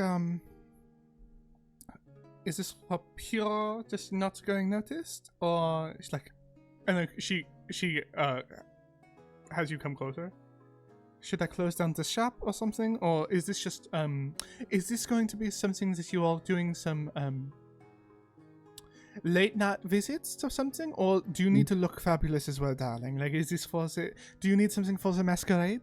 for pure just not going noticed, or it's like, and then she has you come closer? Should I close down the shop or something, or is this just is this going to be something that you are doing some late night visits or something, or do you need to look fabulous as well, darling? Like, is this for the? Do you need something for the masquerade?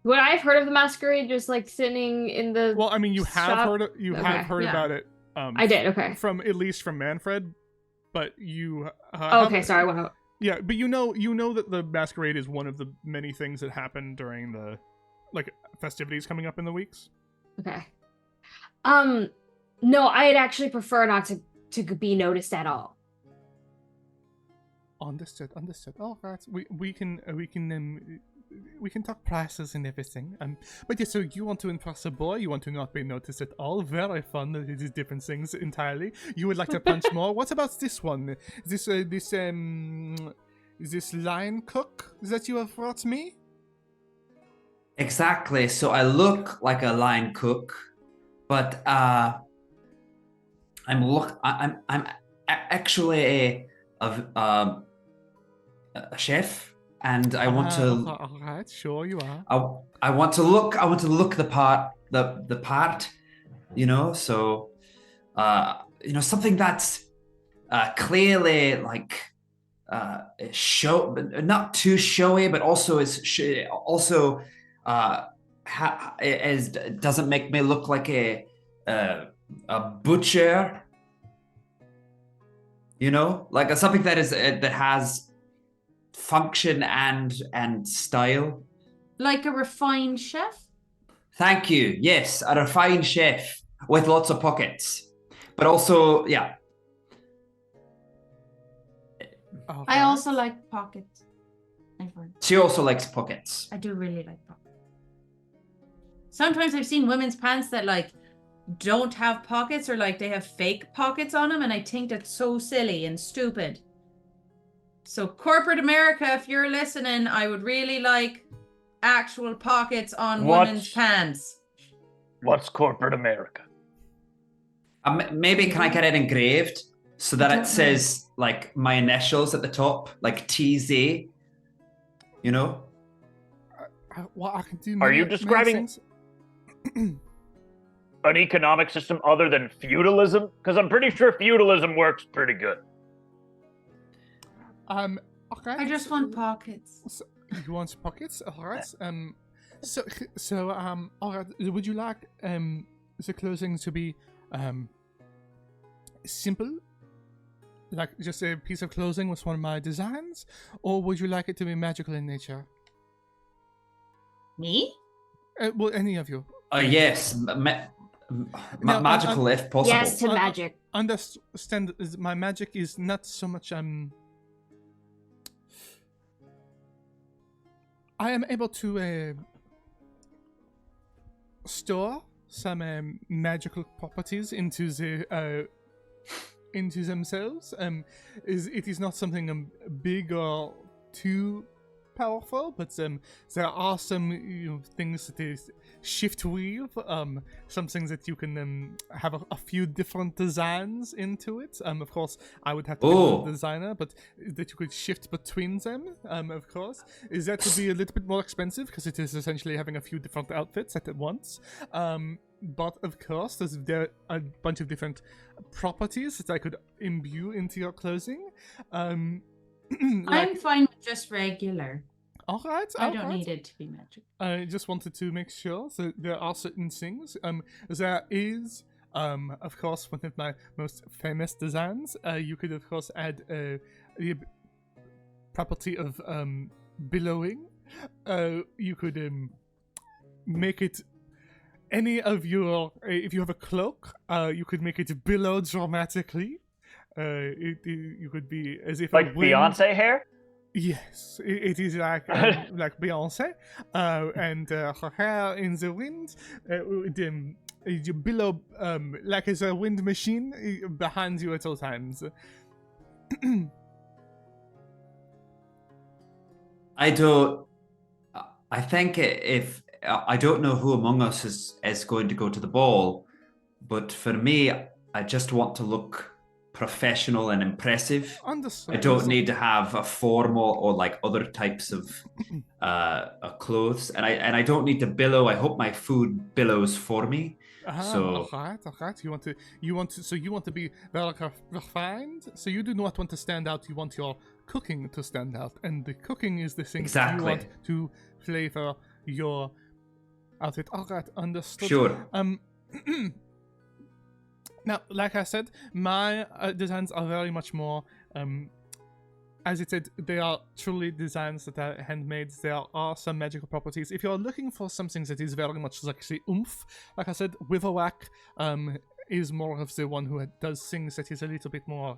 What I've heard of the masquerade, just like sitting in the. Well, I mean, you have shop. heard. Have heard about it. I did. Okay. From at least from Manfred, but you. Okay, sorry. What? Yeah, but you know that the masquerade is one of the many things that happen during the festivities coming up in the weeks. Okay. No, I'd actually prefer not to be noticed at all. Understood. All right, we can we can talk prices and everything. But yeah, so you want to impress a boy, you want to not be noticed at all. Very fun. It is different things entirely. You would like to punch more. What about this one? This line cook that you have brought me? Exactly. So I look like a line cook, but I'm actually a chef, and I want to. All right, sure you are. I want to look the part, the part, So, something that's clearly like show, not too showy, but also doesn't make me look like a butcher. Like something that has function and style. Like a refined chef? Thank you. Yes, a refined chef with lots of pockets. But also, yeah. All I right. also like pockets. I've heard. She also likes pockets. I do really like pockets. Sometimes I've seen women's pants that like don't have pockets, or like they have fake pockets on them, and I think that's so silly and stupid. So corporate America, if you're listening, I would really like actual pockets on women's pants. What's corporate America? Maybe can I get it engraved so that it says like my initials at the top, like TZ? Well, I can do. Are you describing an economic system other than feudalism? Because I'm pretty sure feudalism works pretty good. Okay. I just want pockets. So, you want pockets? All right. All right. Would you like the clothing to be simple, like just a piece of clothing with one of my designs, or would you like it to be magical in nature? Me? Well, any of you. Yes, magical if possible. Yes to magic. Understand, my magic is not so much I am able to store some magical properties into themselves. It is not something big or too powerful, but there are some things that is shift weave, some things that you can have a few different designs into it. Of course, I would have to be the designer, but that you could shift between them. Of course, is that would be a little bit more expensive because it is essentially having a few different outfits at once. But of course, there are a bunch of different properties that I could imbue into your clothing. I'm fine with just regular. All right. I don't need it to be magic. I just wanted to make sure that there are certain things. There is, of course, one of my most famous designs. You could, of course, add the property of billowing. You could make it any of your. If you have a cloak, you could make it billow dramatically. You could be as if like Beyonce hair. Yes, it is like Beyonce, and her hair in the wind, you billow like as a wind machine behind you at all times. I think if I don't know who among us is going to go to the ball, but for me, I just want to look professional and impressive. Understood. I don't need to have a formal or like other types of clothes, and I don't need to billow. I hope my food billows for me. So all right. You want to be very refined. So you do not want to stand out. You want your cooking to stand out, and the cooking is the thing that you want to flavor your outfit. All right, understood. Sure. Now, like I said, my designs are very much more, as it said, they are truly designs that are handmade. There are some magical properties. If you're looking for something that is very much like the oomph, like I said, Witherwack is more of the one who does things that is a little bit more,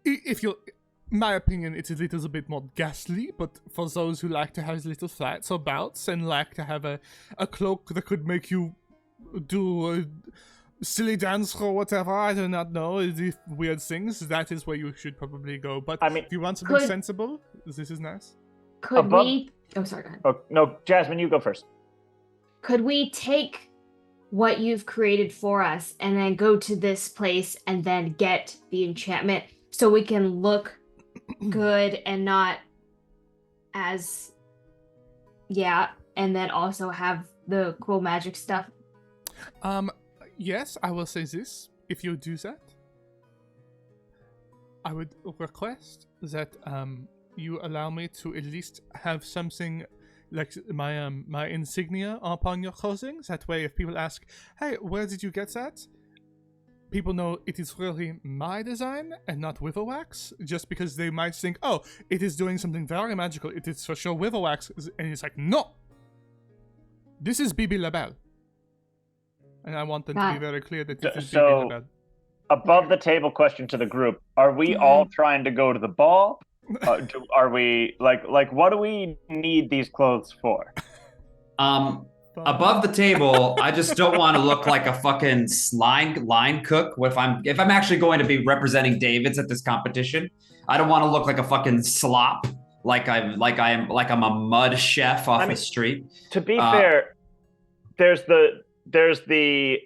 if you're my opinion, it's a little bit more ghastly, but for those who like to have little fights or bouts and like to have a cloak that could make you do a silly dance or whatever, I do not know, the weird things, that is where you should probably go. But I mean, if you want something could- sensible, this is nice. Could Above- we? Oh, sorry. Go ahead. Oh, no, Jasmine, you go first. Could we take what you've created for us and then go to this place and then get the enchantment so we can look good and not as and then also have the cool magic stuff? Yes, I will say this. If you do that, I would request that you allow me to at least have something like my insignia upon your clothing. That way, if people ask, "Hey, where did you get that?" people know it is really my design and not Witherwax, just because they might think, "Oh, it is doing something very magical. It is for sure Witherwax," and it's like, "No, this is Bibi Labelle." And I want them to be very clear that this is Bibi Labelle. Above the table question to the group: are we all trying to go to the ball? Are we like what do we need these clothes for? Above the table, I just don't want to look like a fucking line cook. If I'm actually going to be representing David's at this competition, I don't want to look like a fucking slop, like I'm a mud chef off the street. To be fair, there's the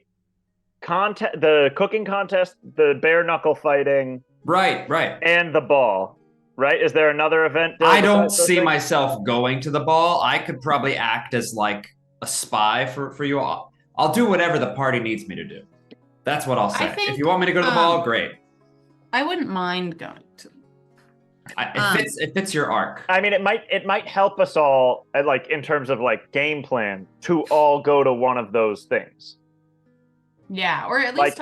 contest, the cooking contest, the bare knuckle fighting, right, and the ball. Right? Is there another event? I don't see myself going to the ball. I could probably act as like a spy for you all. I'll do whatever the party needs me to do. That's what I'll say. If you want me to go to the ball, great. I wouldn't mind going to. It fits your arc. I mean, it might help us all, like in terms of like game plan, to all go to one of those things. Yeah, or at least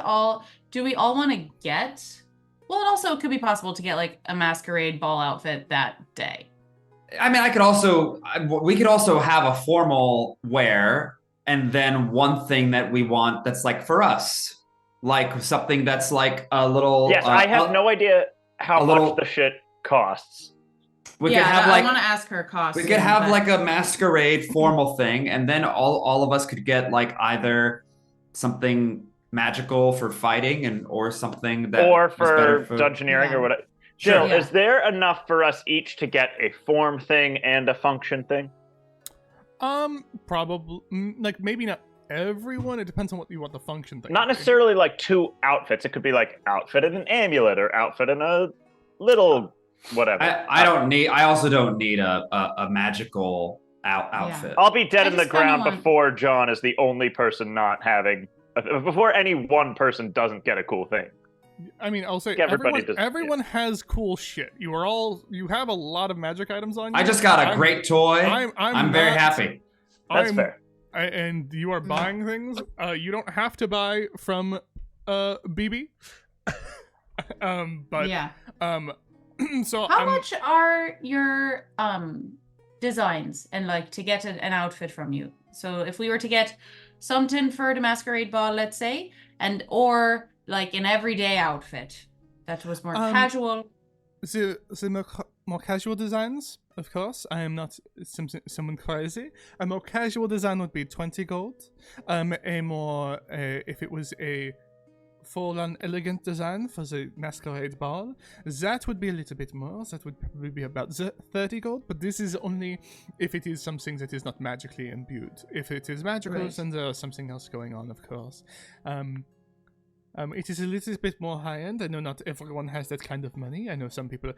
do we all want to get? Well, it also could be possible to get like a masquerade ball outfit that day. I mean, we could also have a formal wear and then one thing that we want that's like for us, like something that's like a little. Yes, I have no idea how much the shit costs. We could have like, I want to ask her cost. We could have like a masquerade formal thing, and then all of us could get like either something magical for fighting or something that or was better for dungeoneering or whatever. Jill, is there enough for us each to get a form thing and a function thing? Probably, like maybe not everyone. It depends on what you want the function thing. Not necessarily like 2 outfits. It could be like outfit in an amulet or outfit in a little whatever. I also don't need a magical outfit. I'll be dead in the ground before John is the only person not having. Before any one person doesn't get a cool thing. I mean, I'll say everyone has cool shit. You have a lot of magic items on you. I just got a great toy. I'm very happy. That's fair. And you are buying things. You don't have to buy from BB. But yeah. So how much are your designs and like to get an outfit from you? So if we were to get something for the masquerade ball, let's say, or like an everyday outfit that was more casual. The more casual designs, of course. I am not someone crazy. A more casual design would be 20 gold. If it was a full-on elegant design for the masquerade ball, that would be a little bit more. That would probably be about 30 gold, but this is only if it is something that is not magically imbued. If it is magical, then there is something else going on, of course. It is a little bit more high-end. I know not everyone has that kind of money. I know some people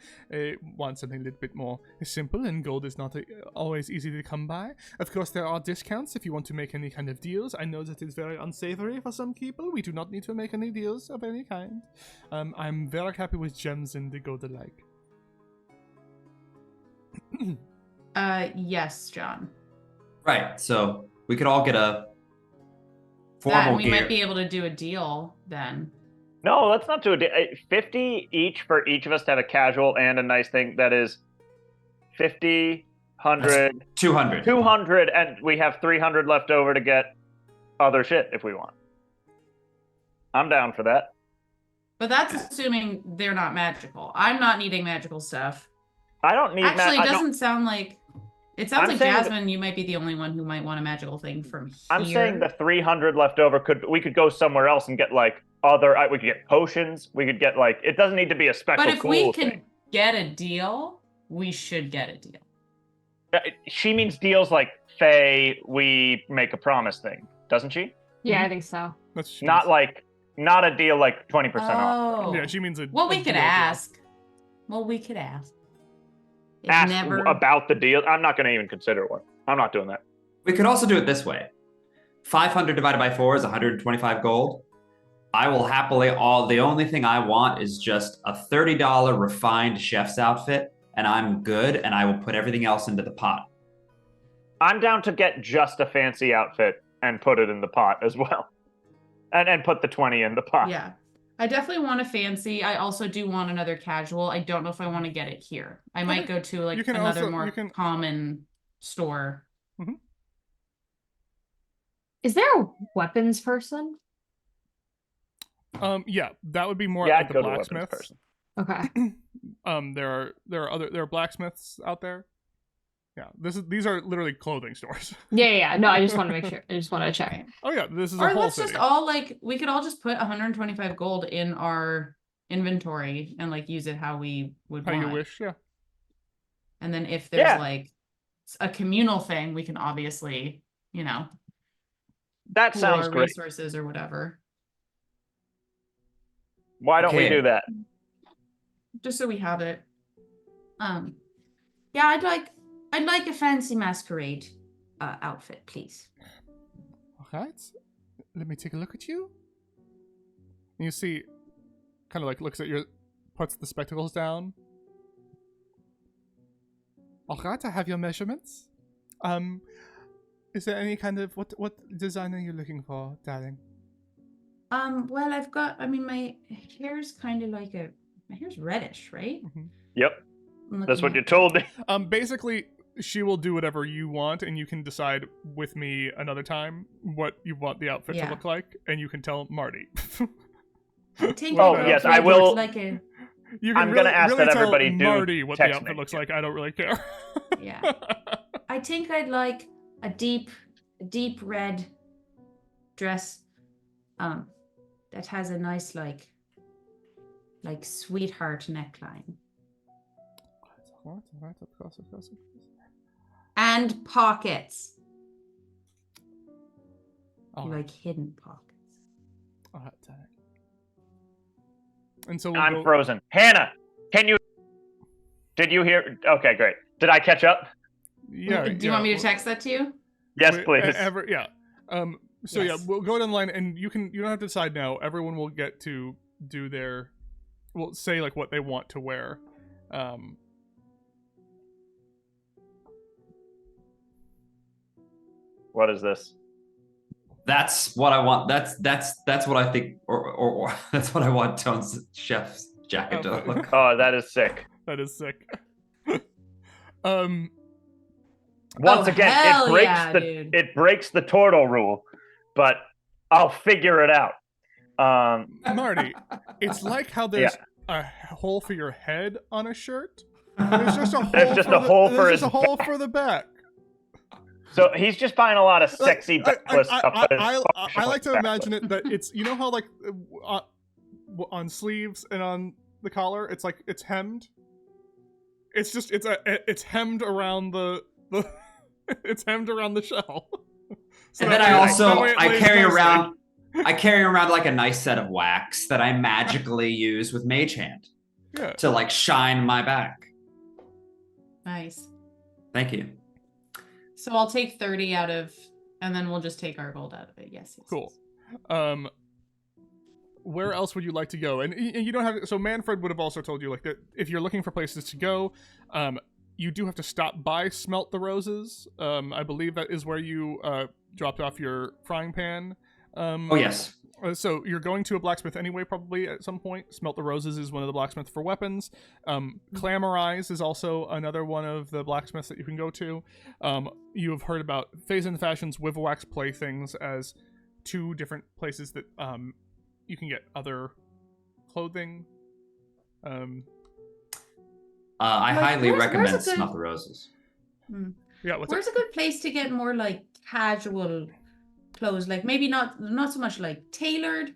want something a little bit more simple, and gold is not always easy to come by. Of course, there are discounts if you want to make any kind of deals. I know that it's very unsavory for some people. We do not need to make any deals of any kind. I'm very happy with gems and the gold alike. Yes, John. Right, so we could all get a formal we might be able to do a deal then. No, let's not do a deal. 50 each for each of us to have a casual and a nice thing. That is 50, 100, 200. 200, and we have 300 left over to get other shit if we want. I'm down for that. But that's assuming they're not magical. I'm not needing magical stuff. I don't need. Actually, it I don't- doesn't sound like. It sounds I'm like saying that- Jasmine. You might be the only one who might want a magical thing from here. I'm saying the 300 left over we could go somewhere else and get like we could get potions. We could get like it doesn't need to be a special. But if cool we can thing. get a deal, we should get a deal. She means deals like Faye. We make a promise thing, doesn't she? Yeah, I think so. That's Not a deal like 20% off. Oh. Yeah, she means a. Well, we a could deal. ask. Well, we could ask. It Ask never. about the deal. I'm not going to even consider one. I'm not doing that. We could also do it this way. 500 divided by 4 is 125 gold. I will happily the only thing I want is just a $30 refined chef's outfit, and I'm good, and I will put everything else into the pot. I'm down to get just a fancy outfit and put it in the pot as well. And put the 20 in the pot. Yeah. I definitely want a fancy. I also do want another casual. I don't know if I want to get it here. I might go to like You can another also- more you can- common store. Is there a weapons person? Yeah, that would be more Yeah, at I'd the go to a weapons blacksmiths. person. Okay. There are blacksmiths out there. Yeah, these are literally clothing stores. Yeah. No, I just want to make sure. I just want to check. Right. Oh yeah, this is Or a whole let's city. just all we could all just put 125 gold in our inventory and like use it how we would How want. you wish, yeah. And then if there's Yeah. like a communal thing, we can obviously, That pool sounds our great. resources or whatever. Why don't we Okay. do that? Just so we have it. Yeah, I'd like a fancy masquerade outfit, please. All right, let me take a look at you. And you see, kind of like looks at puts the spectacles down. All right, I have your measurements. Is there any kind of what design are you looking for, darling? Well, my hair's kind of like my hair's reddish, right? Yep, I'm that's looking what you at- told me. Basically, she will do whatever you want, and you can decide with me another time what you want the outfit to Yeah. look like, and you can tell Marty. I think Oh, I'd yes, like I will- Like a, You can I'm gonna ask really that tell everybody do Marty what the text outfit me. looks like. I don't really care. yeah. I think I'd like a deep red dress, that has a nice like sweetheart neckline Alright, of course. and pockets, Alright, like hidden pockets. alright, darling. And so we'll I'm go- frozen. Hannah, did you hear? Okay, great. Did I catch up? Yeah. Do you want me to text that to you? Yes, Wait, please. yeah. So Yes. yeah, we'll go down the line, and you don't have to decide now. Everyone will get to do will say like what they want to wear. What is this? That's what I want. That's what I think, or that's what I want Tone's chef's jacket to Okay. look. Oh, that is sick. That is sick. Once again, hell it breaks yeah, the dude. it breaks the turtle rule, but I'll figure it out. Marty, it's like how there's a hole for your head on a shirt. There's just a hole. There's just for a hole for there's his just a hole for the back. So he's just buying a lot of Like, sexy backless stuff. I like to imagine it that it's how like on sleeves and on the collar it's like it's hemmed. It's just it's hemmed around the it's hemmed around the shell. So And then that I way- also that way it I lays carry nicely. around like a nice set of wax that I magically use with Mage Hand Yeah. to like shine my back. Nice. Thank you. So I'll take 30 out of, and then we'll just take our gold out of it. Yes. Cool. Where else would you like to go? And you don't have so Manfred would have also told you like that if you're looking for places to go, you do have to stop by Smelt the Roses. I believe that is where you dropped off your frying pan. Oh yes. So you're going to a blacksmith anyway, probably at some point. Smelt the Roses is one of the blacksmiths for weapons. Clamorize is also another one of the blacksmiths that you can go to. You have heard about Phase and Fashion's Wivelwax playthings as two different places that you can get other clothing. I Like, highly where's a recommend good- Smell the Roses. Yeah, what's Where's a good place to get more like casual clothes? Like maybe not so much like tailored,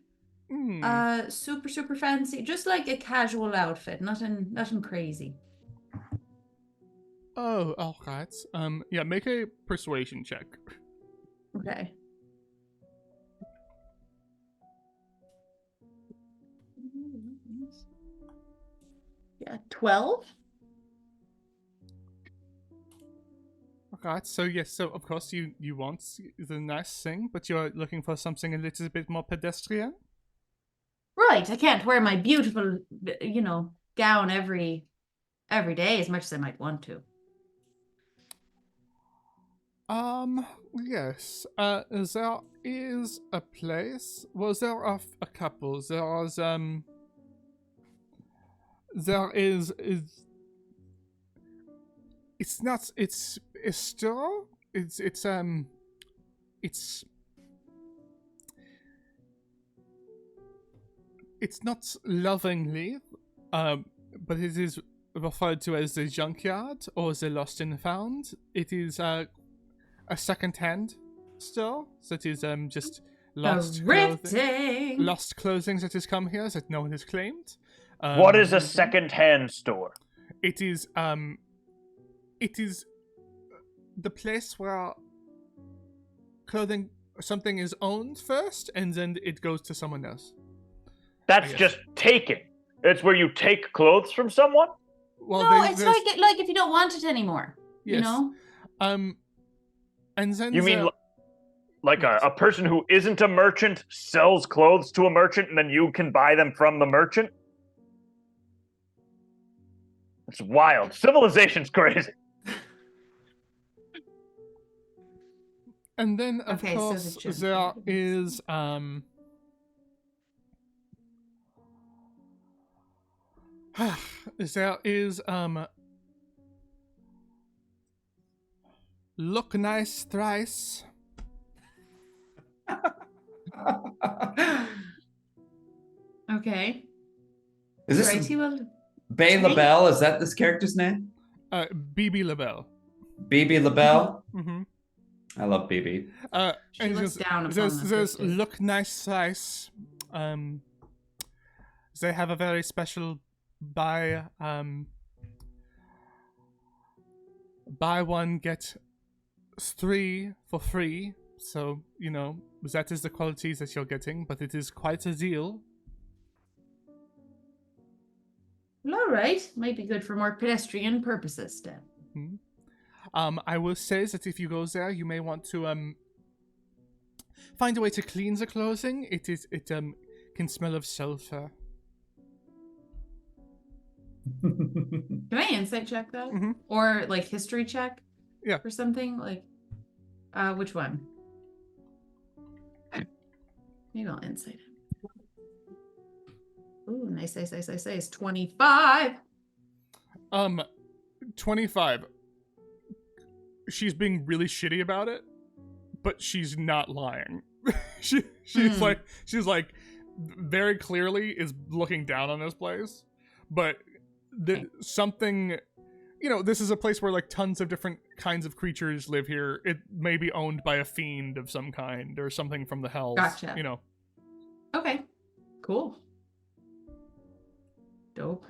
super fancy, just like a casual outfit, nothing crazy. Oh, all right. Yeah, make a persuasion check. Okay. Yeah, 12. Okay, so yes, so of course you want the nice thing, but you're looking for something a little bit more pedestrian. Right, I can't wear my beautiful, gown every day as much as I might want to. Yes. There is a place. Well, there are a couple. There is. It's not. It's a store. It's not lovingly, but it is referred to as the junkyard or the lost and found. It is a second-hand store that is just lost clothing that has come here that no one has claimed. What is a second-hand store? It is the place where something is owned first and then it goes to someone else. That's just taking. It's where you take clothes from someone? Well, No, it's like if you don't want it anymore. Yes. You know? And then You mean like a person who isn't a merchant sells clothes to a merchant and then you can buy them from the merchant? It's wild. Civilization's crazy. And then of Okay, so course the there is there is look nice thrice. Okay. Is this Righty, well, Bay LaBelle? Is that this character's name? BB LaBelle. BB LaBelle? Mm-hmm. I love BB. she looks down upon there's us. look nice thrice. They have a very special buy one get 3 for free. So that is the quality that you're getting, but it is quite a deal. Well, all right. Might be good for more pedestrian purposes then. Mm-hmm. I will say that if you go there, you may want to find a way to clean the clothing. It can smell of sulfur. Can I insight check that? Mm-hmm. Or like history check? Yeah. Or something? Like which one? Maybe I'll insight it. Ooh, nice. 25. 25. She's being really shitty about it, but she's not lying. she's like very clearly is looking down on this place, but something, this is a place where like tons of different kinds of creatures live here. It may be owned by a fiend of some kind or something from the hells. Gotcha. Okay. Cool. Dope.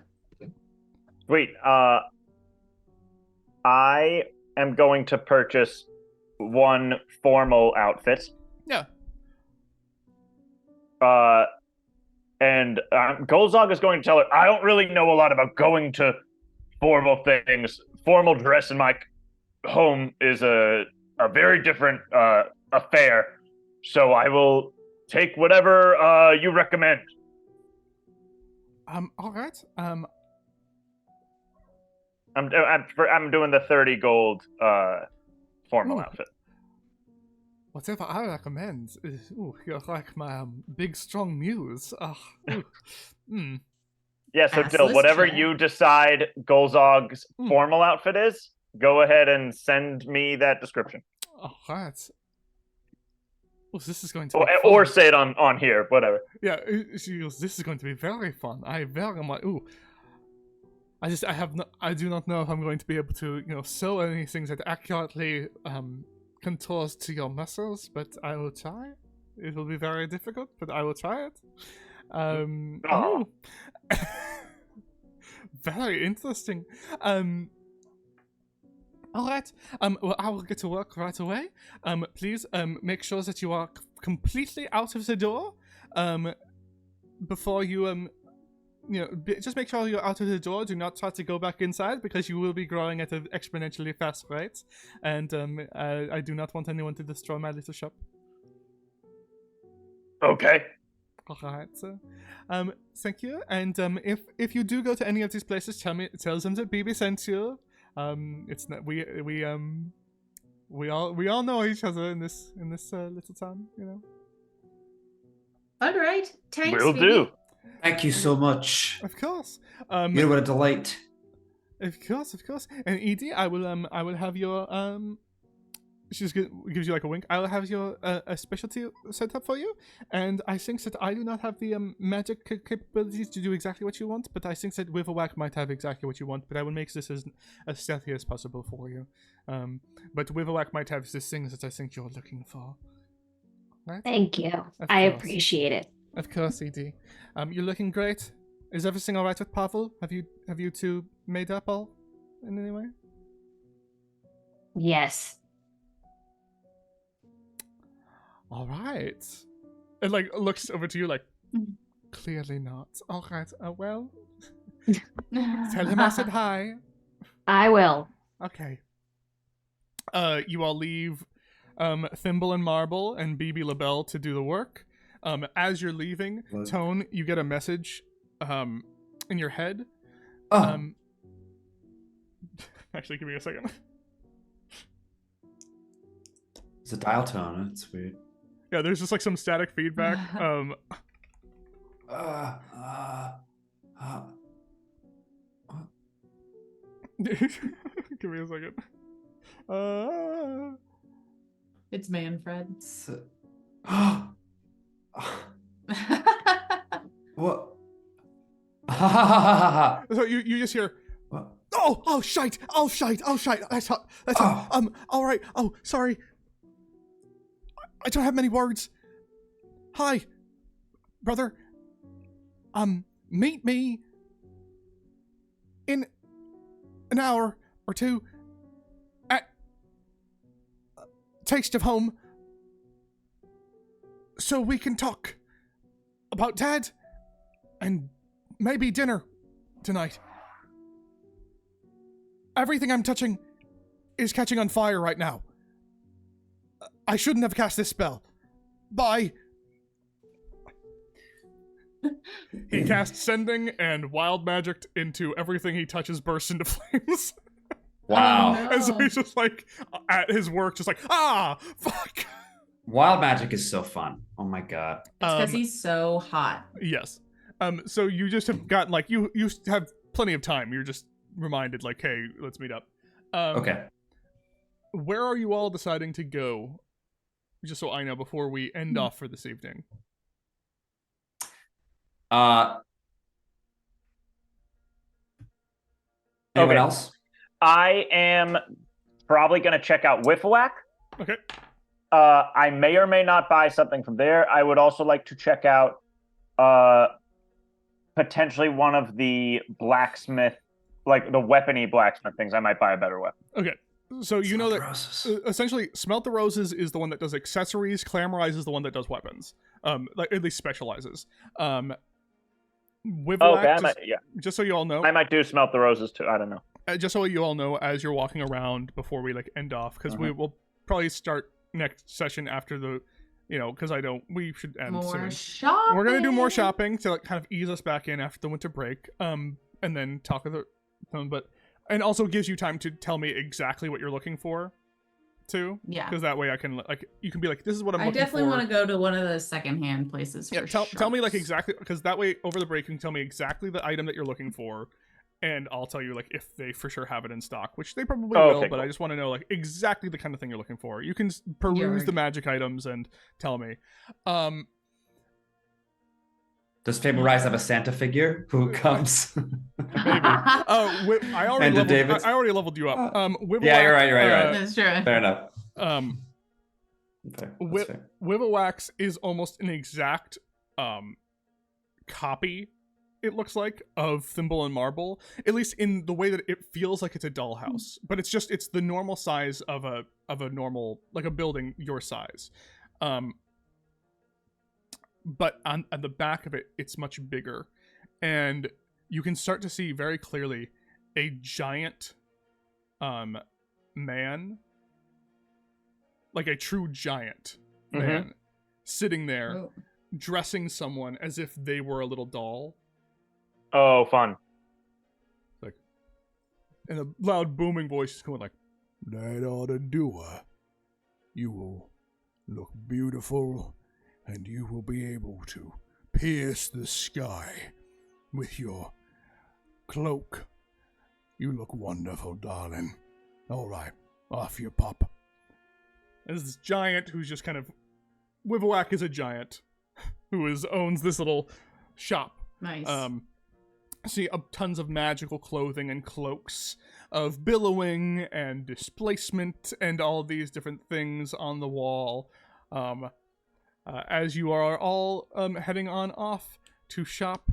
Sweet. I am going to purchase one formal outfit. Yeah. And Golzog is going to tell her, I don't really know a lot about going to formal things. Formal dress in my home is a very different affair. So I will take whatever you recommend. All right. I'm doing the 30 gold formal outfit. Whatever I recommend. You're like my big strong muse. Yeah, so Dill, Assless whatever check. you decide Golzog's formal outfit is, go ahead and send me that description. All right. Well, this is going to be Or fun. say it on here, whatever. Yeah, she goes, this is going to be very fun. I'm like, ooh. I do not know if I'm going to be able to, sew anything that accurately contours to your muscles, but I will try. It will be very difficult, but I will try it. Aw. Very interesting. All right. Well, I will get to work right away. Please, make sure that you are completely out of the door. Before you just make sure you're out of the door. Do not try to go back inside because you will be growing at an exponentially fast rate, and I do not want anyone to destroy my little shop. Okay. All right. So, thank you. And if you do go to any of these places, tell them that BB sent you. It's not we all know each other in this little town, All right. Thanks, Will Phoebe. do. Thank you so much. Of course. You what a delight. Of course. And Edie, I will have your she just gives you like a wink. I will have your a specialty set up for you, and I think that I do not have the magic capabilities to do exactly what you want, but I think that Witherwhack might have exactly what you want. But I will make this as stealthy as possible for you. But Witherwhack might have the things that I think you're looking for. Right? Thank you. Of I course. appreciate it. Of course, Edie. You're looking great. Is everything all right with Pavel? Have you two made up all in any way? Yes. All right. It like looks over to you like, clearly not. All right. Well, tell him I said hi. I will. Okay. You all leave Thimble and Marble and BB LaBelle to do the work. As you're leaving, What? Tone, you get a message in your head. Oh, Actually, give me a second. it's a dial tone. It's weird. Yeah, there's just like some static feedback. Give me a second. It's Manfred. It's, what? So you just hear, What? oh shite. That's Oh. all right. Oh, sorry. I don't have many words. Hi, brother. Meet me in an hour or two at Taste of Home so we can talk about Dad and maybe dinner tonight. Everything I'm touching is catching on fire right now. I shouldn't have cast this spell. Bye. He casts Sending and Wild Magicked into everything he touches bursts into flames. Wow. Oh, And so no. he's just like, at his work, just like, fuck. Wild magic is so fun. Oh my god. It's because Um, he's so hot. Yes. So you just have gotten, like, you have plenty of time. You're just reminded, like, hey, let's meet up. Okay. Where are you all deciding to go? Just so I know before we end off for this evening. Anyone Okay. else? I am probably going to check out Whifflewack. Okay. I may or may not buy something from there. I would also like to check out potentially one of the blacksmith, like the weapony blacksmith things. I might buy a better weapon. Okay. So you know that Roses. essentially Smelt the Roses is the one that does accessories, Clamorize is the one that does weapons. Like at least specializes. Wivelac, Okay, I might, just so you all know, I might do smelt the roses too. I don't know. just so you all know, as you're walking around before we like end off, because we will probably start next session after the, because we should end More soon. shopping. We're gonna do more shopping to like kind of ease us back in after the winter break, and then talk with them, and also gives you time to tell me exactly what you're looking for, too. Yeah. Because that way I can you can be like, this is what I'm I looking definitely for. want to go to one of those secondhand places. Yeah, for tell me like shops. exactly, because that way over the break you can tell me exactly the item that you're looking for, and I'll tell you like if they for sure have it in stock, which they probably Oh, will. okay, But I cool. just want to know like exactly the kind of thing you're looking for. You can peruse Yarg. the magic items and tell me. Does Fable Rise have a Santa figure who comes? Maybe. I And did David- already leveled you up. Wivelak, Yeah, you're right, you're right. That's true. Fair enough. Fair. Fair. Wivelwax is almost an exact copy, it looks like, of Thimble and Marble, at least in the way that it feels like it's a dollhouse, but it's the normal size of a normal, like a building your size. But on the back of it, it's much bigger, and you can start to see very clearly a giant man, like a true giant man, sitting there Oh. dressing someone as if they were a little doll. Oh, fun. Like, and a loud booming voice is going like, That ought to do her. You will look beautiful, and you will be able to pierce the sky with your cloak. You look wonderful, darling. All right, off you pop. There's this giant who's just kind of... Wivelak is a giant who owns this little shop. Nice. See tons of magical clothing and cloaks of billowing and displacement and all these different things on the wall. As you are all heading on off to shop,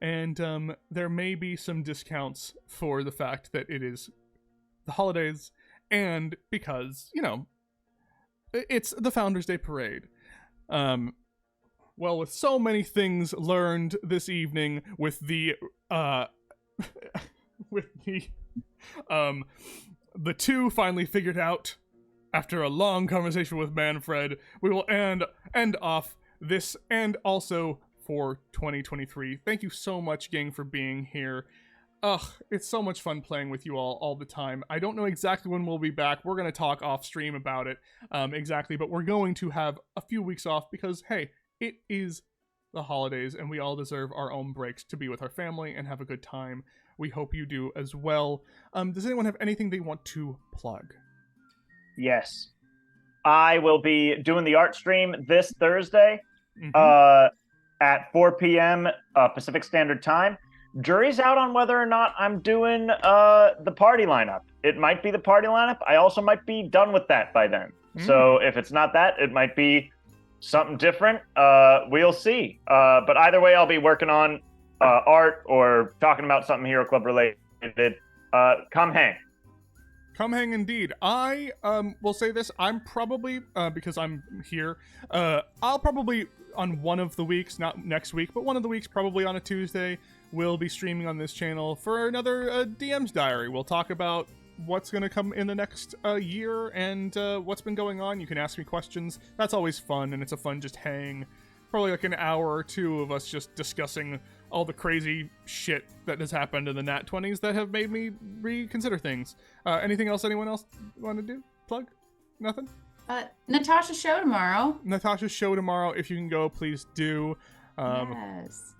and there may be some discounts for the fact that it is the holidays, and because, you know, it's the Founders Day Parade. Well, with so many things learned this evening, with the two finally figured out after a long conversation with Manfred, we will end off this and also for 2023. Thank you so much, gang, for being here. Ugh, it's so much fun playing with you all the time. I don't know exactly when we'll be back. We're going to talk off stream about it exactly, but we're going to have a few weeks off because, hey, it is the holidays and we all deserve our own breaks to be with our family and have a good time. We hope you do as well. Does anyone have anything they want to plug? Yes. I will be doing the art stream this Thursday at 4 p.m. Pacific Standard Time. Jury's out on whether or not I'm doing the party lineup. It might be the party lineup. I also might be done with that by then. So if it's not that, it might be something different. We'll see. But either way, I'll be working on art or talking about something Hero Club related. Come hang. Come hang indeed. I will say this. I'm probably, because I'm here, I'll probably, on one of the weeks, not next week, but one of the weeks, probably on a Tuesday, we'll be streaming on this channel for another DM's Diary. We'll talk about what's going to come in the next year and what's been going on. You can ask me questions. That's always fun, and it's a fun just hang. Probably like an hour or two of us just discussing all the crazy shit that has happened in the Nat 20s that have made me reconsider things. Anything else anyone else want to do? Plug? Nothing? Natasha's show tomorrow. Natasha's show tomorrow. If you can go, please do. Yes.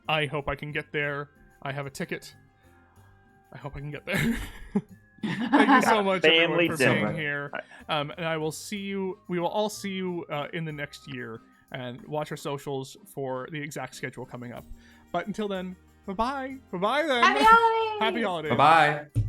I hope I can get there. I have a ticket. I hope I can get there. Thank you so much, everyone, for being here. And I will see you. We will all see you in the next year. And watch our socials for the exact schedule coming up. But until then, bye-bye. Bye-bye then. Happy holidays! Happy holidays. Bye-bye.